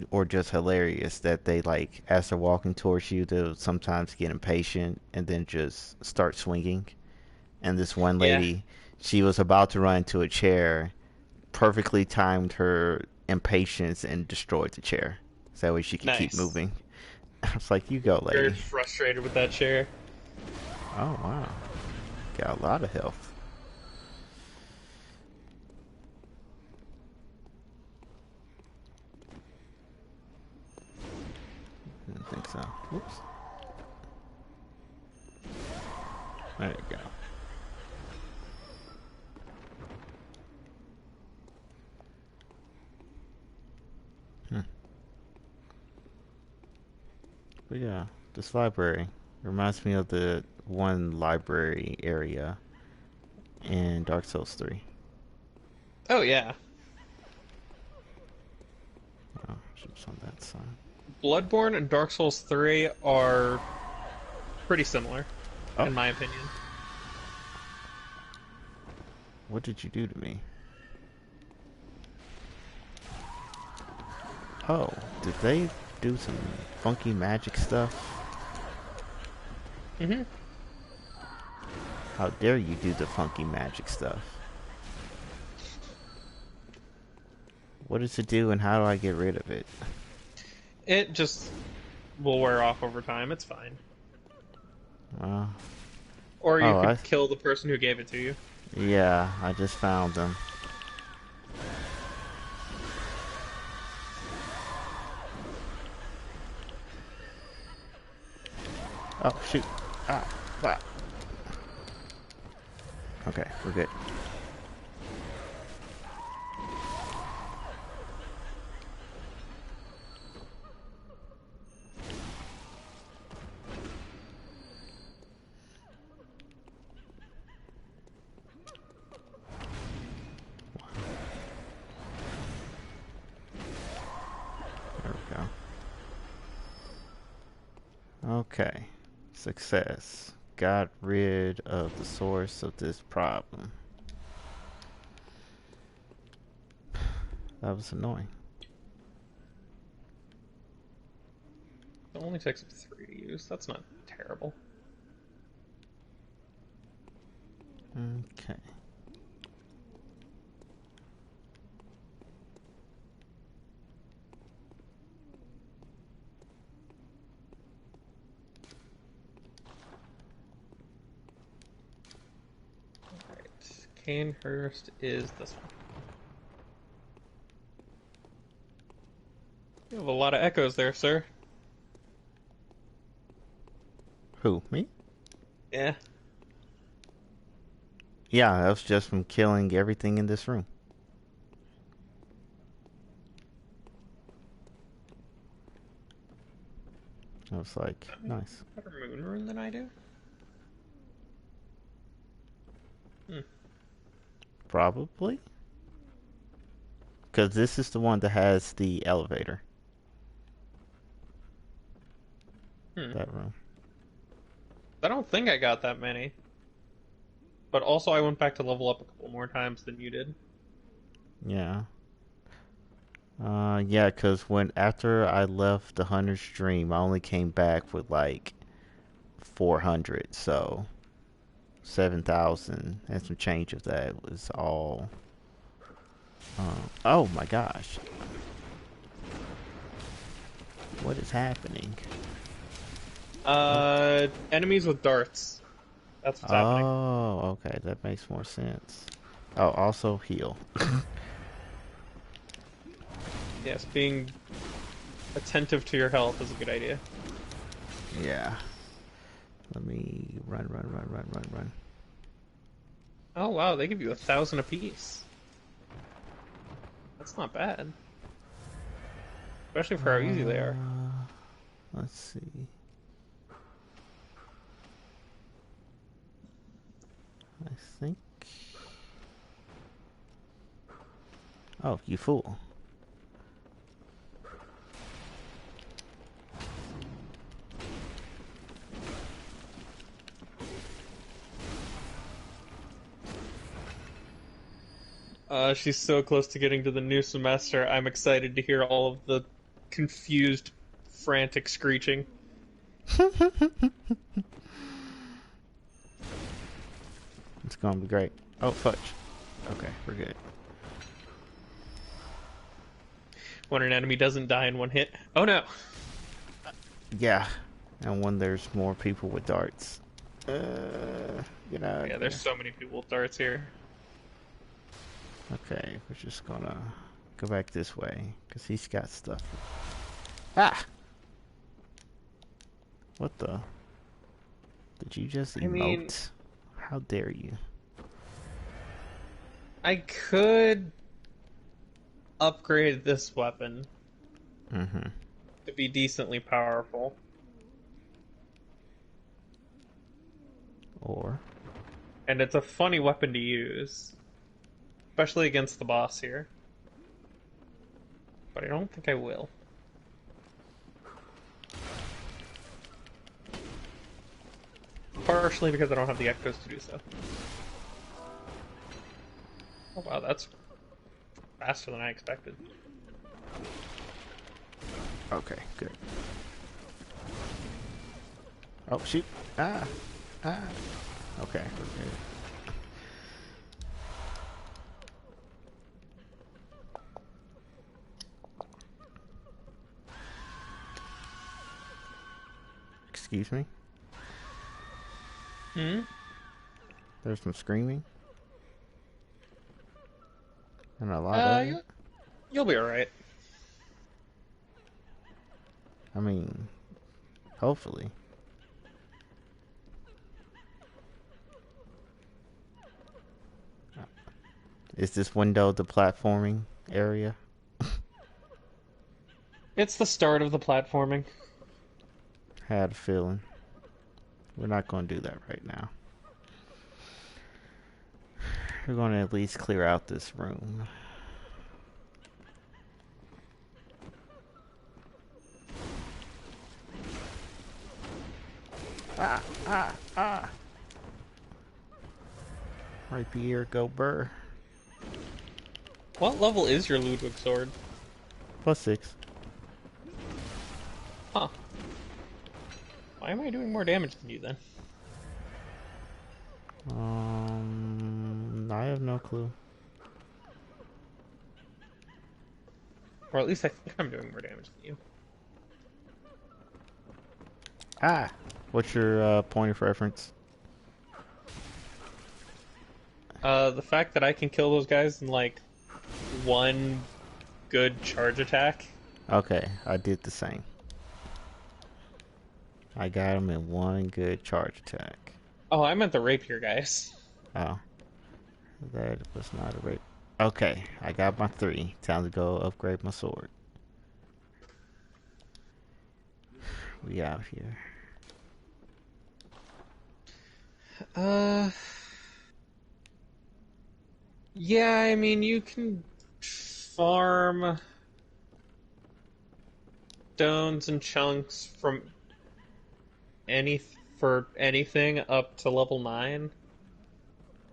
Speaker 1: or just hilarious that they, like, as they're walking towards you, they'll sometimes get impatient and then just start swinging. And this one lady, she was about to run into a chair, perfectly timed her impatience and destroyed the chair. So that way she could keep moving. I was like, you go, lady.
Speaker 6: Very frustrated with that chair.
Speaker 1: Oh, wow. Got a lot of health. Didn't think so. Whoops. There you go. But yeah, this library reminds me of the one library area in Dark Souls 3.
Speaker 6: Oh yeah,
Speaker 1: Oh, ships on that side.
Speaker 6: Bloodborne and Dark Souls 3 are pretty similar,
Speaker 1: Oh,
Speaker 6: in my opinion.
Speaker 1: what did you do to me? Oh, did they do some funky magic stuff?
Speaker 6: Mm-hmm.
Speaker 1: How dare you do the funky magic stuff? What does it do and how do I get rid of it?
Speaker 6: It just will wear off over time. It's fine.
Speaker 1: Uh,
Speaker 6: Or you
Speaker 1: oh,
Speaker 6: could kill the person who gave it to you.
Speaker 1: yeah, I just found them. Oh, shoot. Ah, ah. Okay, we're good. There we go. Okay. Success. Got rid of the source of this problem. That was annoying.
Speaker 6: It only takes up 3 to use. That's not terrible.
Speaker 1: Okay.
Speaker 6: Alright. Canehurst is this one. You have a lot of echoes there, sir.
Speaker 1: Who? Me?
Speaker 6: Yeah.
Speaker 1: Yeah, that was just from killing everything in this room. I was like, nice.
Speaker 6: Better moon rune than I do?
Speaker 1: Probably. Because this is the one that has the elevator. That room.
Speaker 6: I don't think I got that many. But also I went back to level up a couple more times than you did.
Speaker 1: Yeah. Yeah, because after I left the 100 stream, I only came back with like 400, so 7,000 and some change of that was all. Oh my gosh. What is happening?
Speaker 6: Enemies with darts. That's what's happening.
Speaker 1: Oh, okay, that makes more sense. Oh, also heal.
Speaker 6: Yes, being attentive to your health is a good idea.
Speaker 1: Yeah. Let me run.
Speaker 6: Oh wow, they give you 1,000 apiece. That's not bad. Especially for how easy they are.
Speaker 1: Let's see. I think. Oh, you fool.
Speaker 6: She's so close to getting to the new semester. I'm excited to hear all of the confused, frantic screeching.
Speaker 1: It's gonna be great. Oh, fudge. Okay, we're good.
Speaker 6: When an enemy doesn't die in one hit. Oh no!
Speaker 1: Yeah, and when there's more people with darts. You know.
Speaker 6: Yeah, there's so many people with darts here.
Speaker 1: Okay, we're just gonna go back this way, because he's got stuff. Ah! What the? Did you just emote?
Speaker 6: I mean,
Speaker 1: how dare you?
Speaker 6: I could upgrade this weapon
Speaker 1: Mm-hmm.
Speaker 6: to be decently powerful.
Speaker 1: Or
Speaker 6: And it's a funny weapon to use, especially against the boss here. But I don't think I will. Partially because I don't have the echoes to do so. Oh wow, that's faster than I expected.
Speaker 1: okay, good. Oh shoot! Ah, ah. Okay, we're good. Excuse me.
Speaker 6: Hmm.
Speaker 1: There's some screaming. And a lot of it.
Speaker 6: You'll be alright.
Speaker 1: I mean, hopefully. Is this window the platforming area?
Speaker 6: It's the start of the platforming.
Speaker 1: Had a feeling. We're not going to do that right now. We're going to at least clear out this room. Ah, ah, ah. Rapier, go burr.
Speaker 6: What level is your Ludwig sword?
Speaker 1: +6.
Speaker 6: Huh. Why am I doing more damage than you then?
Speaker 1: I have no clue.
Speaker 6: Or at least I think I'm doing more damage than you.
Speaker 1: Ah! What's your point of reference?
Speaker 6: The fact that I can kill those guys in like one good charge attack.
Speaker 1: Okay, I did the same. I got him in one good charge attack.
Speaker 6: Oh, I meant the rapier guys.
Speaker 1: Oh. That was not a rape. Okay, I got my 3. Time to go upgrade my sword. We out here.
Speaker 6: Yeah, I mean, you can farm stones and chunks from for anything up to level 9.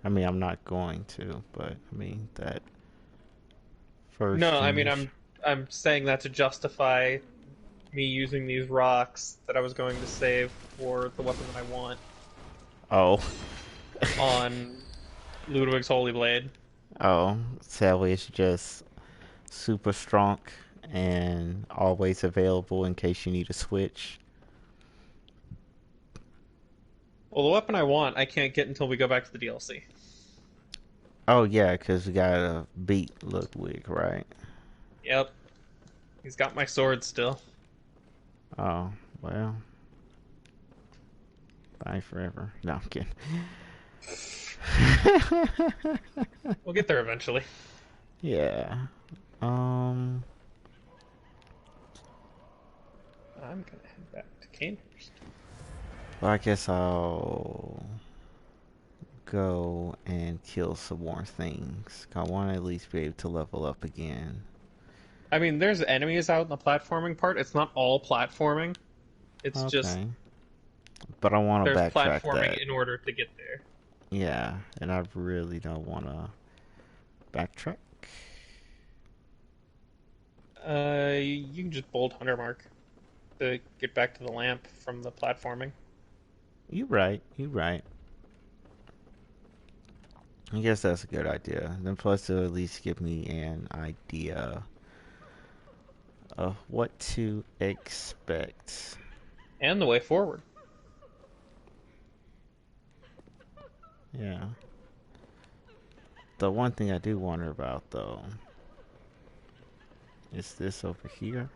Speaker 1: I mean, I'm not going to, but I mean that first
Speaker 6: No, I mean,
Speaker 1: finish.
Speaker 6: I'm saying that to justify me using these rocks that I was going to save for the weapon that I want
Speaker 1: Oh.
Speaker 6: on Ludwig's Holy Blade.
Speaker 1: Oh, sadly it's just super strong and always available in case you need a switch.
Speaker 6: Well, the weapon I want, I can't get until we go back to the DLC.
Speaker 1: Oh yeah, because we gotta beat Ludwig, right?
Speaker 6: Yep. He's got my sword still.
Speaker 1: Oh, well. Bye forever. No, I'm kidding.
Speaker 6: We'll get there eventually.
Speaker 1: Yeah.
Speaker 6: I'm gonna head back to Canehurst.
Speaker 1: Well, I guess I'll go and kill some more things. I want to at least be able to level up again.
Speaker 6: I mean, there's enemies out in the platforming part. It's not all platforming. It's just
Speaker 1: Okay. But I want to
Speaker 6: there's
Speaker 1: backtrack
Speaker 6: platforming
Speaker 1: that.
Speaker 6: in order to get there.
Speaker 1: Yeah, and I really don't want to backtrack.
Speaker 6: You can just bold Hunter Mark to get back to the lamp from the platforming.
Speaker 1: You right. You right. I guess that's a good idea. Then plus it'll at least give me an idea of what to expect.
Speaker 6: And the way forward.
Speaker 1: Yeah. The one thing I do wonder about though is this over here.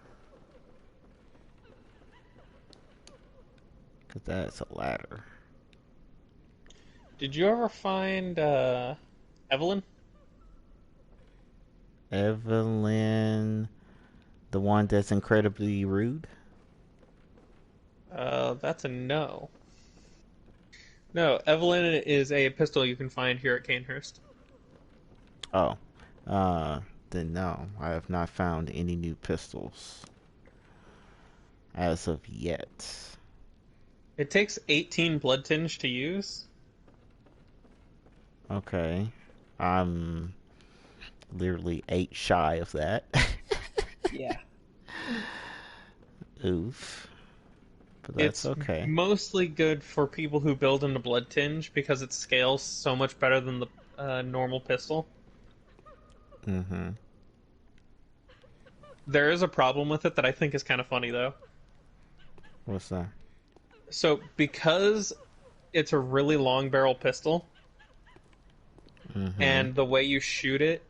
Speaker 1: Cause that's a ladder.
Speaker 6: Did you ever find Evelyn?
Speaker 1: Evelyn, the one that's incredibly rude.
Speaker 6: That's a no. No, Evelyn is a pistol you can find here at Canehurst.
Speaker 1: Oh, then no, I have not found any new pistols as of yet.
Speaker 6: It takes 18 blood tinge to use.
Speaker 1: Okay, I'm literally 8 shy of that.
Speaker 6: Yeah.
Speaker 1: Oof. But that's
Speaker 6: It's
Speaker 1: okay.
Speaker 6: mostly good for people who build into blood tinge because it scales so much better than the normal pistol.
Speaker 1: Mm-hmm.
Speaker 6: There is a problem with it that I think is kind of funny, though.
Speaker 1: What's that?
Speaker 6: So, because it's a really long barrel pistol,
Speaker 1: Mm-hmm.
Speaker 6: and the way you shoot it,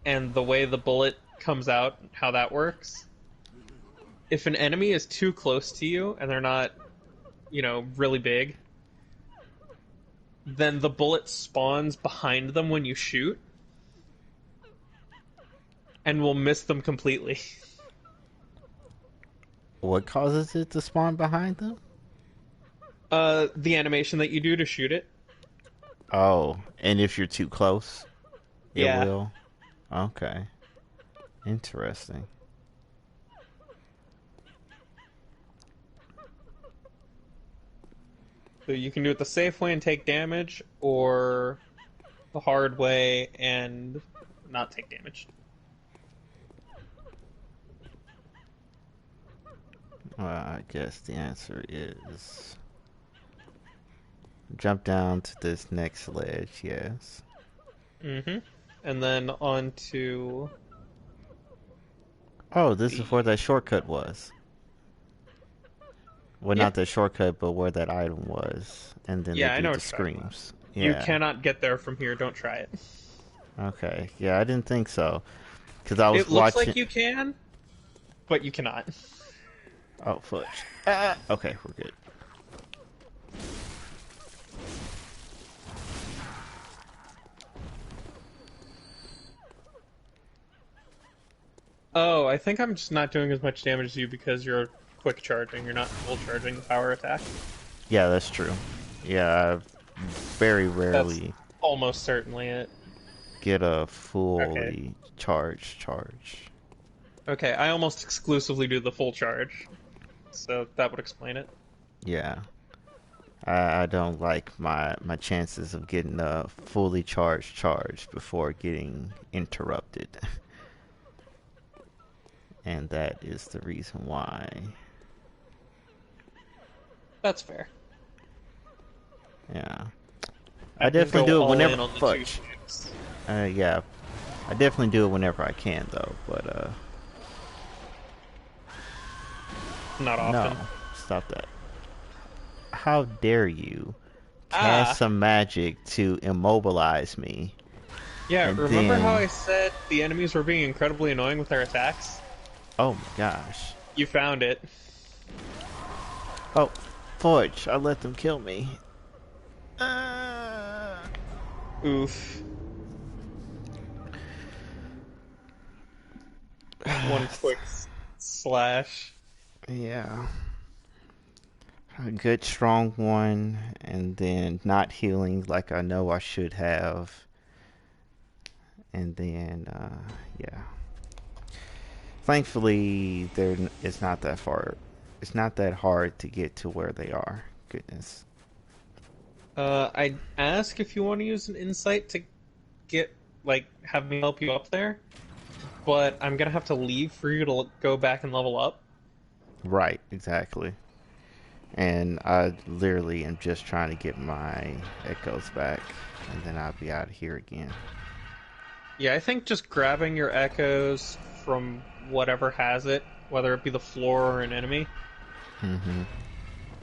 Speaker 6: and the way the bullet comes out, how that works, if an enemy is too close to you, and they're not, really big, then the bullet spawns behind them when you shoot, and will miss them completely.
Speaker 1: What causes it to spawn behind them?
Speaker 6: The animation that you do to shoot it.
Speaker 1: Oh, and if you're too close, it
Speaker 6: Yeah.
Speaker 1: will? Okay. Interesting.
Speaker 6: So you can do it the safe way and take damage, or the hard way and not take damage.
Speaker 1: Well, I guess the answer is jump down to this next ledge, yes.
Speaker 6: Mm-hmm. And then on to...
Speaker 1: Oh, this is where that shortcut was. Well,
Speaker 6: Yeah.
Speaker 1: not the shortcut, but where that item was. And then
Speaker 6: Yeah,
Speaker 1: they
Speaker 6: I
Speaker 1: do
Speaker 6: know
Speaker 1: the
Speaker 6: what you're talking about.
Speaker 1: screams.
Speaker 6: You
Speaker 1: Yeah.
Speaker 6: cannot get there from here, don't try it.
Speaker 1: Okay. Yeah, I didn't think so. Because I was
Speaker 6: It looks
Speaker 1: watching...
Speaker 6: like you can, but you cannot.
Speaker 1: Oh, fudge. Okay, we're good.
Speaker 6: Oh, I think I'm just not doing as much damage as you because you're quick charging. You're not full charging the power attack.
Speaker 1: Yeah, that's true. Yeah, I very rarely
Speaker 6: That's almost certainly it.
Speaker 1: get a fully
Speaker 6: Okay.
Speaker 1: charge.
Speaker 6: Okay, I almost exclusively do the full charge. So that would explain it.
Speaker 1: Yeah. I don't like my chances of getting a fully charge before getting interrupted. And that is the reason why.
Speaker 6: That's fair.
Speaker 1: Yeah.
Speaker 6: I
Speaker 1: I
Speaker 6: can
Speaker 1: definitely
Speaker 6: go
Speaker 1: do it
Speaker 6: all
Speaker 1: whenever.
Speaker 6: in on the
Speaker 1: Fudge.
Speaker 6: 2 sticks.
Speaker 1: Yeah. I definitely do it whenever I can, though. But
Speaker 6: Not often.
Speaker 1: no, stop that. How dare you
Speaker 6: Ah.
Speaker 1: cast some magic to immobilize me?
Speaker 6: Yeah,
Speaker 1: And
Speaker 6: remember
Speaker 1: then-
Speaker 6: how I said the enemies were being incredibly annoying with their attacks?
Speaker 1: Oh my gosh.
Speaker 6: You found it.
Speaker 1: Oh, Forge, I let them kill me.
Speaker 6: Oof. One quick slash.
Speaker 1: Yeah. A good strong one, and then not healing like I know I should have. And then, yeah. Thankfully, it's not that far. It's not that hard to get to where they are. Goodness.
Speaker 6: I'd ask if you want to use an insight to have me help you up there, but I'm gonna have to leave for you to go back and level up.
Speaker 1: Right, exactly. And I literally am just trying to get my echoes back, and then I'll be out of here again.
Speaker 6: Yeah, I think just grabbing your echoes from whatever has it, whether it be the floor or an enemy,
Speaker 1: Mm-hmm.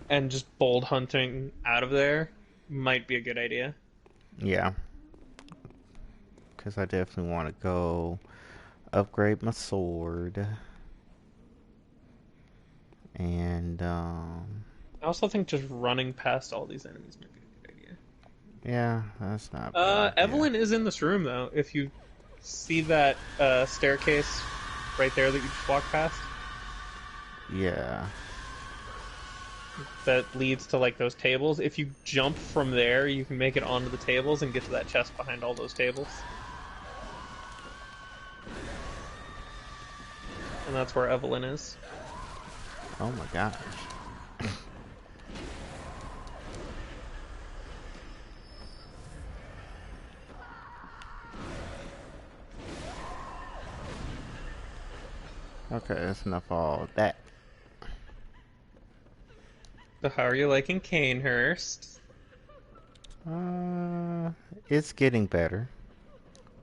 Speaker 6: and just bold hunting out of there might be a good idea.
Speaker 1: Yeah. Because I definitely want to go upgrade my sword. And,
Speaker 6: I also think just running past all these enemies might be a good idea.
Speaker 1: yeah, that's not bad.
Speaker 6: Evelyn is in this room, though. If you see that staircase right there that you just walked past.
Speaker 1: Yeah.
Speaker 6: that leads to like those tables. If you jump from there, you can make it onto the tables and get to that chest behind all those tables. And that's where Evelyn is.
Speaker 1: Oh my gosh. Okay, that's enough of all that.
Speaker 6: So how are you liking Canehurst?
Speaker 1: It's getting better.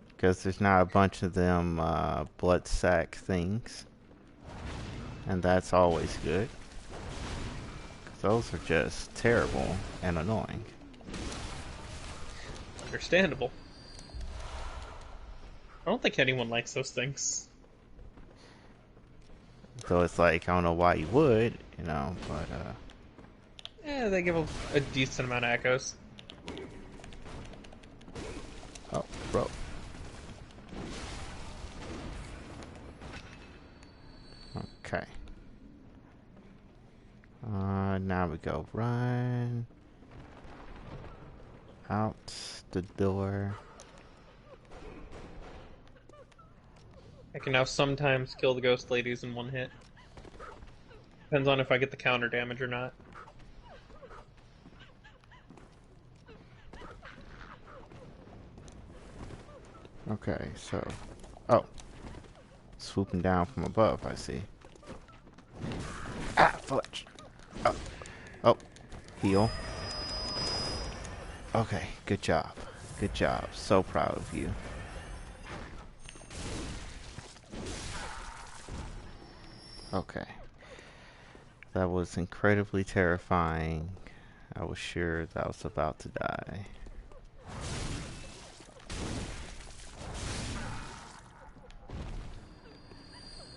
Speaker 1: Because there's not a bunch of them blood sack things. And that's always good. 'Cause those are just terrible and annoying.
Speaker 6: Understandable. I don't think anyone likes those things.
Speaker 1: So it's like, I don't know why you would, you know, but
Speaker 6: Yeah, they give a decent amount of echoes.
Speaker 1: oh, bro. Okay. Now we go run out the door.
Speaker 6: I can now sometimes kill the ghost ladies in one hit. Depends on if I get the counter damage or not.
Speaker 1: Okay, so, oh, swooping down from above, I see. Ah, fudge. Oh, oh, heal. Okay, good job. Good job. So proud of you. Okay. That was incredibly terrifying. I was sure that I was about to die.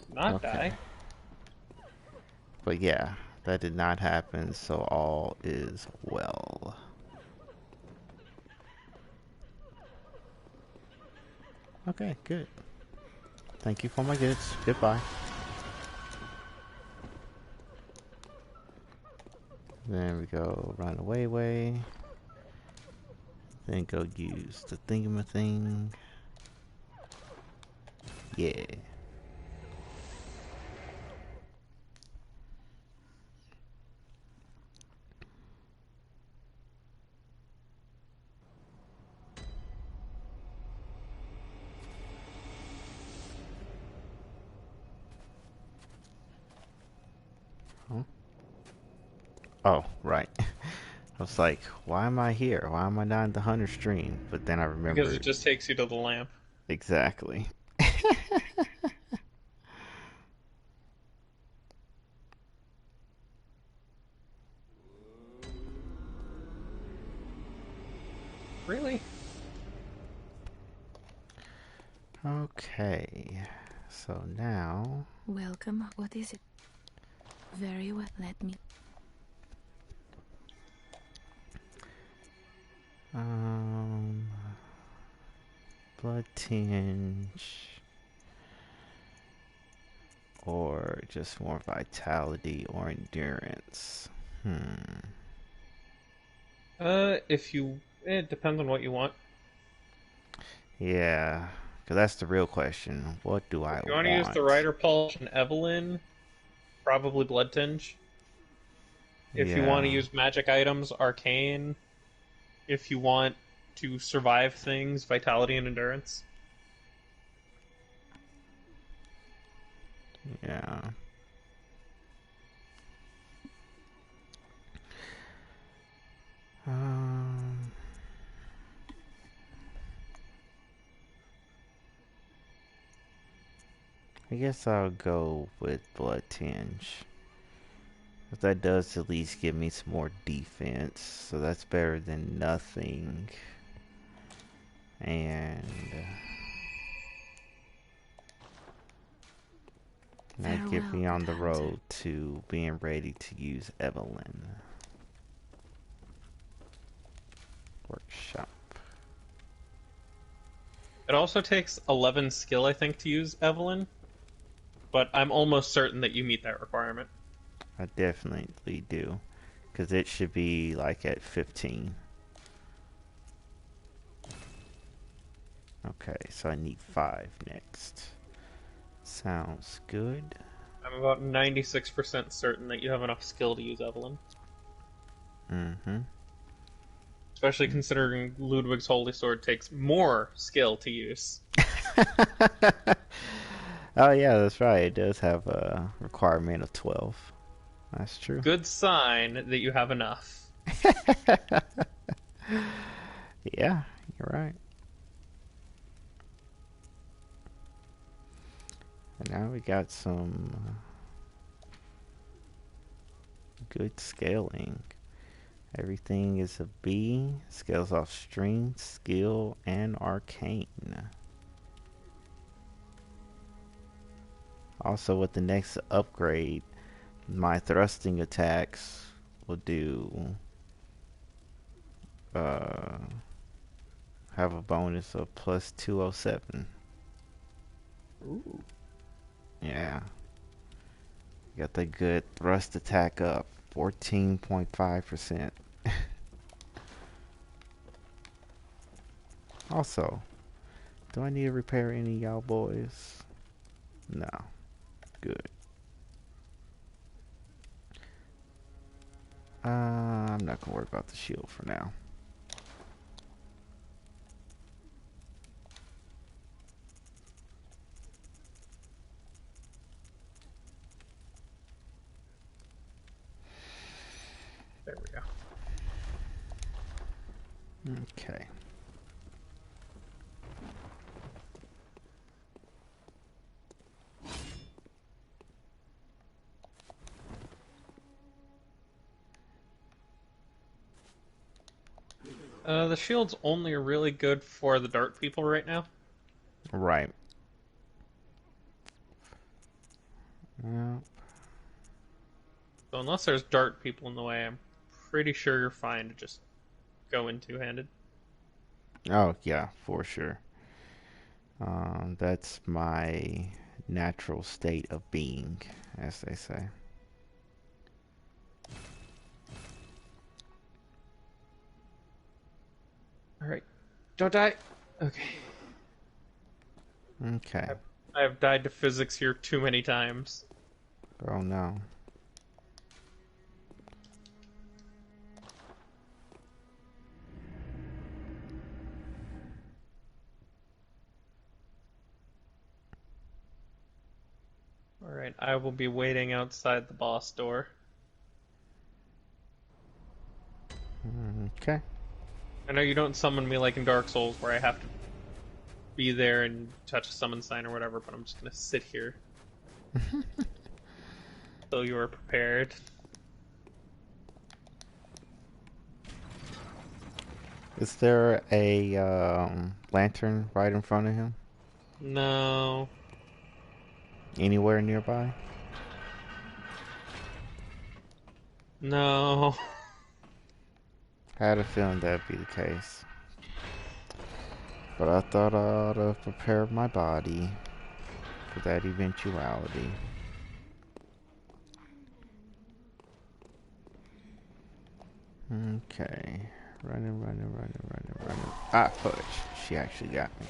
Speaker 6: Not
Speaker 1: Okay.
Speaker 6: die.
Speaker 1: But yeah, that did not happen, so all is well. Okay, good. Thank you for my goods. Goodbye. Then we go run away way. Then go use the thingamathing. Yeah. Huh? Oh, right. I was like, why am I here? Why am I not in the hunter stream? But then I
Speaker 6: Because
Speaker 1: remembered
Speaker 6: it just takes you to the lamp.
Speaker 1: exactly.
Speaker 6: Really?
Speaker 1: Okay. So now
Speaker 2: Welcome. What is it? Very well. Let me.
Speaker 1: um blood tinge or just more vitality or endurance.
Speaker 6: If you... It depends on what you want.
Speaker 1: Yeah, because that's the real question. What do I
Speaker 6: If you want to use the
Speaker 1: want?
Speaker 6: Rider Pulse and Evelyn, probably Blood Tinge. If you want to
Speaker 1: Yeah.
Speaker 6: use magic items, Arcane. If you want to survive things, Vitality and Endurance.
Speaker 1: Yeah. Um, I guess I'll go with Blood Tinge. But that does at least give me some more defense, so that's better than nothing. And that get
Speaker 2: Farewell,
Speaker 1: me on
Speaker 2: good
Speaker 1: the
Speaker 2: hunter.
Speaker 1: road to being ready to use Evelyn. Workshop.
Speaker 6: It also takes 11 skill, I think, to use Evelyn. But I'm almost certain that you meet that requirement.
Speaker 1: I definitely do. Because it should be like at 15. Okay, so I need 5 next. Sounds good.
Speaker 6: I'm about 96% certain that you have enough skill to use Evelyn.
Speaker 1: Mm-hmm.
Speaker 6: Especially considering Ludwig's Holy Sword takes more skill to use.
Speaker 1: Oh yeah, that's right. It does have a requirement of 12. That's true.
Speaker 6: Good sign that you have enough.
Speaker 1: Yeah, you're right. And now we got some good scaling. Everything is a B. Scales off strength, skill, and arcane. Also, with the next upgrade, my thrusting attacks will do have a bonus of plus 207.
Speaker 6: Ooh.
Speaker 1: Yeah. Got the good thrust attack up. 14.5%. Also, do I need to repair any of y'all boys? No. Good. I'm not gonna worry about the shield for now.
Speaker 6: There we go.
Speaker 1: Okay.
Speaker 6: The shield's only really good for the dart people right now.
Speaker 1: Right. Well,
Speaker 6: So unless there's dart people in the way, I'm pretty sure you're fine to just go in two-handed.
Speaker 1: oh yeah, for sure. That's my natural state of being, as they say.
Speaker 6: Alright. Don't die! Okay.
Speaker 1: Okay.
Speaker 6: I have died to physics here too many times.
Speaker 1: Oh no.
Speaker 6: Alright, I will be waiting outside the boss door.
Speaker 1: Okay.
Speaker 6: I know you don't summon me like in Dark Souls where I have to be there and touch a summon sign or whatever, but I'm just gonna sit here. So you are prepared.
Speaker 1: Is there a lantern right in front of him?
Speaker 6: No.
Speaker 1: Anywhere nearby?
Speaker 6: No.
Speaker 1: I had a feeling that'd be the case. But I thought I ought to prepare my body for that eventuality. Okay. Running. Ah, fudge. She actually got me.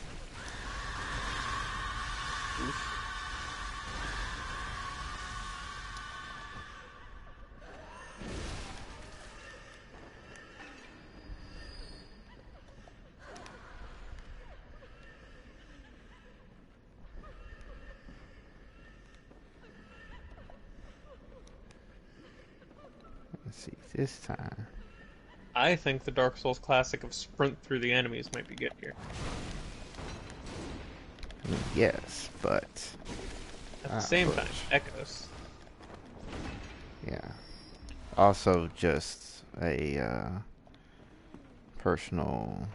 Speaker 1: Let's see, this time.
Speaker 6: I think the Dark Souls classic of sprint through the enemies might be good here.
Speaker 1: I mean, yes, but...
Speaker 6: At the same time, echoes.
Speaker 1: Yeah. Also, just a personal...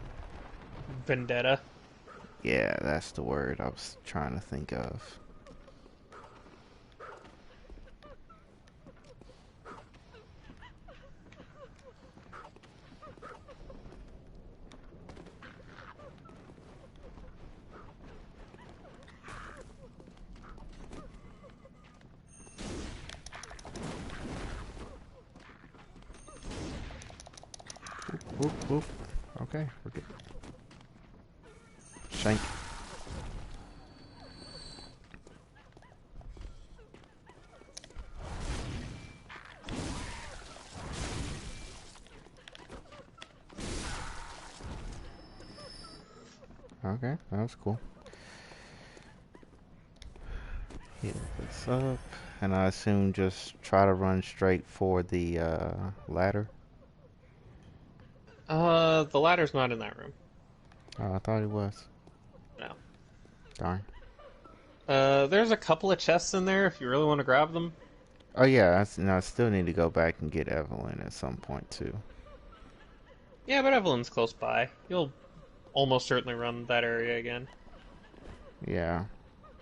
Speaker 6: Vendetta.
Speaker 1: Yeah, that's the word I was trying to think of. Whoop, whoop. Okay, we're good. Shank. Okay, that was cool. Heal this up, and I assume just try to run straight for the ladder.
Speaker 6: The ladder's not in that room.
Speaker 1: Oh, I thought it was.
Speaker 6: No.
Speaker 1: Darn.
Speaker 6: There's a couple of chests in there if you really want to grab them.
Speaker 1: Oh yeah, I still need to go back and get Evelyn at some point too.
Speaker 6: Yeah, but Evelyn's close by. You'll almost certainly run that area again.
Speaker 1: Yeah.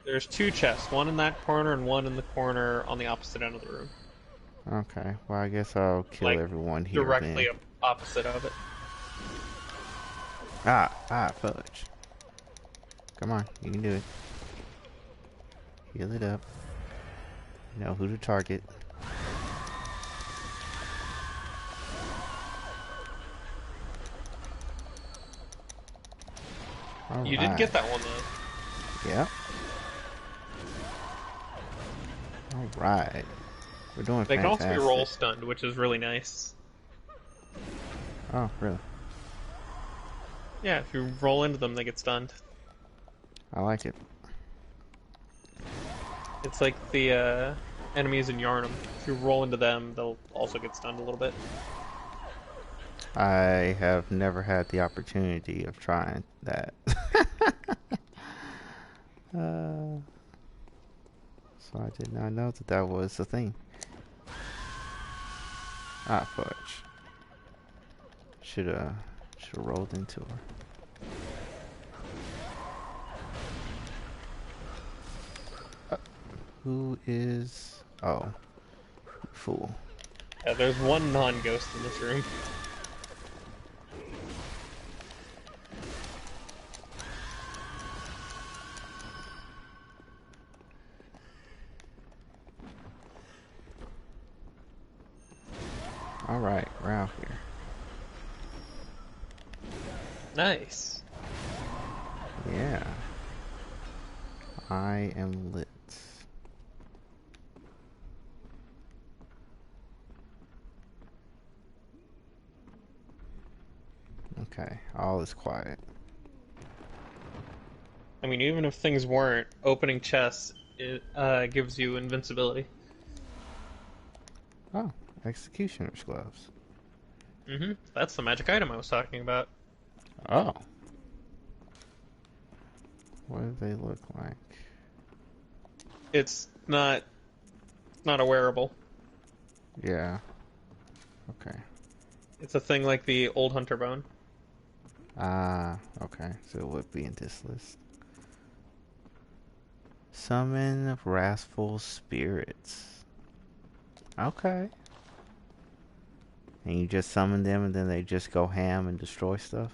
Speaker 6: There's 2 chests, one in that corner and one in the corner on the opposite end of the room.
Speaker 1: Okay. Well, I guess I'll kill
Speaker 6: Like,
Speaker 1: everyone here
Speaker 6: directly
Speaker 1: then.
Speaker 6: opposite of it.
Speaker 1: Fudge. Come on, you can do it. Heal it up. You know who to target.
Speaker 6: You did get that one though.
Speaker 1: Yeah. Alright. We're doing
Speaker 6: They
Speaker 1: fantastic.
Speaker 6: can also be roll stunned, which is really nice.
Speaker 1: Oh, really?
Speaker 6: Yeah, if you roll into them, they get stunned.
Speaker 1: I like it.
Speaker 6: It's like the enemies in Yarnum. If you roll into them, they'll also get stunned a little bit.
Speaker 1: I have never had the opportunity of trying that. So I did not know that that was a thing. Fudge. Shoulda rolled into her. Who is... Oh. Fool.
Speaker 6: Yeah, there's one non-ghost in this room.
Speaker 1: Alright, we're out here.
Speaker 6: Nice.
Speaker 1: Yeah. I am lit. Okay, all is quiet.
Speaker 6: I mean, even if things weren't, opening chests it gives you invincibility.
Speaker 1: Oh, executioner's gloves.
Speaker 6: Mm-hmm. That's the magic item I was talking about.
Speaker 1: Oh. What do they look like?
Speaker 6: It's not a wearable.
Speaker 1: Yeah. Okay.
Speaker 6: It's a thing like the old hunter bone.
Speaker 1: Okay. So it would be in this list. Summon wrathful spirits. Okay. And you just summon them and then they just go ham and destroy stuff?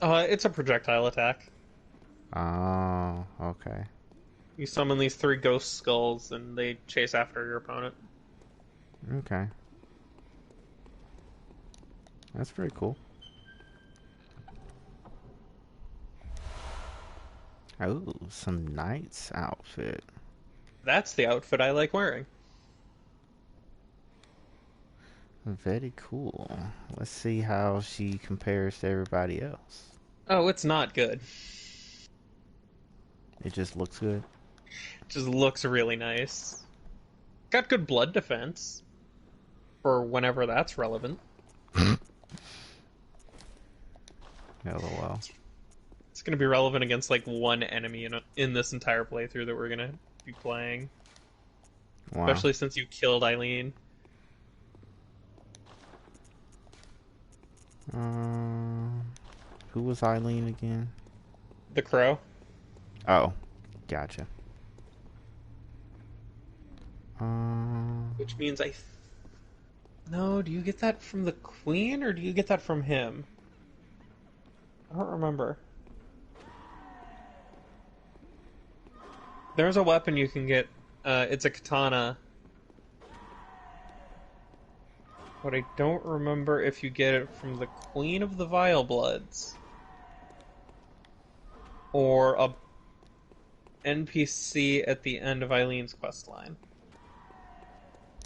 Speaker 6: It's a projectile attack.
Speaker 1: Oh, okay.
Speaker 6: You summon these 3 ghost skulls and they chase after your opponent.
Speaker 1: Okay. That's pretty cool. Oh, some knight's outfit.
Speaker 6: That's the outfit I like wearing.
Speaker 1: Very cool. Let's see how she compares to everybody else.
Speaker 6: Oh, it's not good.
Speaker 1: It just looks good.
Speaker 6: It just looks really nice. Got good blood defense. For whenever that's relevant.
Speaker 1: LOL.
Speaker 6: It's gonna be relevant against like one enemy in this entire playthrough that we're gonna be playing.
Speaker 1: Wow.
Speaker 6: Especially since you killed Eileen.
Speaker 1: Who was Eileen again?
Speaker 6: The crow.
Speaker 1: Oh, gotcha.
Speaker 6: Which means No, do you get that from the queen or do you get that from him? I don't remember. There's a weapon you can get. It's a katana. But I don't remember if you get it from the Queen of the Vile Bloods or a NPC at the end of Eileen's questline.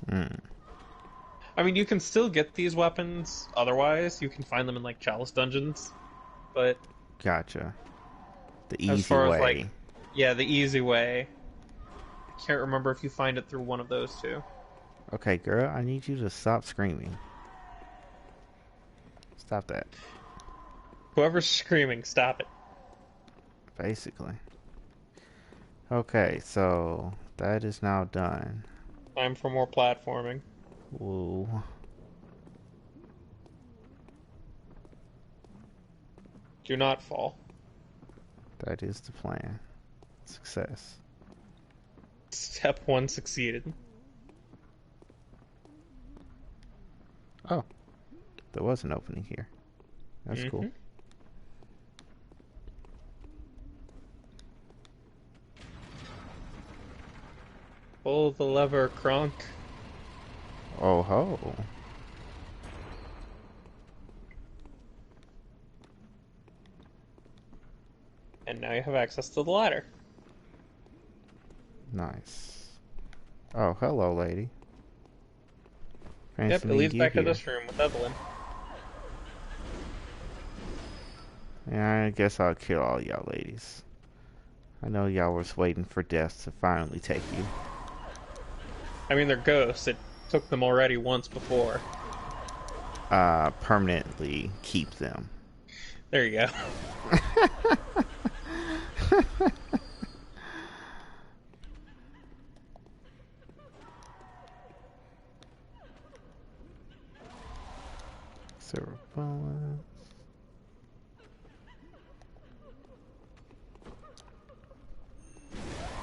Speaker 1: Hmm.
Speaker 6: I mean, you can still get these weapons otherwise. You can find them in, like, Chalice dungeons. But
Speaker 1: Gotcha. The
Speaker 6: as
Speaker 1: easy
Speaker 6: far as, like,
Speaker 1: way.
Speaker 6: yeah, the easy way, I can't remember if you find it through one of those two.
Speaker 1: Okay, girl, I need you to stop screaming. Stop that.
Speaker 6: Whoever's screaming, stop it.
Speaker 1: Basically. Okay, so that is now done.
Speaker 6: Time for more platforming.
Speaker 1: Whoa.
Speaker 6: Do not fall.
Speaker 1: That is the plan. Success.
Speaker 6: Step 1 succeeded.
Speaker 1: Oh, there was an opening here. That's cool.
Speaker 6: Pull the lever, Kronk.
Speaker 1: Oh ho.
Speaker 6: And now you have access to the ladder.
Speaker 1: Nice. Oh, hello, lady. Fancy
Speaker 6: Yep, it
Speaker 1: meeting
Speaker 6: leads
Speaker 1: you
Speaker 6: back to
Speaker 1: here.
Speaker 6: this room with Evelyn.
Speaker 1: Yeah, I guess I'll kill all y'all ladies. I know y'all was waiting for death to finally take you.
Speaker 6: I mean, they're ghosts. It took them already once before.
Speaker 1: Permanently keep them.
Speaker 6: There you go.
Speaker 1: Silver bullets.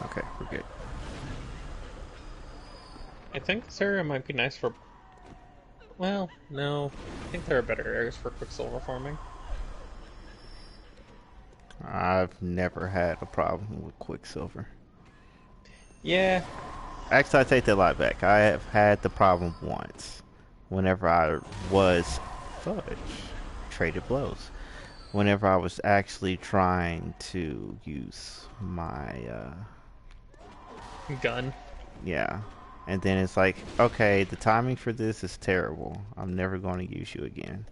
Speaker 1: Okay, we're good.
Speaker 6: I think this area might be nice for... Well, no. I think there are better areas for Quicksilver farming.
Speaker 1: I've never had a problem with Quicksilver.
Speaker 6: Yeah.
Speaker 1: Actually, I take that a lot back. I have had the problem once. Whenever I was... Fudge. Traded blows. Whenever I was actually trying to use my...
Speaker 6: Gun.
Speaker 1: Yeah. And then it's like, okay, the timing for this is terrible. I'm never going to use you again.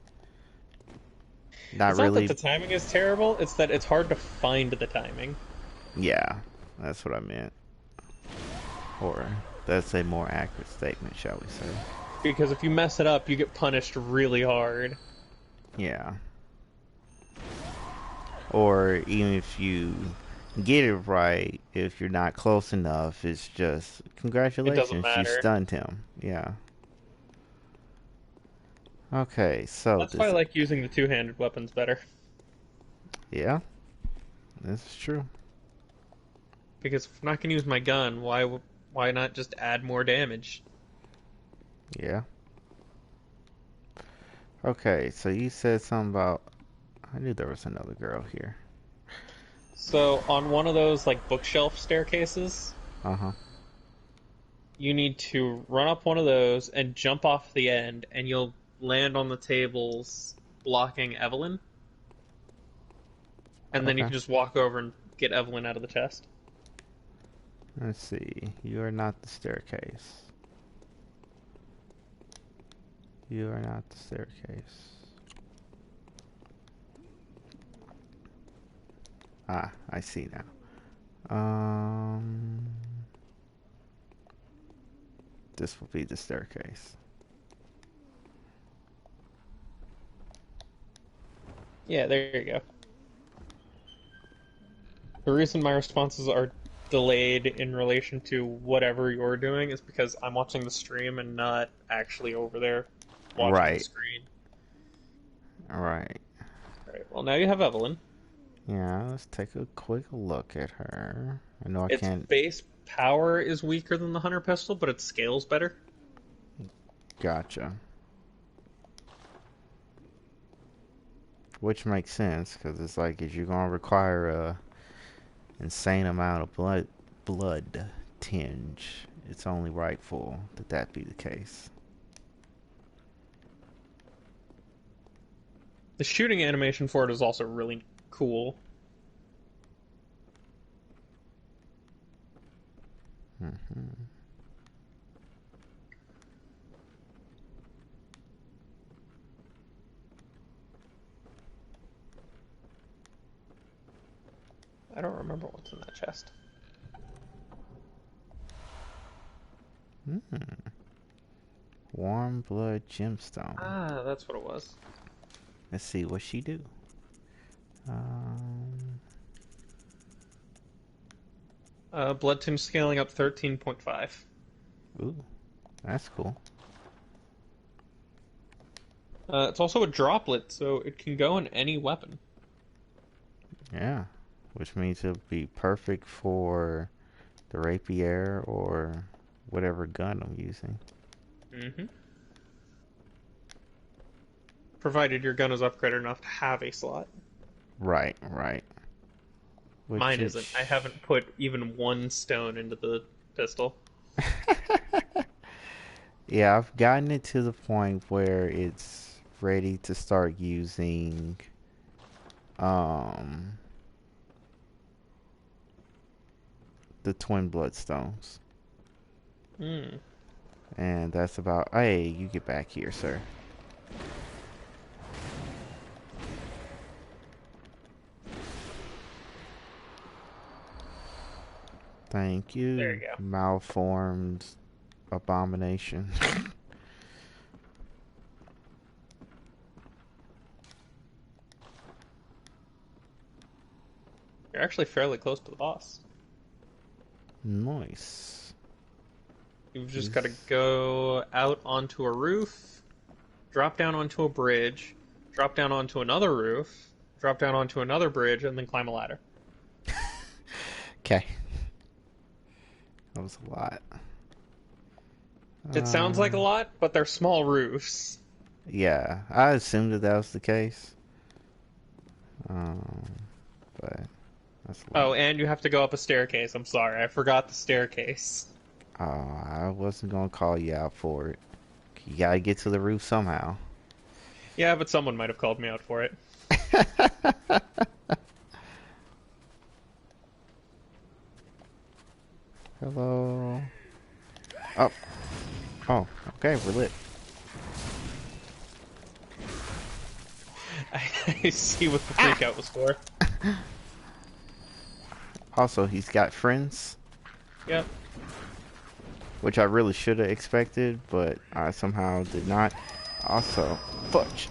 Speaker 1: Not
Speaker 6: It's
Speaker 1: really.
Speaker 6: not that the timing is terrible, it's that it's hard to find the timing.
Speaker 1: Yeah, that's what I meant. Or that's a more accurate statement, shall we say.
Speaker 6: Because if you mess it up, you get punished really hard.
Speaker 1: Yeah. Or even if you get it right, if you're not close enough, it's just, congratulations, you
Speaker 6: matter.
Speaker 1: stunned him. Yeah. Okay, so
Speaker 6: That's why I like using the two-handed weapons better.
Speaker 1: Yeah, this is true.
Speaker 6: Because if I'm not going to use my gun, why not just add more damage?
Speaker 1: Yeah. Okay, so you said something about... I knew there was another girl here.
Speaker 6: So, on one of those, like, bookshelf staircases,
Speaker 1: Uh-huh.
Speaker 6: you need to run up one of those and jump off the end, and you'll land on the tables blocking Evelyn. And then you
Speaker 1: Okay.
Speaker 6: can just walk over and get Evelyn out of the chest.
Speaker 1: Let's see. You are not the staircase. You are not the staircase. Ah, I see now. This will be the staircase.
Speaker 6: Yeah, there you go. The reason my responses are delayed in relation to whatever you're doing is because I'm watching the stream and not actually over there watching the
Speaker 1: Right.
Speaker 6: screen.
Speaker 1: Alright.
Speaker 6: Alright, well now you have Evelyn.
Speaker 1: Yeah, let's take a quick look at her. I know I
Speaker 6: Its
Speaker 1: can't...
Speaker 6: base power is weaker than the Hunter pistol, but it scales better.
Speaker 1: Gotcha. Which makes sense, because it's like, if you're going to require a insane amount of blood tinge, it's only rightful that that be the case.
Speaker 6: The shooting animation for it is also really cool.
Speaker 1: Mm-hmm.
Speaker 6: I don't remember what's in that chest.
Speaker 1: Warm blood gemstone.
Speaker 6: Ah, that's what it was.
Speaker 1: Let's see what she do.
Speaker 6: Blood tinge scaling up 13.5.
Speaker 1: Ooh, that's cool.
Speaker 6: It's also a droplet, so it can go in any weapon.
Speaker 1: Yeah, which means it'll be perfect for the rapier or whatever gun I'm using.
Speaker 6: Mm-hmm. Provided your gun is upgraded enough to have a slot.
Speaker 1: Right, right.
Speaker 6: Mine isn't. I haven't put even one stone into the pistol.
Speaker 1: Yeah, I've gotten it to the point where it's ready to start using the twin bloodstones.
Speaker 6: Hmm.
Speaker 1: And that's about, hey, you get back here, sir. Thank
Speaker 6: There
Speaker 1: you,
Speaker 6: you go.
Speaker 1: malformed abomination.
Speaker 6: You're actually fairly close to the boss.
Speaker 1: Nice.
Speaker 6: You've just got to go out onto a roof, drop down onto a bridge, drop down onto another roof, drop down onto another bridge, and then climb a ladder.
Speaker 1: Okay. That was a lot.
Speaker 6: It sounds like a lot, but they're small roofs.
Speaker 1: Yeah, I assumed that was the case. But that's a lot.
Speaker 6: Oh, and you have to go up a staircase. I'm sorry, I forgot the staircase.
Speaker 1: Oh, I wasn't gonna call you out for it. You gotta get to the roof somehow.
Speaker 6: Yeah, but someone might have called me out for it.
Speaker 1: Hello. Oh. Oh, okay, we're lit.
Speaker 6: I see what the freakout was for.
Speaker 1: Also, he's got friends,
Speaker 6: Yep.
Speaker 1: which I really should have expected, but I somehow did not. Also, fudge.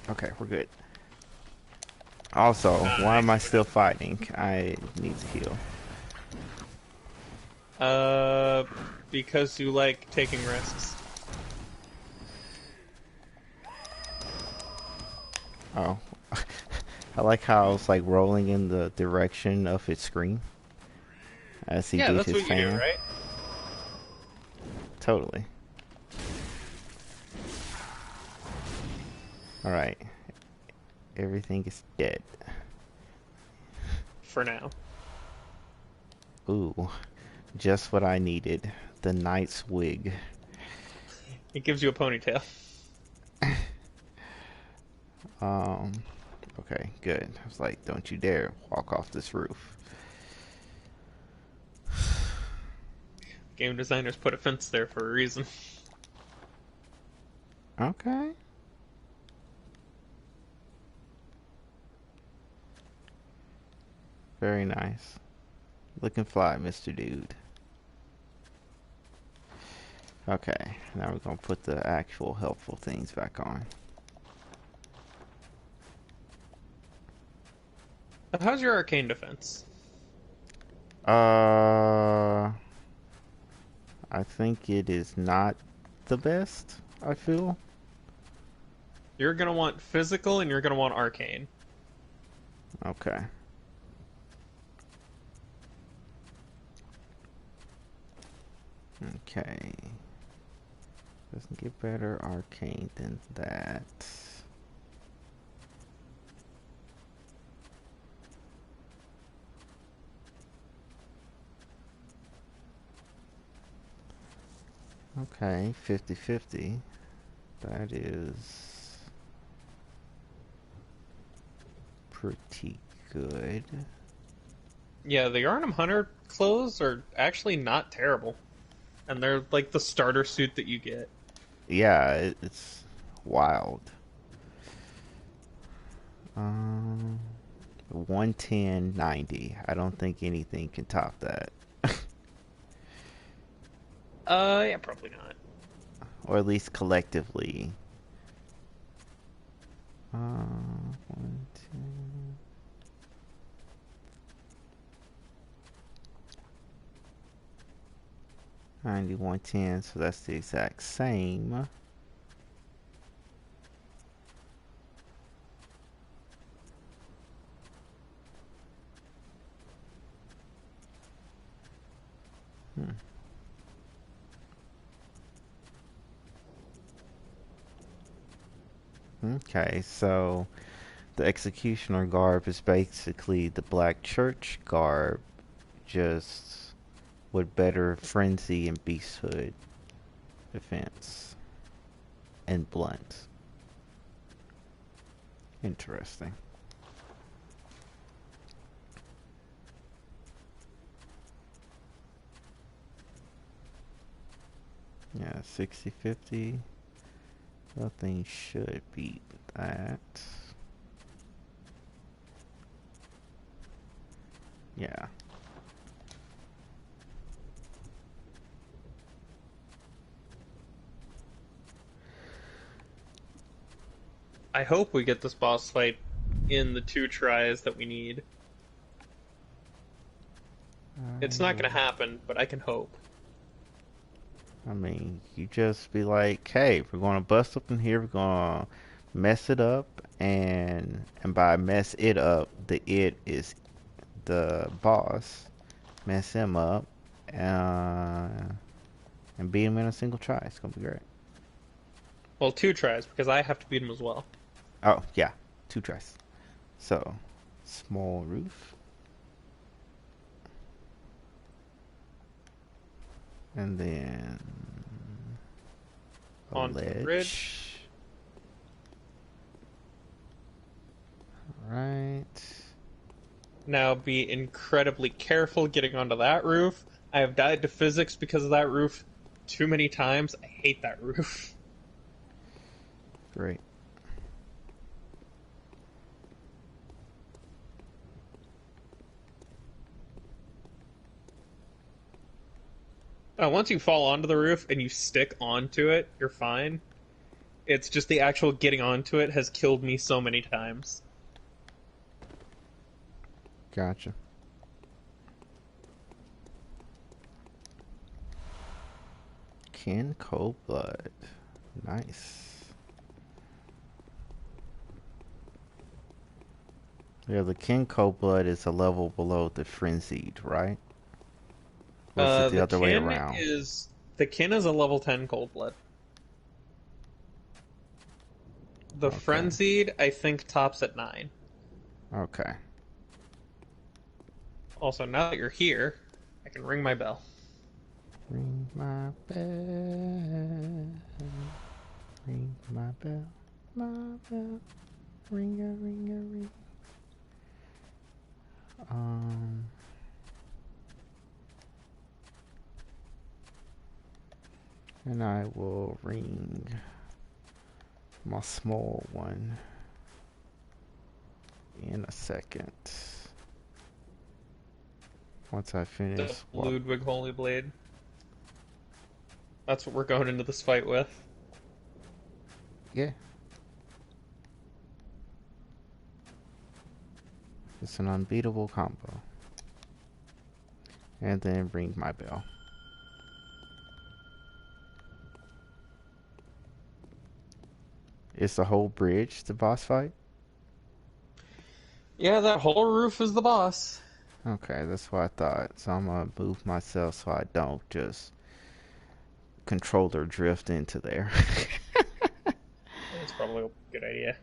Speaker 1: Okay, we're good. Also, why am I still fighting? I need to heal.
Speaker 6: Because you like taking risks.
Speaker 1: Oh. I like how it's like rolling in the direction of his screen as he
Speaker 6: Yeah,
Speaker 1: did
Speaker 6: that's
Speaker 1: his
Speaker 6: what you do,
Speaker 1: fan.
Speaker 6: right?
Speaker 1: Totally. Alright. Everything is dead.
Speaker 6: For now.
Speaker 1: Ooh. Just what I needed. The knight's wig.
Speaker 6: It gives you a ponytail.
Speaker 1: Okay, good. I was like, don't you dare walk off this roof.
Speaker 6: Game designers put a fence there for a reason.
Speaker 1: Okay. Very nice. Looking fly, Mr. Dude. Okay, now we're gonna put the actual helpful things back on.
Speaker 6: How's your arcane defense?
Speaker 1: I think it is not the best, I feel.
Speaker 6: You're gonna want physical and you're gonna want arcane.
Speaker 1: Okay. Okay. Doesn't get better arcane than that. Okay, 50-50. That is pretty good.
Speaker 6: Yeah, the Arnhem Hunter clothes are actually not terrible. And they're like the starter suit that you get.
Speaker 1: Yeah, it's wild. 110.90. I don't think anything can top that.
Speaker 6: Yeah, probably not.
Speaker 1: Or at least collectively. 1, 2. 90, 110, so that's the exact same. Okay, so the executioner garb is basically the black church garb, just with better frenzy and beasthood defense and blunt. Interesting. Yeah, 60-50. Nothing should beat that. Yeah.
Speaker 6: I hope we get this boss fight in the 2 tries that we need. It's not gonna happen, but I can hope.
Speaker 1: I mean, you just be like, hey, we're gonna bust up in here, we're gonna mess it up, and by mess it up, the it is the boss. Mess him up, and beat him in a single try. It's gonna be great.
Speaker 6: Well, 2 tries, because I have to beat him as well.
Speaker 1: Oh, yeah. 2 tries. So, small roof. And then a
Speaker 6: Onto the
Speaker 1: ledge.
Speaker 6: bridge.
Speaker 1: Alright.
Speaker 6: Now be incredibly careful getting onto that roof. I have died to physics because of that roof too many times. I hate that roof.
Speaker 1: Great.
Speaker 6: Once you fall onto the roof and you stick onto it, you're fine. It's just the actual getting onto it has killed me so many times.
Speaker 1: Gotcha. Kin Cold Blood. Nice. Yeah, the Kin Cold Blood is a level below the Frenzied, right? Or is it the other way around?
Speaker 6: The kin is a level 10 cold blood. The
Speaker 1: Okay.
Speaker 6: frenzied, I think, tops at 9.
Speaker 1: Okay.
Speaker 6: Also, now that you're here, I can ring my bell.
Speaker 1: Ring my bell. Ring my bell. My bell. Ring a ring a ring. And I will ring my small one in a second. Once I finish.
Speaker 6: The Ludwig Holy Blade. That's what we're going into this fight with.
Speaker 1: Yeah. It's an unbeatable combo. And then ring my bell. Is the whole bridge the boss fight?
Speaker 6: Yeah, that whole roof is the boss.
Speaker 1: Okay, that's what I thought. So I'm gonna move myself so I don't just controller drift into there.
Speaker 6: That's probably a good idea.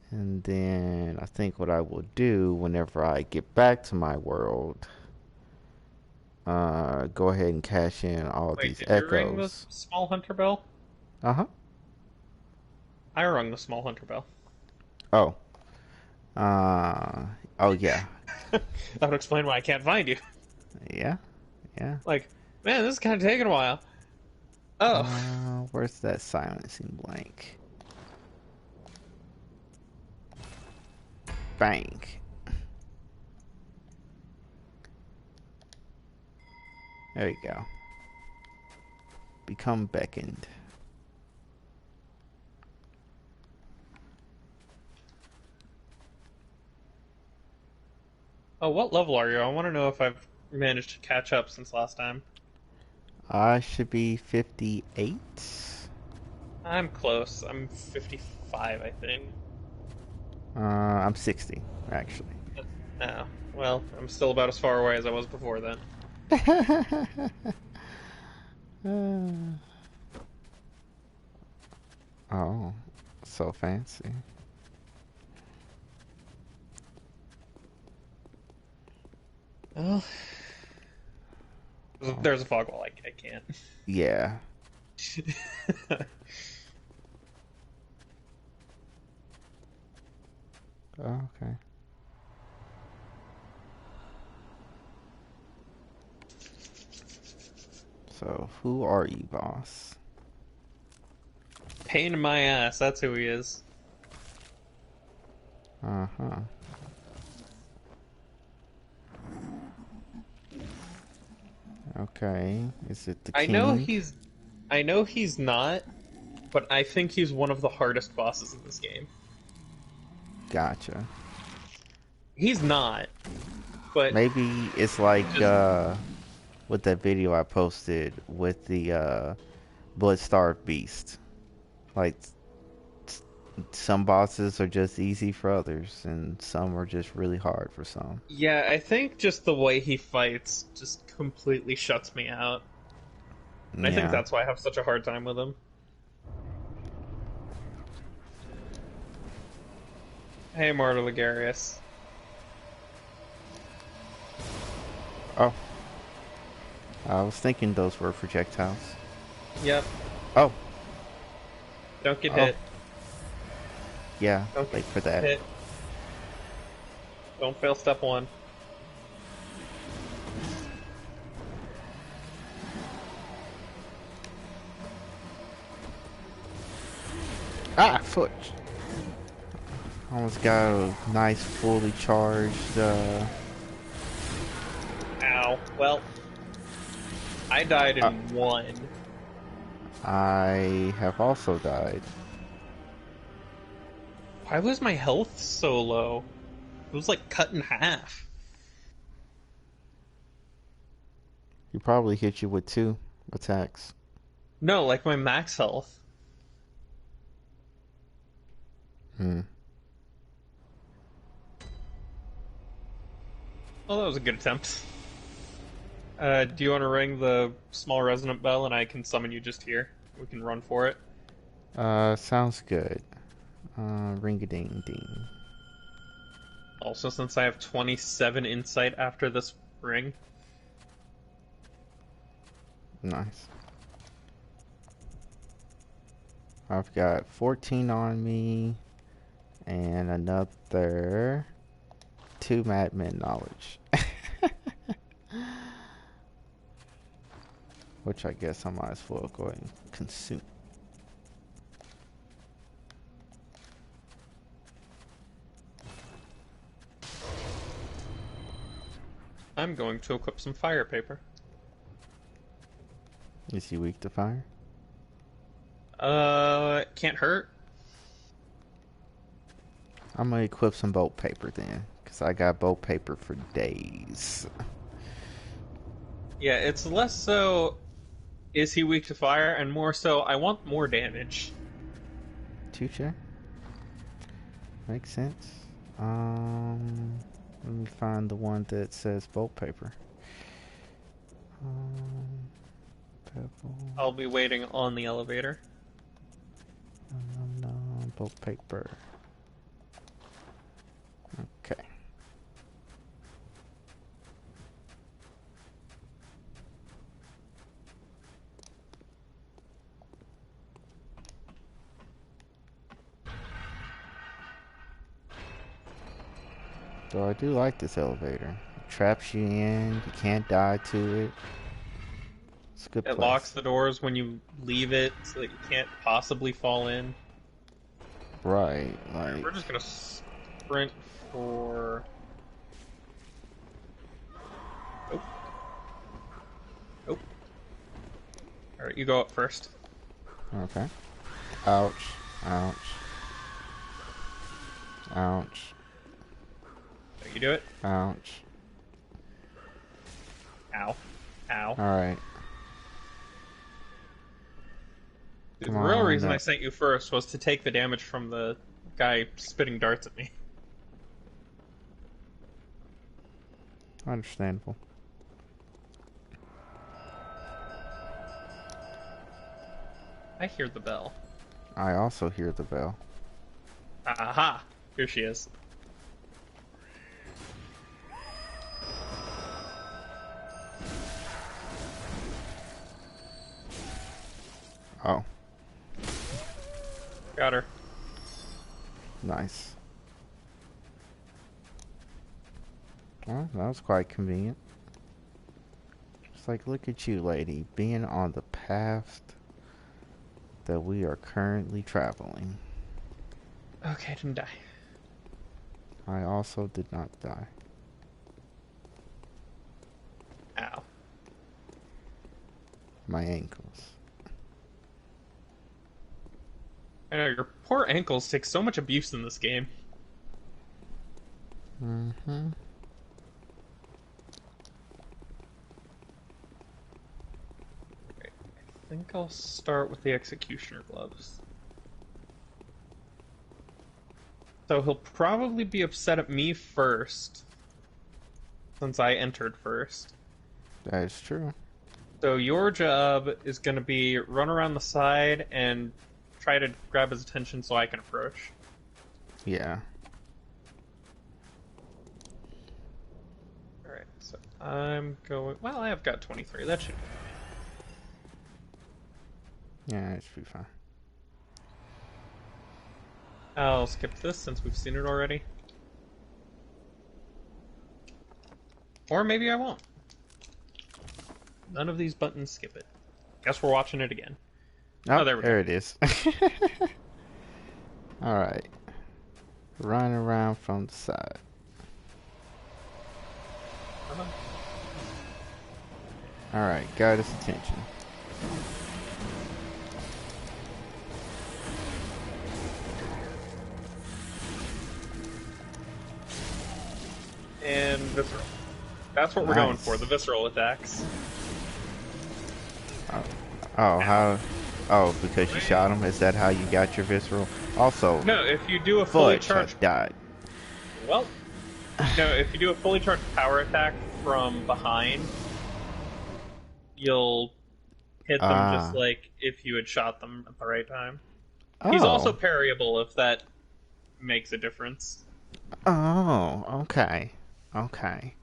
Speaker 1: And then I think what I will do whenever I get back to my world, go ahead and cash in all
Speaker 6: Wait,
Speaker 1: these
Speaker 6: did you ring the
Speaker 1: echoes.
Speaker 6: small hunter bell?
Speaker 1: Uh-huh.
Speaker 6: I rung the small hunter bell.
Speaker 1: Oh. Uh. Oh yeah.
Speaker 6: That would explain why I can't find you.
Speaker 1: Yeah. Yeah.
Speaker 6: Like, man, this is kind of taking a while. Oh.
Speaker 1: Where's that silencing blank? Bang. There you go. Become beckoned.
Speaker 6: Oh, what level are you? I want to know if I've managed to catch up since last time.
Speaker 1: I should be 58.
Speaker 6: I'm close. I'm 55, I think.
Speaker 1: I'm 60, actually.
Speaker 6: Oh, well, I'm still about as far away as I was before then.
Speaker 1: Oh, so fancy.
Speaker 6: Oh, there's a fog wall. I can't.
Speaker 1: Yeah. Oh, okay. So, who are you, boss?
Speaker 6: Pain in my ass. That's who he is.
Speaker 1: Uh-huh. Okay. Is it the
Speaker 6: I know
Speaker 1: king?
Speaker 6: he's. I know he's not, but I think he's one of the hardest bosses in this game.
Speaker 1: Gotcha.
Speaker 6: He's not, but
Speaker 1: Maybe it's like
Speaker 6: just
Speaker 1: with that video I posted with the blood-starved beast. Like s- some bosses are just easy for others, and some are just really hard for some.
Speaker 6: yeah. I think just the way he fights just completely shuts me out, and I think
Speaker 1: Yeah.
Speaker 6: that's why I have such a hard time with him. Hey, Marta Ligarius.
Speaker 1: Oh, I was thinking those were projectiles.
Speaker 6: Yep.
Speaker 1: Oh,
Speaker 6: Don't get
Speaker 1: oh,
Speaker 6: hit.
Speaker 1: yeah.
Speaker 6: Don't
Speaker 1: Wait
Speaker 6: get
Speaker 1: for that.
Speaker 6: hit. Don't fail step one.
Speaker 1: Ah, foot. Almost got a nice fully charged.
Speaker 6: Ow. Well, I died
Speaker 1: Uh,
Speaker 6: in one.
Speaker 1: I have also died.
Speaker 6: Why was my health so low? It was like cut in half.
Speaker 1: He probably hit you with 2 attacks.
Speaker 6: No, like my max health.
Speaker 1: Hmm.
Speaker 6: Oh, that was a good attempt. Do you want to ring the small resonant bell and I can summon you just here? We can run for it.
Speaker 1: Sounds good. Ring-a-ding-ding.
Speaker 6: Also, since I have 27 insight after this ring.
Speaker 1: Nice. I've got 14 on me and another 2 madman knowledge. Which I guess I might as well go ahead and consume.
Speaker 6: I'm going to equip some fire paper.
Speaker 1: Is he weak to fire?
Speaker 6: Can't hurt.
Speaker 1: I'm gonna equip some bolt paper then, because I got bolt paper for days.
Speaker 6: Yeah, it's less so is he weak to fire, and more so I want more damage.
Speaker 1: Touche. Makes sense. Let me find the one that says bolt paper. Pebble.
Speaker 6: I'll be waiting on the elevator.
Speaker 1: No, bolt paper. Okay. Though I do like this elevator. It traps you in, you can't die to it. It's a good
Speaker 6: It
Speaker 1: place.
Speaker 6: locks the doors when you leave it so that you can't possibly fall in.
Speaker 1: Right,
Speaker 6: Alright,
Speaker 1: like...
Speaker 6: we're just gonna sprint for... Oh. Oh. Alright, you go up first.
Speaker 1: Okay. Ouch. Ouch. Ouch.
Speaker 6: You do it.
Speaker 1: Ouch.
Speaker 6: Ow. Ow.
Speaker 1: Alright.
Speaker 6: The
Speaker 1: Come
Speaker 6: real
Speaker 1: on
Speaker 6: reason I
Speaker 1: up.
Speaker 6: sent you first was to take the damage from the guy spitting darts at me.
Speaker 1: Understandable.
Speaker 6: I hear the bell.
Speaker 1: I also hear the bell.
Speaker 6: Aha! Here she is.
Speaker 1: Oh,
Speaker 6: Got her.
Speaker 1: nice. Well, that was quite convenient. It's like, look at you, lady, being on the path that we are currently traveling.
Speaker 6: Okay, I didn't die.
Speaker 1: I also did not die.
Speaker 6: Ow.
Speaker 1: My ankles.
Speaker 6: I know, your poor ankles take so much abuse in this game.
Speaker 1: Mm-hmm.
Speaker 6: I think I'll start with the executioner gloves. So he'll probably be upset at me first, since I entered first.
Speaker 1: That is true.
Speaker 6: So your job is going to be run around the side and try to grab his attention so I can approach.
Speaker 1: Yeah.
Speaker 6: Alright, so I'm going... Well, I have got 23. That should be fine.
Speaker 1: Yeah, it should be fine.
Speaker 6: I'll skip this since we've seen it already. Or maybe I won't. None of these buttons skip it. Guess we're watching it again.
Speaker 1: Oh,
Speaker 6: there we
Speaker 1: there
Speaker 6: go.
Speaker 1: it is. Alright. Run around from the side.
Speaker 6: Uh-huh.
Speaker 1: Alright, got his attention.
Speaker 6: And visceral. That's what we're going for, the visceral attacks.
Speaker 1: Oh, how? Oh, because you shot him? Is that how you got your visceral? Also,
Speaker 6: No, if you do a fully
Speaker 1: Fudge has
Speaker 6: charged...
Speaker 1: died.
Speaker 6: Well, no, if you do a fully charged power attack from behind, you'll hit them just like if you had shot them at the right time. He's also parryable if that makes a difference.
Speaker 1: Oh, okay. Okay.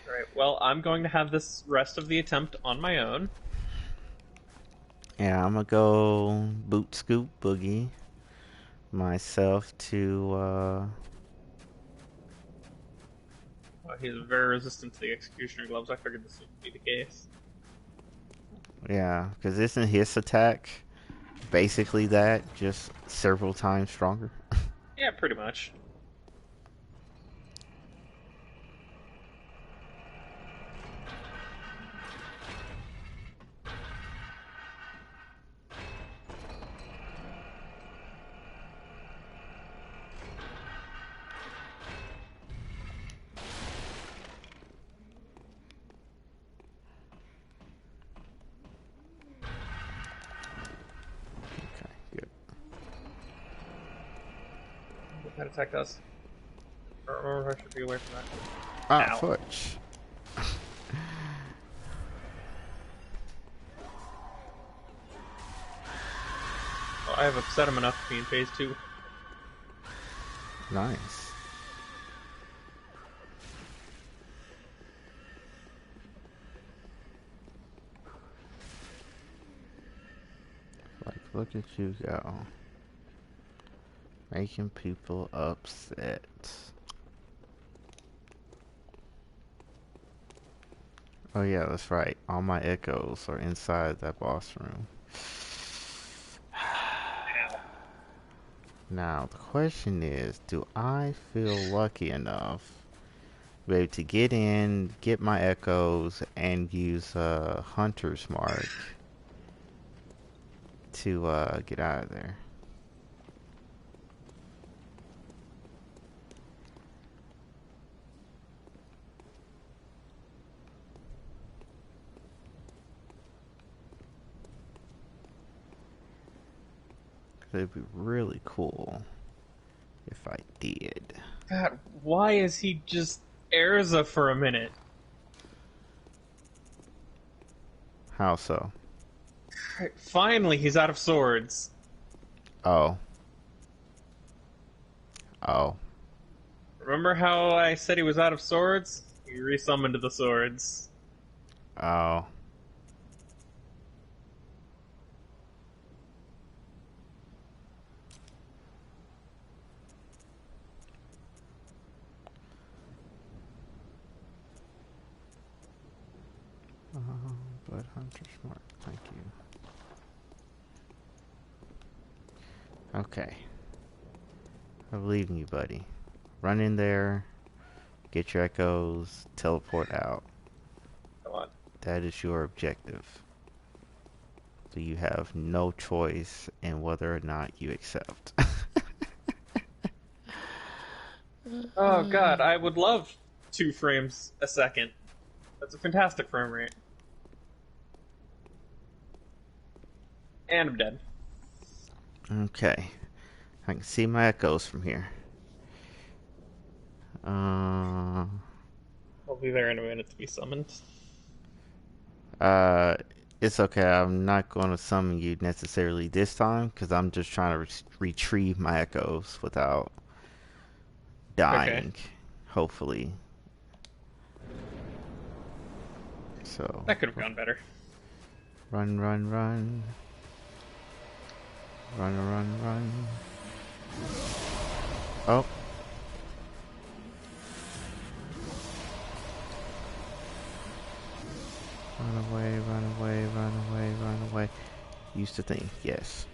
Speaker 6: Alright, well, I'm going to have this rest of the attempt on my own.
Speaker 1: Yeah, I'm gonna go boot scoop boogie myself to
Speaker 6: Well, he's very resistant to the executioner gloves. I figured this would be the case.
Speaker 1: yeah, because isn't his attack basically that, just several times stronger?
Speaker 6: Yeah, pretty much.
Speaker 1: Okay, good.
Speaker 6: What that attack does. I don't remember if I should be away from that.
Speaker 1: Ah,
Speaker 6: Ow.
Speaker 1: Fudge.
Speaker 6: Well, I have upset him enough to be in phase 2.
Speaker 1: Nice. Like, look at you go. Making people upset. Oh yeah, that's right. All my echoes are inside that boss room. Now the question is, do I feel lucky enough to be able to get in, get my echoes, and use a hunter's mark to get out of there? It'd be really cool if I did.
Speaker 6: God, why is he just Erza for a minute?
Speaker 1: How so?
Speaker 6: Finally, he's out of swords.
Speaker 1: Oh. Oh.
Speaker 6: Remember how I said he was out of swords? He resummoned the swords.
Speaker 1: Oh. Blood Hunter's Mark, thank you. Okay. I believe in you, buddy. Run in there, get your echoes, teleport out.
Speaker 6: Come on.
Speaker 1: That is your objective. So you have no choice in whether or not you accept.
Speaker 6: Oh god, I would love 2 frames a second. That's a fantastic frame rate. And I'm dead.
Speaker 1: Okay. I can see my echoes from here.
Speaker 6: I'll be there in a minute to be summoned.
Speaker 1: It's okay. I'm not going to summon you necessarily this time because I'm just trying to retrieve my echoes without dying.
Speaker 6: Okay.
Speaker 1: Hopefully. So.
Speaker 6: That could have gone better.
Speaker 1: Run, run, run. Run, run, run. Oh. Run away, run away, run away, run away. Used to think, yes.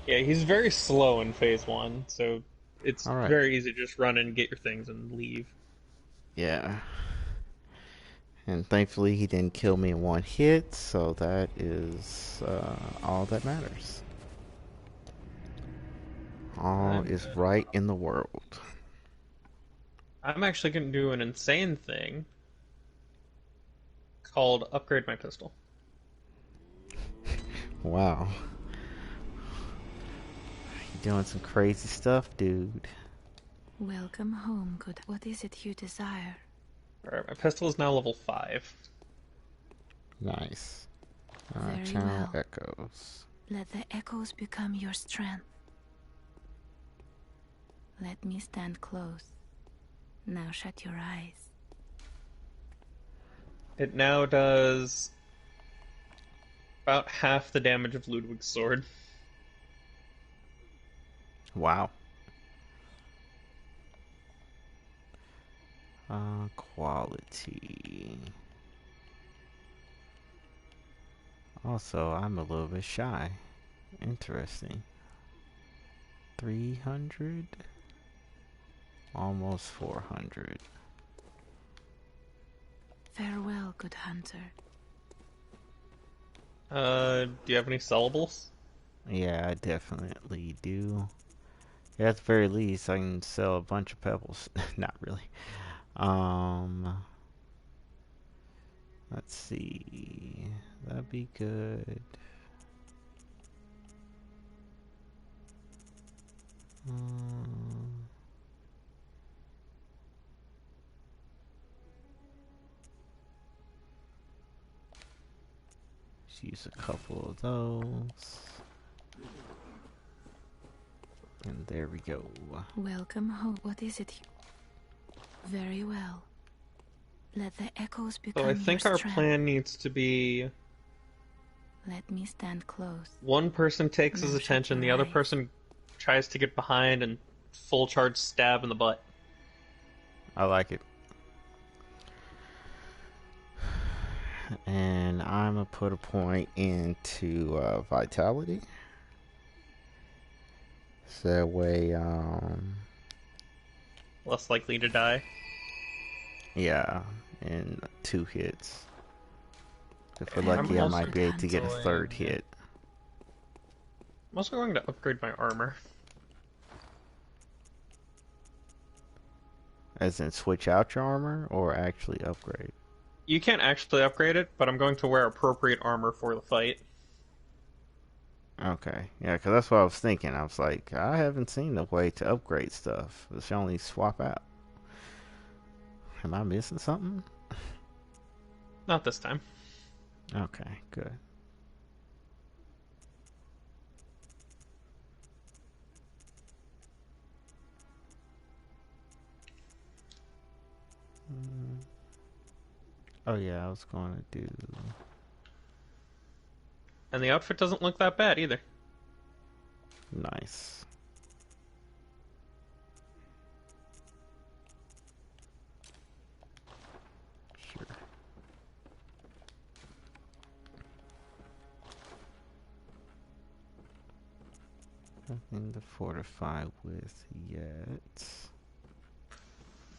Speaker 6: Yeah, he's very slow in phase 1, so it's
Speaker 1: All right.
Speaker 6: very easy to just run in, get your things, and leave.
Speaker 1: Yeah. And thankfully he didn't kill me in one hit, so that is all that matters. All is right in the world.
Speaker 6: I'm actually going to do an insane thing called upgrade my pistol.
Speaker 1: Wow. You're doing some crazy stuff, dude.
Speaker 2: Welcome home, good. What is it you desire?
Speaker 6: Alright, my pistol is now level 5.
Speaker 1: Nice.
Speaker 2: Very
Speaker 1: Channel
Speaker 2: well.
Speaker 1: echoes.
Speaker 2: Let the echoes become your strength. Let me stand close. Now shut your eyes.
Speaker 6: It now does about half the damage of Ludwig's sword.
Speaker 1: Wow. Quality. Also, I'm a little bit shy. Interesting. 300? Almost 400.
Speaker 2: Farewell, good hunter.
Speaker 6: Do you have any sellables?
Speaker 1: Yeah, I definitely do. Yeah, at the very least, I can sell a bunch of pebbles. Not really. Let's see. That'd be good. Let's use a couple of those. And there we go.
Speaker 2: Welcome home. What is it? Very well. Let the echoes become
Speaker 6: So I think
Speaker 2: your
Speaker 6: our
Speaker 2: strength.
Speaker 6: plan needs to be
Speaker 2: Let me stand close.
Speaker 6: one person takes his
Speaker 2: Now shut
Speaker 6: attention, the
Speaker 2: your
Speaker 6: other
Speaker 2: eyes.
Speaker 6: person tries to get behind and full charge stab in the butt.
Speaker 1: I like it. And I'm gonna put a point into vitality. So that way,
Speaker 6: Less likely to die.
Speaker 1: yeah, in 2 hits. If we're
Speaker 6: Okay,
Speaker 1: lucky, I might be able to get a
Speaker 6: going-
Speaker 1: 3rd hit.
Speaker 6: I'm also going to upgrade my armor.
Speaker 1: As in switch out your armor or actually upgrade?
Speaker 6: You can't actually upgrade it, but I'm going to wear appropriate armor for the fight.
Speaker 1: Okay, yeah, because that's what I was thinking. I was like, I haven't seen a way to upgrade stuff. It's only swap out. Am I missing something?
Speaker 6: Not this time.
Speaker 1: Okay, good. Oh yeah, I was going to do...
Speaker 6: And the outfit doesn't look that bad either.
Speaker 1: Nice. Sure. Nothing to fortify with yet.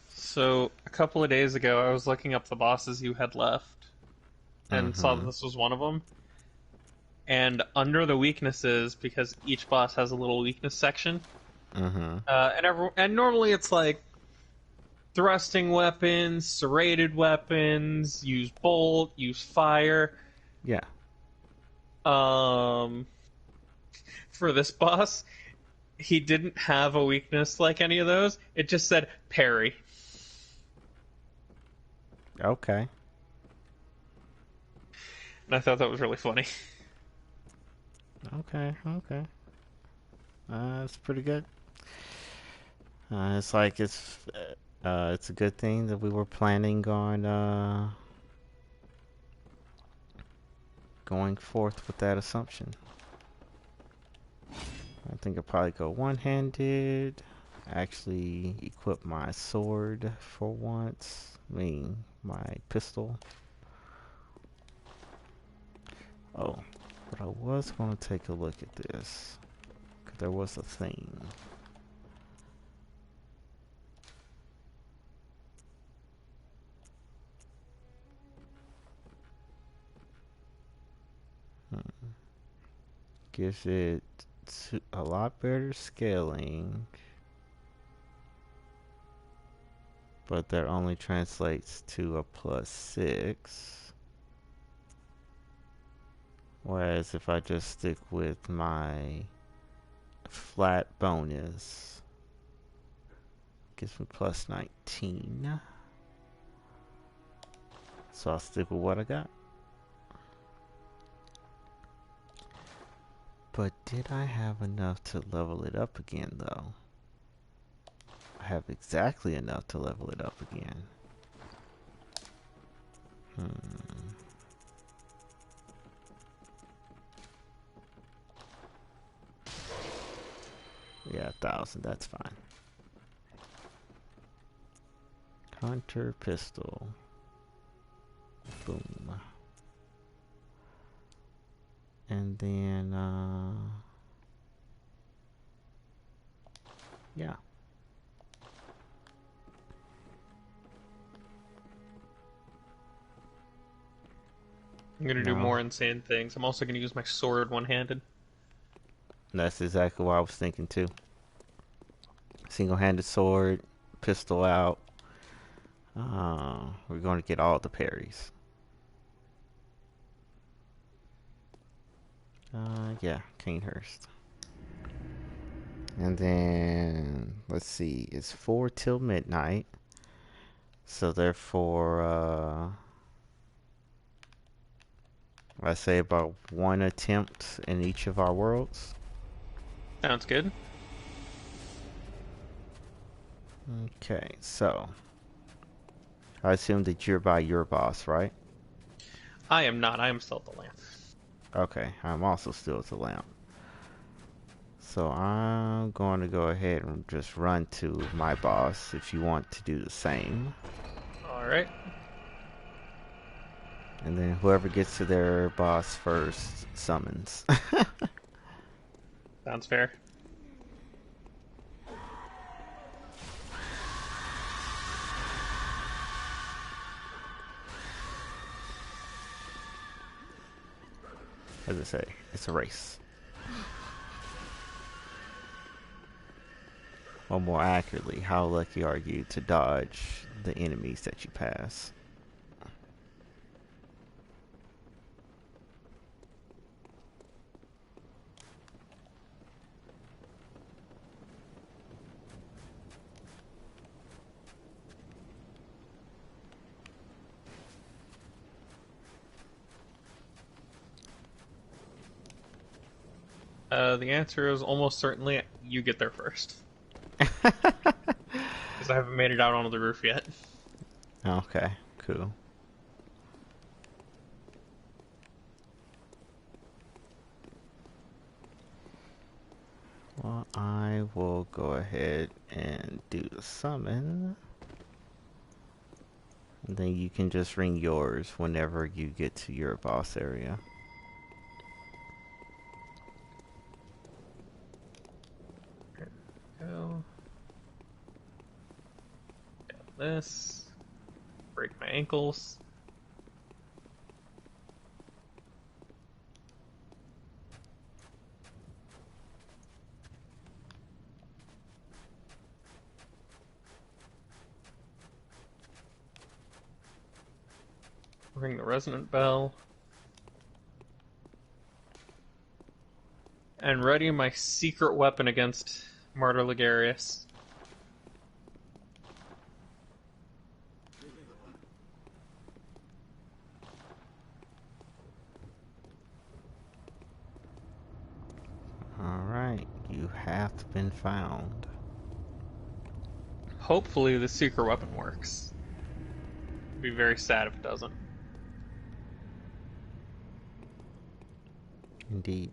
Speaker 6: So, a couple of days ago, I was looking up the bosses you had left, and saw that this was one of them. And under the weaknesses, because each boss has a little weakness section, and normally it's like thrusting weapons, serrated weapons, use bolt, use fire.
Speaker 1: Yeah.
Speaker 6: For this boss, he didn't have a weakness like any of those. It just said parry.
Speaker 1: Okay.
Speaker 6: And I thought that was really funny.
Speaker 1: Okay. That's pretty good. It's like it's a good thing that we were planning on going forth with that assumption. I think I'll probably go one-handed. Actually equip my sword for once. I mean, my pistol. Oh, but I was going to take a look at this. Because there was a thing. Gives it a lot better scaling. But that only translates to a +6. Whereas if I just stick with my flat bonus, gives me +19. So I'll stick with what I got. But did I have enough to level it up again though? I have exactly enough to level it up again. Yeah, 1,000, that's fine. Hunter pistol. Boom. And then, yeah.
Speaker 6: I'm gonna do more insane things. I'm also gonna use my sword one-handed.
Speaker 1: That's exactly what I was thinking too. Single-handed sword, pistol out. We're going to get all the parries. Yeah, Canehurst. And then, let's see, it's 4 till midnight. So therefore, I say about 1 attempt in each of our worlds.
Speaker 6: Sounds good.
Speaker 1: Okay, so I assume that you're by your boss, right?
Speaker 6: I am not. I am still at the lamp.
Speaker 1: Okay, I'm also still at the lamp. So I'm going to go ahead and just run to my boss if you want to do the same.
Speaker 6: Alright.
Speaker 1: And then whoever gets to their boss first summons.
Speaker 6: Sounds fair.
Speaker 1: As I say, it's a race. Or more accurately, how lucky are you to dodge the enemies that you pass?
Speaker 6: The answer is almost certainly you get there first. Because I haven't made it out onto the roof yet.
Speaker 1: Okay, cool. Well, I will go ahead and do the summon. And then you can just ring yours whenever you get to your boss area.
Speaker 6: Go. Got this. Break my ankles. Ring the resonant bell. And ready my secret weapon against Martyr Ligarius.
Speaker 1: Alright, you have been found.
Speaker 6: Hopefully the secret weapon works. I'd be very sad if it doesn't.
Speaker 1: Indeed.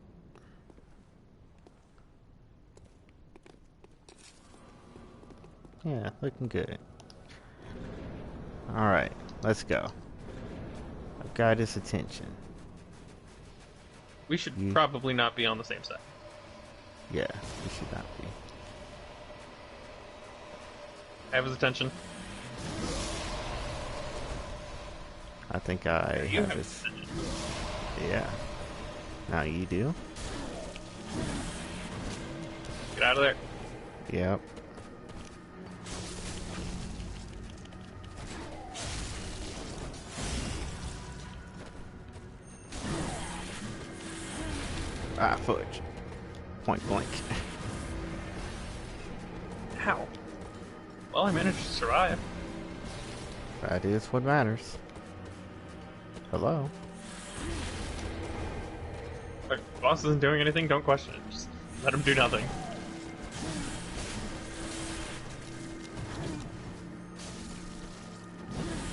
Speaker 1: Yeah, looking good. Alright, let's go. I've got his attention.
Speaker 6: We should probably not be on the same side.
Speaker 1: Yeah, we should not be.
Speaker 6: I have his attention.
Speaker 1: I think I
Speaker 6: You
Speaker 1: have
Speaker 6: have
Speaker 1: his...
Speaker 6: his attention.
Speaker 1: Yeah. Now you do?
Speaker 6: Get out of there.
Speaker 1: Yep. Ah, fudge. Point blank.
Speaker 6: How? Well, I managed to survive.
Speaker 1: That is what matters. Hello?
Speaker 6: If the boss isn't doing anything, don't question it. Just let him do nothing.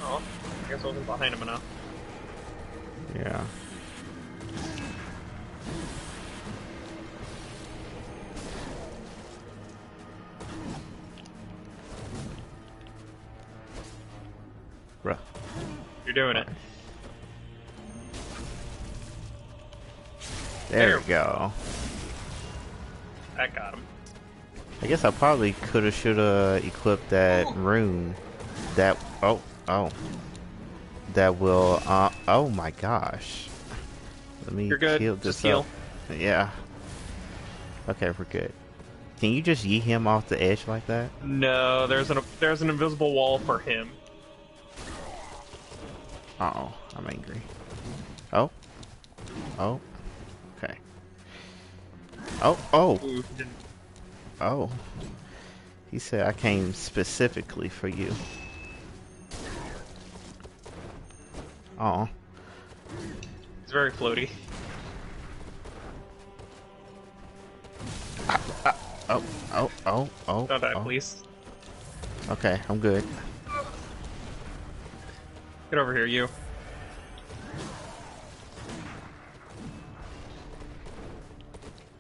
Speaker 6: Oh, I guess I wasn't behind him enough.
Speaker 1: Yeah. Bruh.
Speaker 6: You're doing it.
Speaker 1: There we go.
Speaker 6: That got him.
Speaker 1: I guess I probably coulda, shoulda equipped that rune. That that will. Oh my gosh. Let me
Speaker 6: You're good.
Speaker 1: heal this
Speaker 6: Just heal.
Speaker 1: up. Yeah. Okay, we're good. Can you just yeet him off the edge like that?
Speaker 6: No, there's an invisible wall for him.
Speaker 1: Uh-oh, I'm angry. Oh. Oh. Okay. Oh.
Speaker 6: Ooh, didn't.
Speaker 1: Oh. He said I came specifically for you. Oh.
Speaker 6: It's very floaty.
Speaker 1: Oh.
Speaker 6: Don't die, please.
Speaker 1: Okay, I'm good.
Speaker 6: Get over here, you.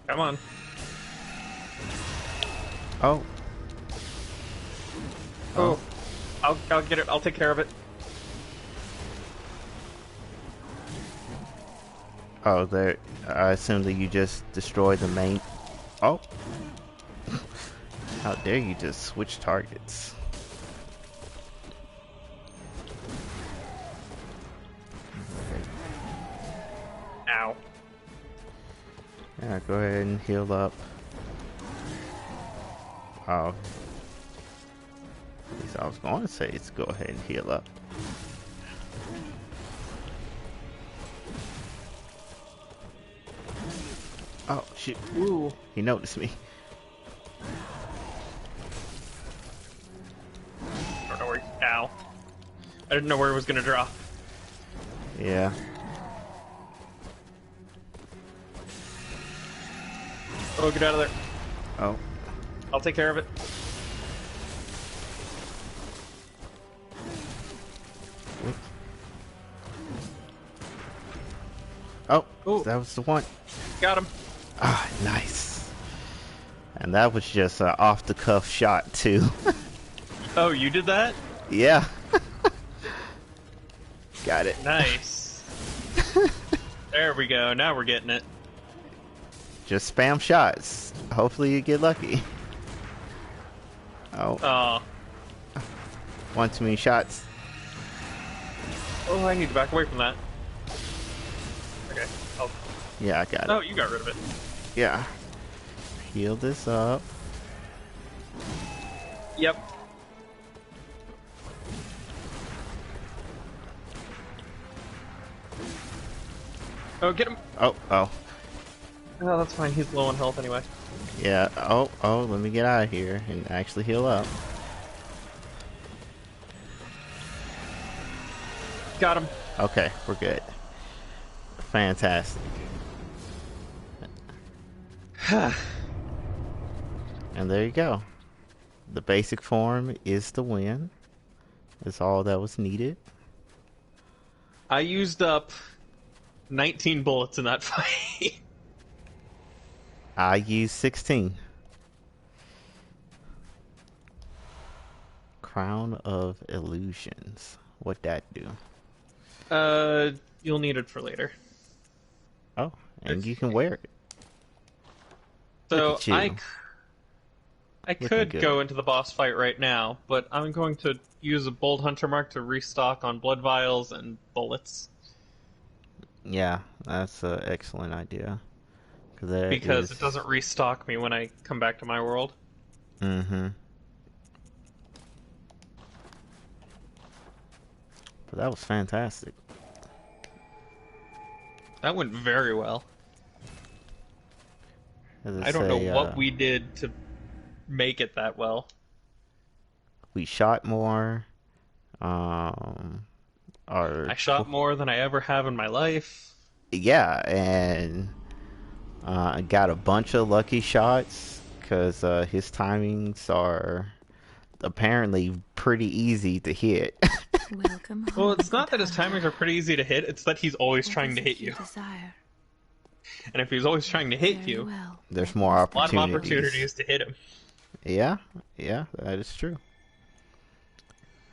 Speaker 6: Come on.
Speaker 1: Oh.
Speaker 6: Oh. I'll get it. I'll take care of it.
Speaker 1: Oh, there. I assume that you just destroyed the main. Oh, how dare you just switch targets?
Speaker 6: Ow.
Speaker 1: Yeah, go ahead and heal up. Oh, at least I was going to say is go ahead and heal up. Oh shoot!
Speaker 6: Ooh.
Speaker 1: He noticed me.
Speaker 6: I don't know where. Ow. I didn't know where it was gonna drop.
Speaker 1: Yeah.
Speaker 6: Oh, get out of there.
Speaker 1: Oh.
Speaker 6: I'll take care of it.
Speaker 1: Oh,
Speaker 6: Ooh.
Speaker 1: that was the one.
Speaker 6: Got him.
Speaker 1: Ah, nice. And that was just an off-the-cuff shot, too.
Speaker 6: Oh, you did that?
Speaker 1: Yeah. Got it.
Speaker 6: Nice. There we go. Now we're getting it.
Speaker 1: Just spam shots. Hopefully you get lucky. Oh,
Speaker 6: Oh.
Speaker 1: one too many shots.
Speaker 6: Oh, I need to back away from that. Okay. Oh,
Speaker 1: Yeah, I got it.
Speaker 6: oh, you got rid of it.
Speaker 1: Yeah. Heal this up.
Speaker 6: Yep. Oh, get him.
Speaker 1: Oh, oh.
Speaker 6: Oh, that's fine. He's low on health anyway.
Speaker 1: Yeah. Oh, oh, let me get out of here and actually heal up.
Speaker 6: Got him.
Speaker 1: Okay, we're good. Fantastic. And there you go. The basic form is the win. That's all that was needed.
Speaker 6: I used up 19 bullets in that fight.
Speaker 1: I used 16. Crown of Illusions. What that do?
Speaker 6: You'll need it for later.
Speaker 1: Oh, and you can wear it.
Speaker 6: So
Speaker 1: Look at you.
Speaker 6: I
Speaker 1: Looking
Speaker 6: could
Speaker 1: good.
Speaker 6: go into the boss fight right now, but I'm going to use a Bold Hunter Mark to restock on blood vials and bullets.
Speaker 1: Yeah, that's an excellent idea.
Speaker 6: Because it doesn't restock me when I come back to my world.
Speaker 1: Mm-hmm. But that was fantastic.
Speaker 6: That went very well.
Speaker 1: As
Speaker 6: I don't know
Speaker 1: say,
Speaker 6: what we did to make it that well.
Speaker 1: we shot more.
Speaker 6: I shot more than I ever have in my life.
Speaker 1: Yeah, and I got a bunch of lucky shots because his timings are apparently pretty easy to hit.
Speaker 2: Welcome home.
Speaker 6: Well, it's not
Speaker 2: good
Speaker 6: that his
Speaker 2: hunter.
Speaker 6: timings are pretty easy to hit, it's that he's always
Speaker 2: What
Speaker 6: trying
Speaker 2: is
Speaker 6: to
Speaker 2: it
Speaker 6: hit you.
Speaker 2: Desire?
Speaker 6: And if he's always trying to hit
Speaker 2: Very
Speaker 6: you,
Speaker 2: well.
Speaker 1: There's
Speaker 2: Let
Speaker 1: more
Speaker 2: me
Speaker 6: a lot of
Speaker 1: opportunities.
Speaker 6: opportunities to hit him.
Speaker 1: Yeah, yeah, that is true.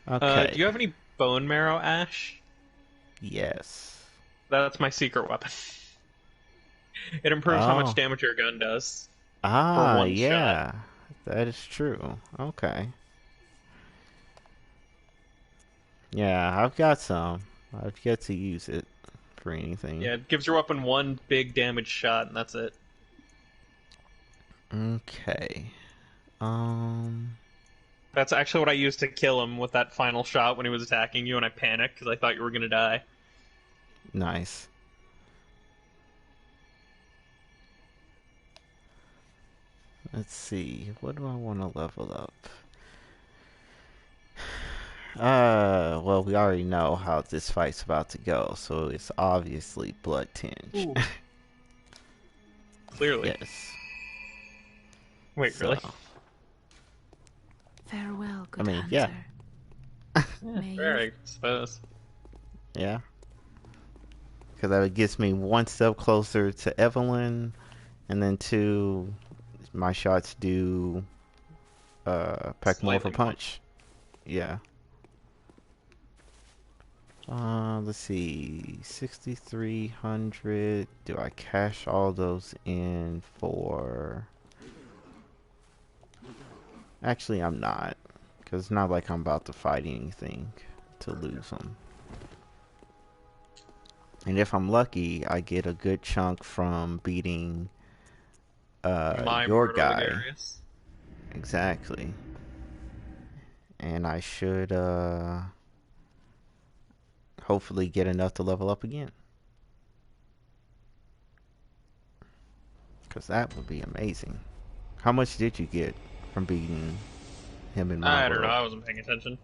Speaker 1: Okay.
Speaker 6: Do you have any bone marrow, Ash?
Speaker 1: Yes.
Speaker 6: That's my secret weapon. It improves how
Speaker 1: Oh.
Speaker 6: much damage your gun does.
Speaker 1: Ah,
Speaker 6: one
Speaker 1: yeah. That is true. Okay. Yeah, I've got some. I've yet to use it for anything.
Speaker 6: Yeah, it gives your weapon one big damage shot, and that's it.
Speaker 1: Okay.
Speaker 6: That's actually what I used to kill him with that final shot when he was attacking you, and I panicked because I thought you were gonna die.
Speaker 1: Nice. Let's see. What do I want to level up? Well, we already know how this fight's about to go, so it's obviously blood tinge.
Speaker 6: Ooh. Clearly.
Speaker 1: Yes.
Speaker 6: Wait,
Speaker 1: So,
Speaker 6: really?
Speaker 2: Farewell, good
Speaker 1: mean,
Speaker 2: hunter.
Speaker 1: yeah.
Speaker 2: May you
Speaker 6: Fair, I suppose.
Speaker 1: Yeah. Because that gets me one step closer to Evelyn, and then two, my shots do peck more for
Speaker 6: Slightly more.
Speaker 1: punch. Yeah. Let's see, 6,300. Do I cash all those in for? Actually, I'm not, because it's not like I'm about to fight anything to lose them. And if I'm lucky, I get a good chunk from beating your guy.
Speaker 6: Darius.
Speaker 1: Exactly. And I should hopefully get enough to level up again. Because that would be amazing. How much did you get from beating him in my
Speaker 6: I don't know.
Speaker 1: world?
Speaker 6: I wasn't paying attention.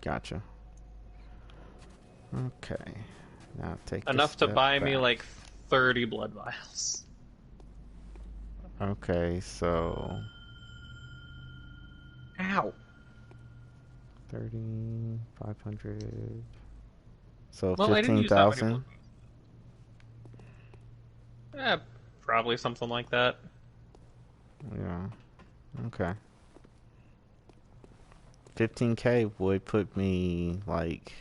Speaker 1: Gotcha. Okay. Now take
Speaker 6: Enough to buy me like 30 blood vials.
Speaker 1: Okay, so
Speaker 6: Ow.
Speaker 1: 30, 500. So
Speaker 6: Well, I didn't use that many
Speaker 1: 15,000.
Speaker 6: blood vials. Probably something like that.
Speaker 1: Yeah. Okay. 15K would put me like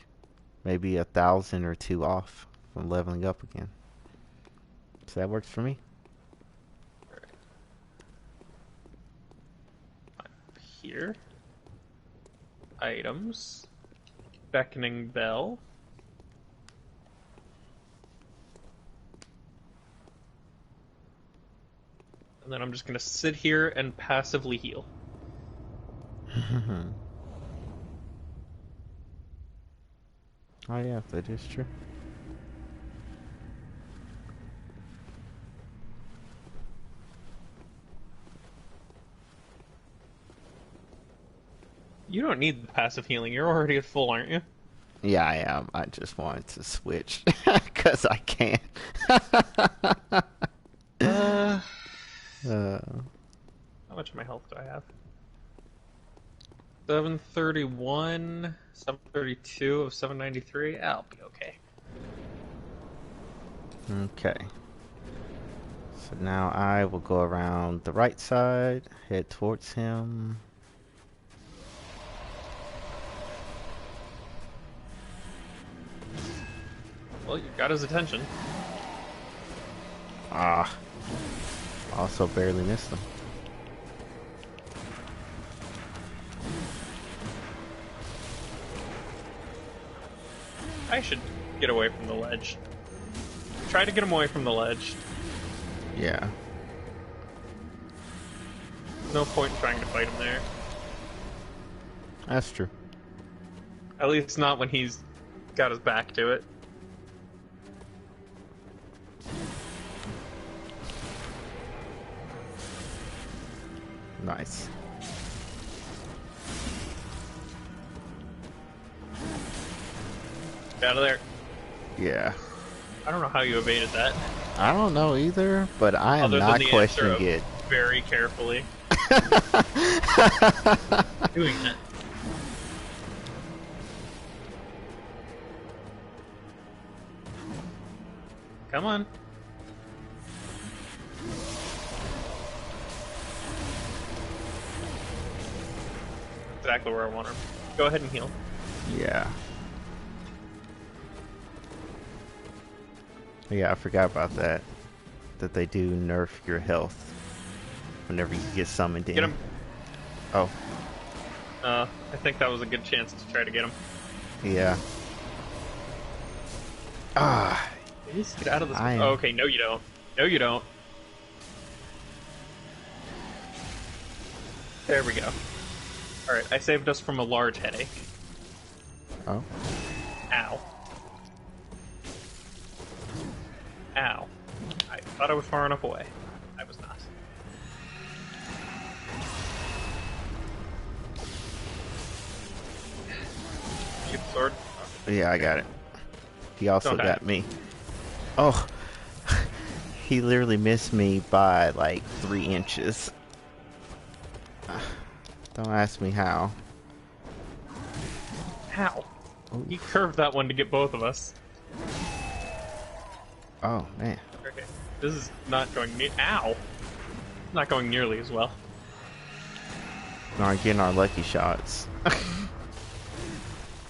Speaker 1: maybe 1,000 or 2 off from leveling up again. So that works for me.
Speaker 6: Here. Items. Beckoning bell. And then I'm just gonna sit here and passively heal.
Speaker 1: Oh yeah, that is true.
Speaker 6: You don't need the passive healing. You're already at full, aren't you?
Speaker 1: Yeah, I am. I just wanted to switch because I can.
Speaker 6: How much of my health do I have? 731, 732 of 793. I'll be okay.
Speaker 1: Okay. So now I will go around the right side, head towards him.
Speaker 6: Well, you got his attention.
Speaker 1: Ah. Also barely missed him.
Speaker 6: I should get away from the ledge. Try to get him away from the ledge.
Speaker 1: Yeah.
Speaker 6: No point in trying to fight him there.
Speaker 1: That's true.
Speaker 6: At least not when he's got his back to it.
Speaker 1: Nice.
Speaker 6: Get out of there.
Speaker 1: Yeah.
Speaker 6: I don't know how you evaded that.
Speaker 1: I don't know either, but I am
Speaker 6: Other than
Speaker 1: not
Speaker 6: the
Speaker 1: questioning
Speaker 6: answer of
Speaker 1: it.
Speaker 6: very carefully. Doing that. Come on. Exactly where I want him. Go ahead and heal.
Speaker 1: Yeah. Yeah, I forgot about that. That they do nerf your health whenever you get summoned in.
Speaker 6: Get him.
Speaker 1: Oh,
Speaker 6: I think that was a good chance to try to get him.
Speaker 1: yeah. Ah,
Speaker 6: Please get out of this.
Speaker 1: I am-
Speaker 6: Oh, okay, no you don't. No you don't. There we go. Alright, I saved us from a large headache.
Speaker 1: oh.
Speaker 6: Ow. Ow. I thought I was far enough away. I was not. Shoot the sword.
Speaker 1: Yeah, I got it. He also
Speaker 6: Don't die.
Speaker 1: got me. Oh, he literally missed me by like 3 inches. Don't ask me how.
Speaker 6: Ow. He curved that one to get both of us.
Speaker 1: Oh man.
Speaker 6: Okay. This is not going Ow! Not going nearly as well.
Speaker 1: We aren't getting our lucky shots.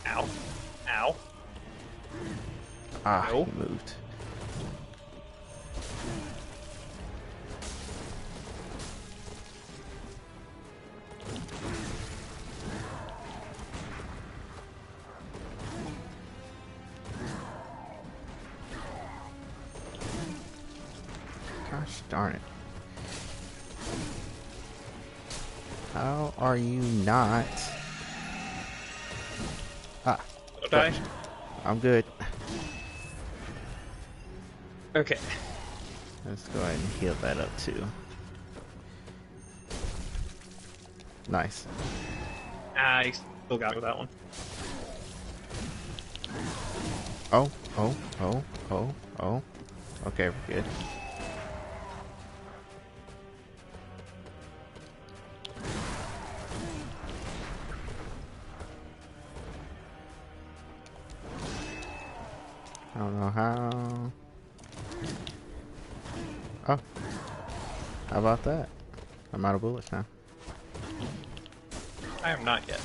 Speaker 6: Ow. Ow.
Speaker 1: Ah,
Speaker 6: No.
Speaker 1: he moved. Gosh darn it. How are you not? Ah,
Speaker 6: Okay.
Speaker 1: I'm good.
Speaker 6: Okay.
Speaker 1: Let's go ahead and heal that up too. Nice.
Speaker 6: I still got with that one.
Speaker 1: Oh, oh, oh, oh, oh. Okay, we're good. I don't know how. Oh, how about that? I'm out of bullets now.
Speaker 6: I am not yet.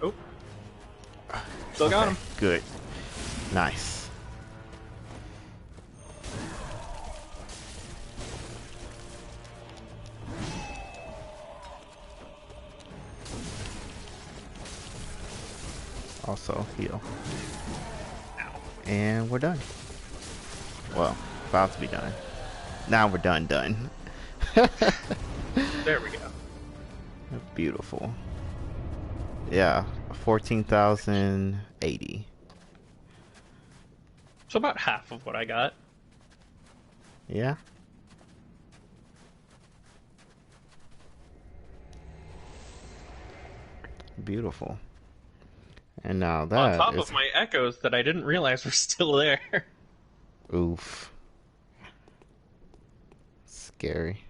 Speaker 6: Oh. Still got him.
Speaker 1: Good. Nice. Also heal. And we're done. Well, about to be done. Now we're done.
Speaker 6: There we go.
Speaker 1: Beautiful. Yeah, 14,080.
Speaker 6: So about half of what I got.
Speaker 1: Yeah. Beautiful. And now
Speaker 6: On
Speaker 1: that
Speaker 6: top
Speaker 1: is
Speaker 6: of my echoes that I didn't realize were still there.
Speaker 1: oof. Scary.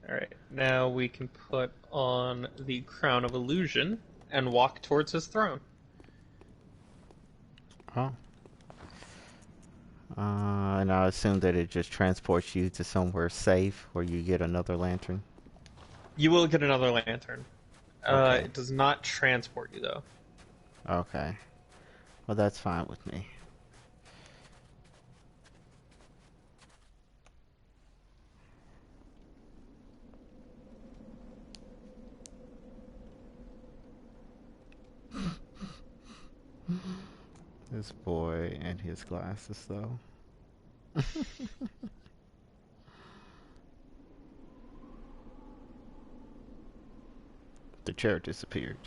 Speaker 6: Alright, now we can put on the Crown of Illusion and walk towards his throne.
Speaker 1: Oh. And I assume that it just transports you to somewhere safe where you get another lantern.
Speaker 6: You will get another lantern.
Speaker 1: Okay.
Speaker 6: It does not transport you, though.
Speaker 1: Okay. Well, that's fine with me. This boy and his glasses, though. The chair disappeared.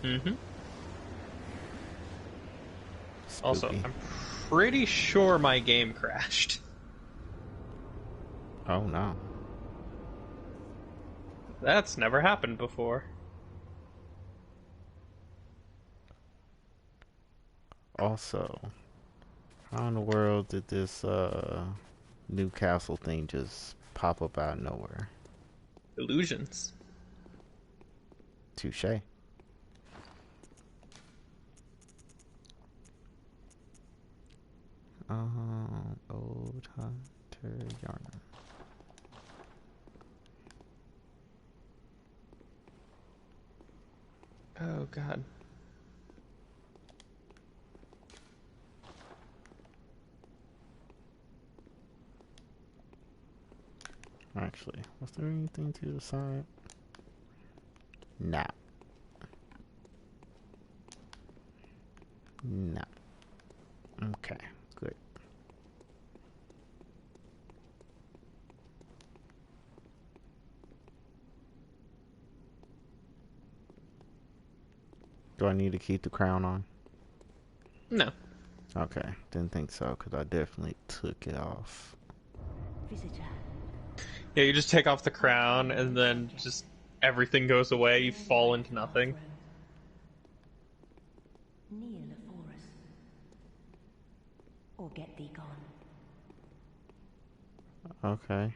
Speaker 6: Mm-hmm.
Speaker 1: Spooky.
Speaker 6: Also, I'm pretty sure my game crashed.
Speaker 1: Oh no.
Speaker 6: That's never happened before.
Speaker 1: Also, how in the world did this new castle thing just pop up out of nowhere?
Speaker 6: Illusions.
Speaker 1: Touche. Old Hunter Yarner.
Speaker 6: Oh, God.
Speaker 1: Actually, was there anything to the side? Nah. Nah. Okay, good. Do I need to keep the crown on?
Speaker 6: No.
Speaker 1: Okay, didn't think so, because I definitely took it off.
Speaker 3: Visitor.
Speaker 6: Yeah, you just take off the crown, and then just everything goes away. You fall into nothing.
Speaker 3: Kneel afore us, or get thee gone.
Speaker 1: Okay.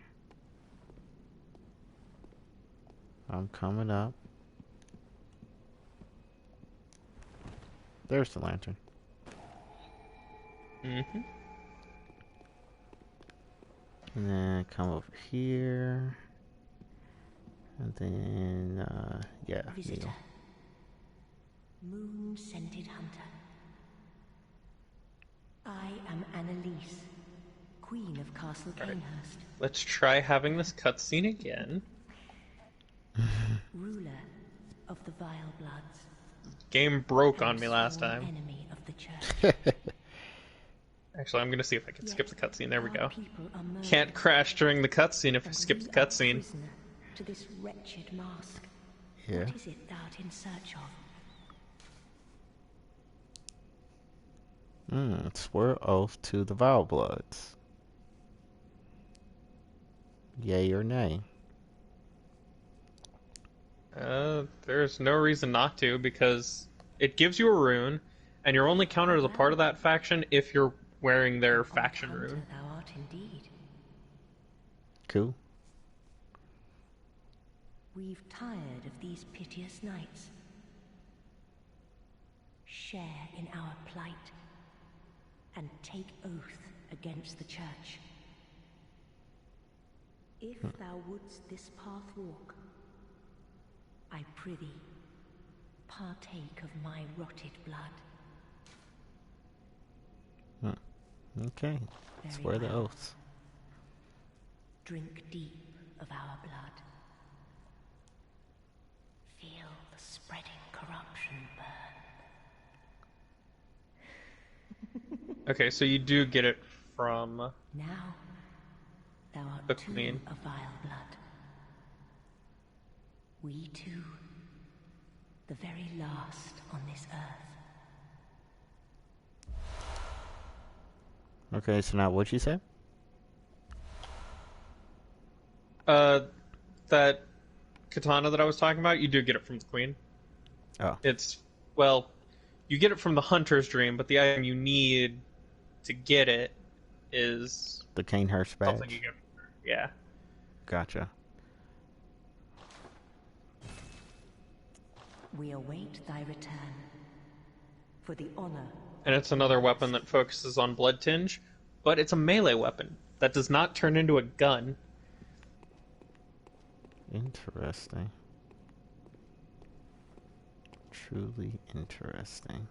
Speaker 1: I'm coming up. There's the lantern.
Speaker 6: Mm-hmm.
Speaker 1: And then come over here. And then, yeah,
Speaker 3: Visitor.
Speaker 1: Neil.
Speaker 3: Moon-scented hunter. I am Annalise, Queen of Castle Canehurst,
Speaker 6: Let's try having this cutscene again.
Speaker 3: ruler of the Vile Bloods.
Speaker 6: Game broke on
Speaker 3: and
Speaker 6: me last
Speaker 3: sworn
Speaker 6: time.
Speaker 3: enemy of the church.
Speaker 6: Actually, I'm gonna see if I can skip the cutscene. There we
Speaker 3: Our
Speaker 6: go.
Speaker 3: people are murdered,
Speaker 6: Can't crash during the cutscene if I
Speaker 3: and
Speaker 6: skip the
Speaker 3: we are
Speaker 6: cutscene.
Speaker 3: prisoner to this wretched mask.
Speaker 1: Yeah.
Speaker 3: What is it thou art in search of?
Speaker 1: Swear oath to the Vile Bloods. Yay or nay?
Speaker 6: There's no reason not to, because it gives you a rune, and you're only counted as a part of that faction if you're wearing their faction
Speaker 3: Hunter
Speaker 6: rune.
Speaker 3: thou art indeed.
Speaker 1: Cool.
Speaker 3: We've tired of these piteous nights. Share in our plight, and take oath against the church. If thou wouldst this path walk, I prithee, partake of my rotted blood.
Speaker 1: Okay.
Speaker 3: Very
Speaker 1: Swear the
Speaker 3: well.
Speaker 1: oaths.
Speaker 3: Drink deep of our blood. Feel the spreading corruption burn.
Speaker 6: Okay, so you do get it from
Speaker 3: Now, thou art
Speaker 6: the
Speaker 3: too
Speaker 6: Queen.
Speaker 3: of vile blood. We two, the very last on this earth.
Speaker 1: Okay, so now what'd you say?
Speaker 6: That katana that I was talking about, you do get it from the Queen.
Speaker 1: Oh.
Speaker 6: It's, well, you get it from the Hunter's Dream, but the item you need to get it is
Speaker 1: The Canehurst badge?
Speaker 6: something you get from her. Yeah.
Speaker 1: Gotcha.
Speaker 3: We await thy return. For the honor.
Speaker 6: And it's another weapon that focuses on blood tinge, but it's a melee weapon that does not turn into a gun.
Speaker 1: Interesting. Truly interesting.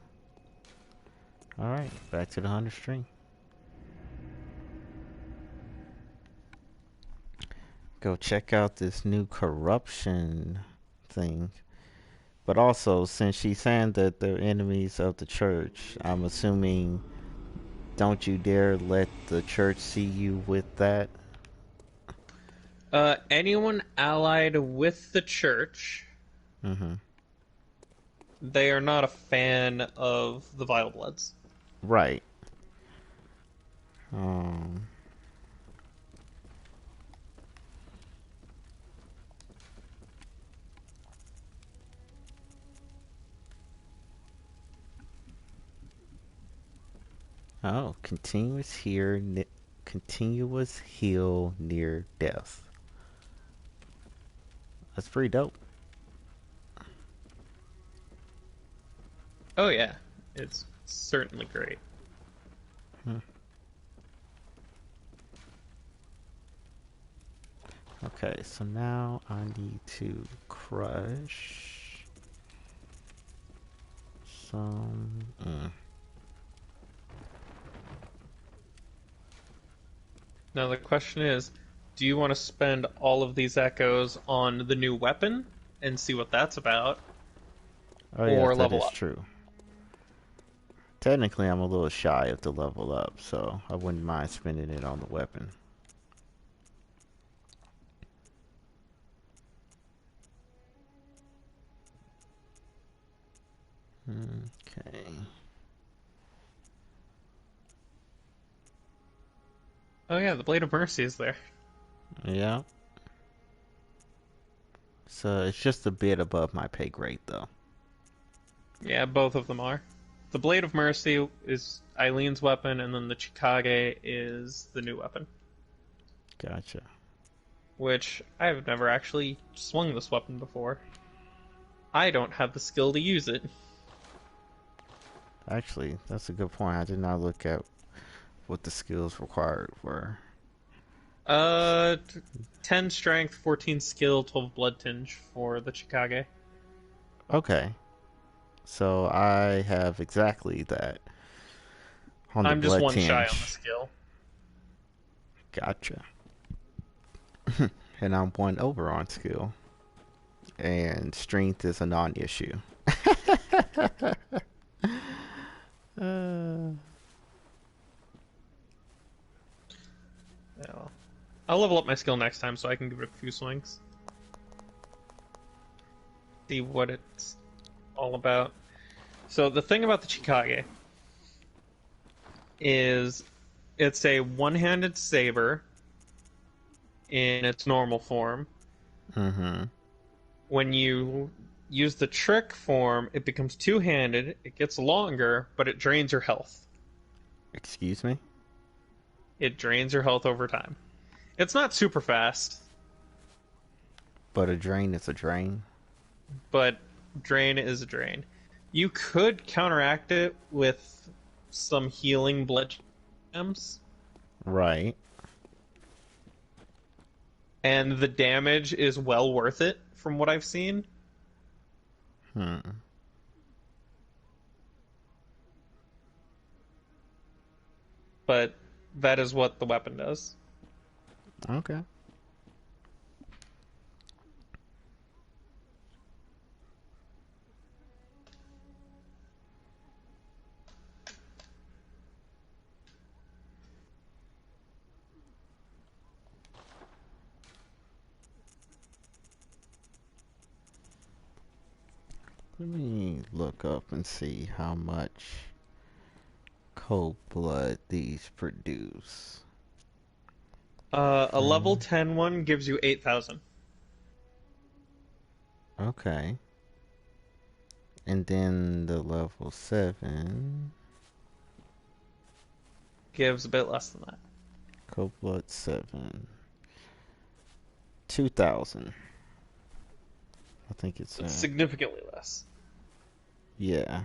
Speaker 1: Alright, back to the Hunter stream. Go check out this new corruption thing. But also, since she's saying that they're enemies of the church, I'm assuming don't you dare let the church see you with that.
Speaker 6: Anyone allied with the church, they are not a fan of the Vile Bloods.
Speaker 1: Right. Oh, continuous heal near death. That's pretty dope.
Speaker 6: Oh yeah, it's certainly great.
Speaker 1: Okay, so now I need to crush some.
Speaker 6: Now the question is, do you want to spend all of these echoes on the new weapon and see what that's about?
Speaker 1: Oh yeah,
Speaker 6: or
Speaker 1: that
Speaker 6: level
Speaker 1: is
Speaker 6: up?
Speaker 1: true. Technically, I'm a little shy of the level up, so I wouldn't mind spending it on the weapon. Okay.
Speaker 6: Oh yeah, the Blade of Mercy is there.
Speaker 1: Yeah. So it's just a bit above my pay grade, though.
Speaker 6: Yeah, both of them are. The Blade of Mercy is Eileen's weapon, and then the Chikage is the new weapon.
Speaker 1: Gotcha.
Speaker 6: Which, I've never actually swung this weapon before. I don't have the skill to use it.
Speaker 1: Actually, that's a good point. I did not look at what the skills required were.
Speaker 6: Uh, 10 strength, 14 skill, 12 blood tinge for the Chikage.
Speaker 1: Okay. So I have exactly that on the
Speaker 6: I'm just
Speaker 1: blood
Speaker 6: one shy on the
Speaker 1: tinge.
Speaker 6: skill.
Speaker 1: Gotcha. And I'm one over on skill. And strength is a non-issue. uh,
Speaker 6: Yeah, well, I'll level up my skill next time so I can give it a few swings. See what it's all about. So the thing about the Chikage is it's a one-handed saber in its normal form.
Speaker 1: mm-hmm.
Speaker 6: When you use the trick form, it becomes two-handed, it gets longer, but it drains your health.
Speaker 1: Excuse me?
Speaker 6: It drains your health over time. It's not super fast,
Speaker 1: But a drain is a drain.
Speaker 6: but drain is a drain. You could counteract it with some healing blood gems,
Speaker 1: Right.
Speaker 6: and the damage is well worth it from what I've seen.
Speaker 1: Hmm.
Speaker 6: But that is what the weapon does.
Speaker 1: Okay. Let me look up and see how much cold blood these produce.
Speaker 6: A level 10 one gives you 8,000.
Speaker 1: Okay. And then the level 7,
Speaker 6: Gives a bit less than that.
Speaker 1: cold blood 7, 2,000. I think it's
Speaker 6: It's significantly less.
Speaker 1: yeah.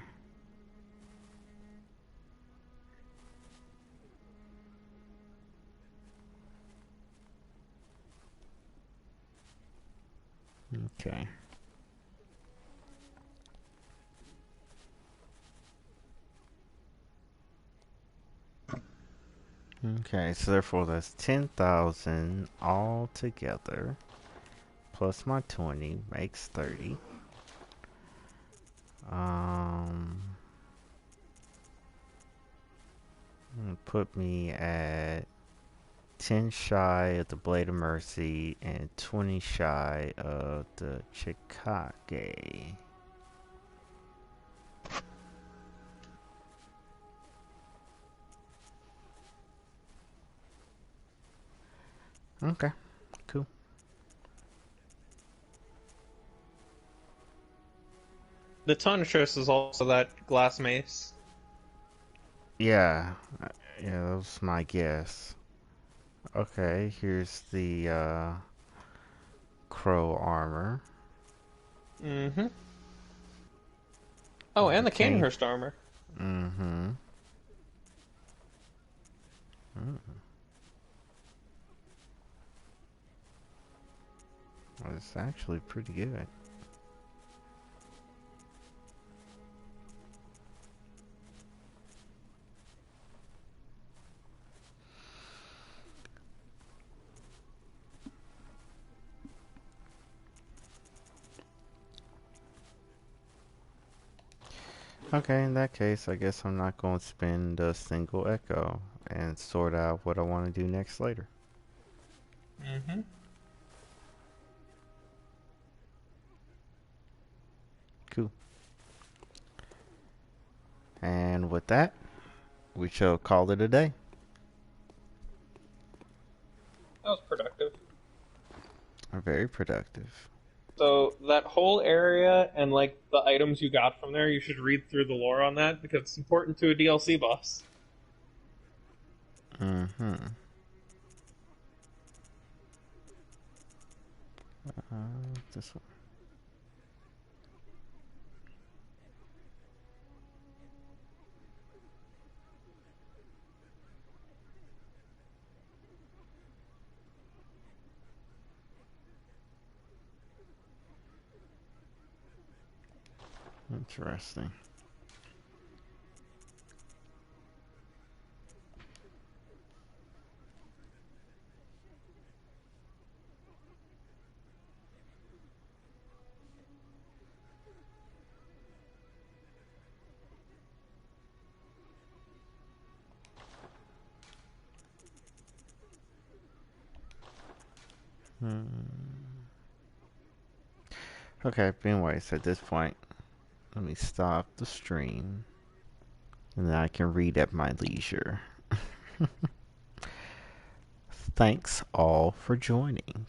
Speaker 1: Okay. Okay, so therefore that's 10,000 all together. Plus my 20 makes 30. Put me at 10 shy of the Blade of Mercy and 20 shy of the Chikage. Okay, cool.
Speaker 6: The Tonitrus is also that glass mace.
Speaker 1: Yeah, yeah, that was my guess. Okay, here's the crow armor.
Speaker 6: Mm-hmm. Oh, and the
Speaker 1: Cane.
Speaker 6: Canehurst armor.
Speaker 1: Mm-hmm. Mm. Well, it's actually pretty good. Okay, in that case, I guess I'm not going to spend a single echo and sort out what I want to do next later.
Speaker 6: Mm-hmm.
Speaker 1: Cool. And with that, we shall call it a day.
Speaker 6: That was productive.
Speaker 1: Very productive.
Speaker 6: So that whole area and like the items you got from there, you should read through the lore on that because it's important to a DLC boss.
Speaker 1: Mm-hmm. This one. Interesting. Okay, but anyways, at this point, let me stop the stream. And then I can read at my leisure. Thanks all for joining.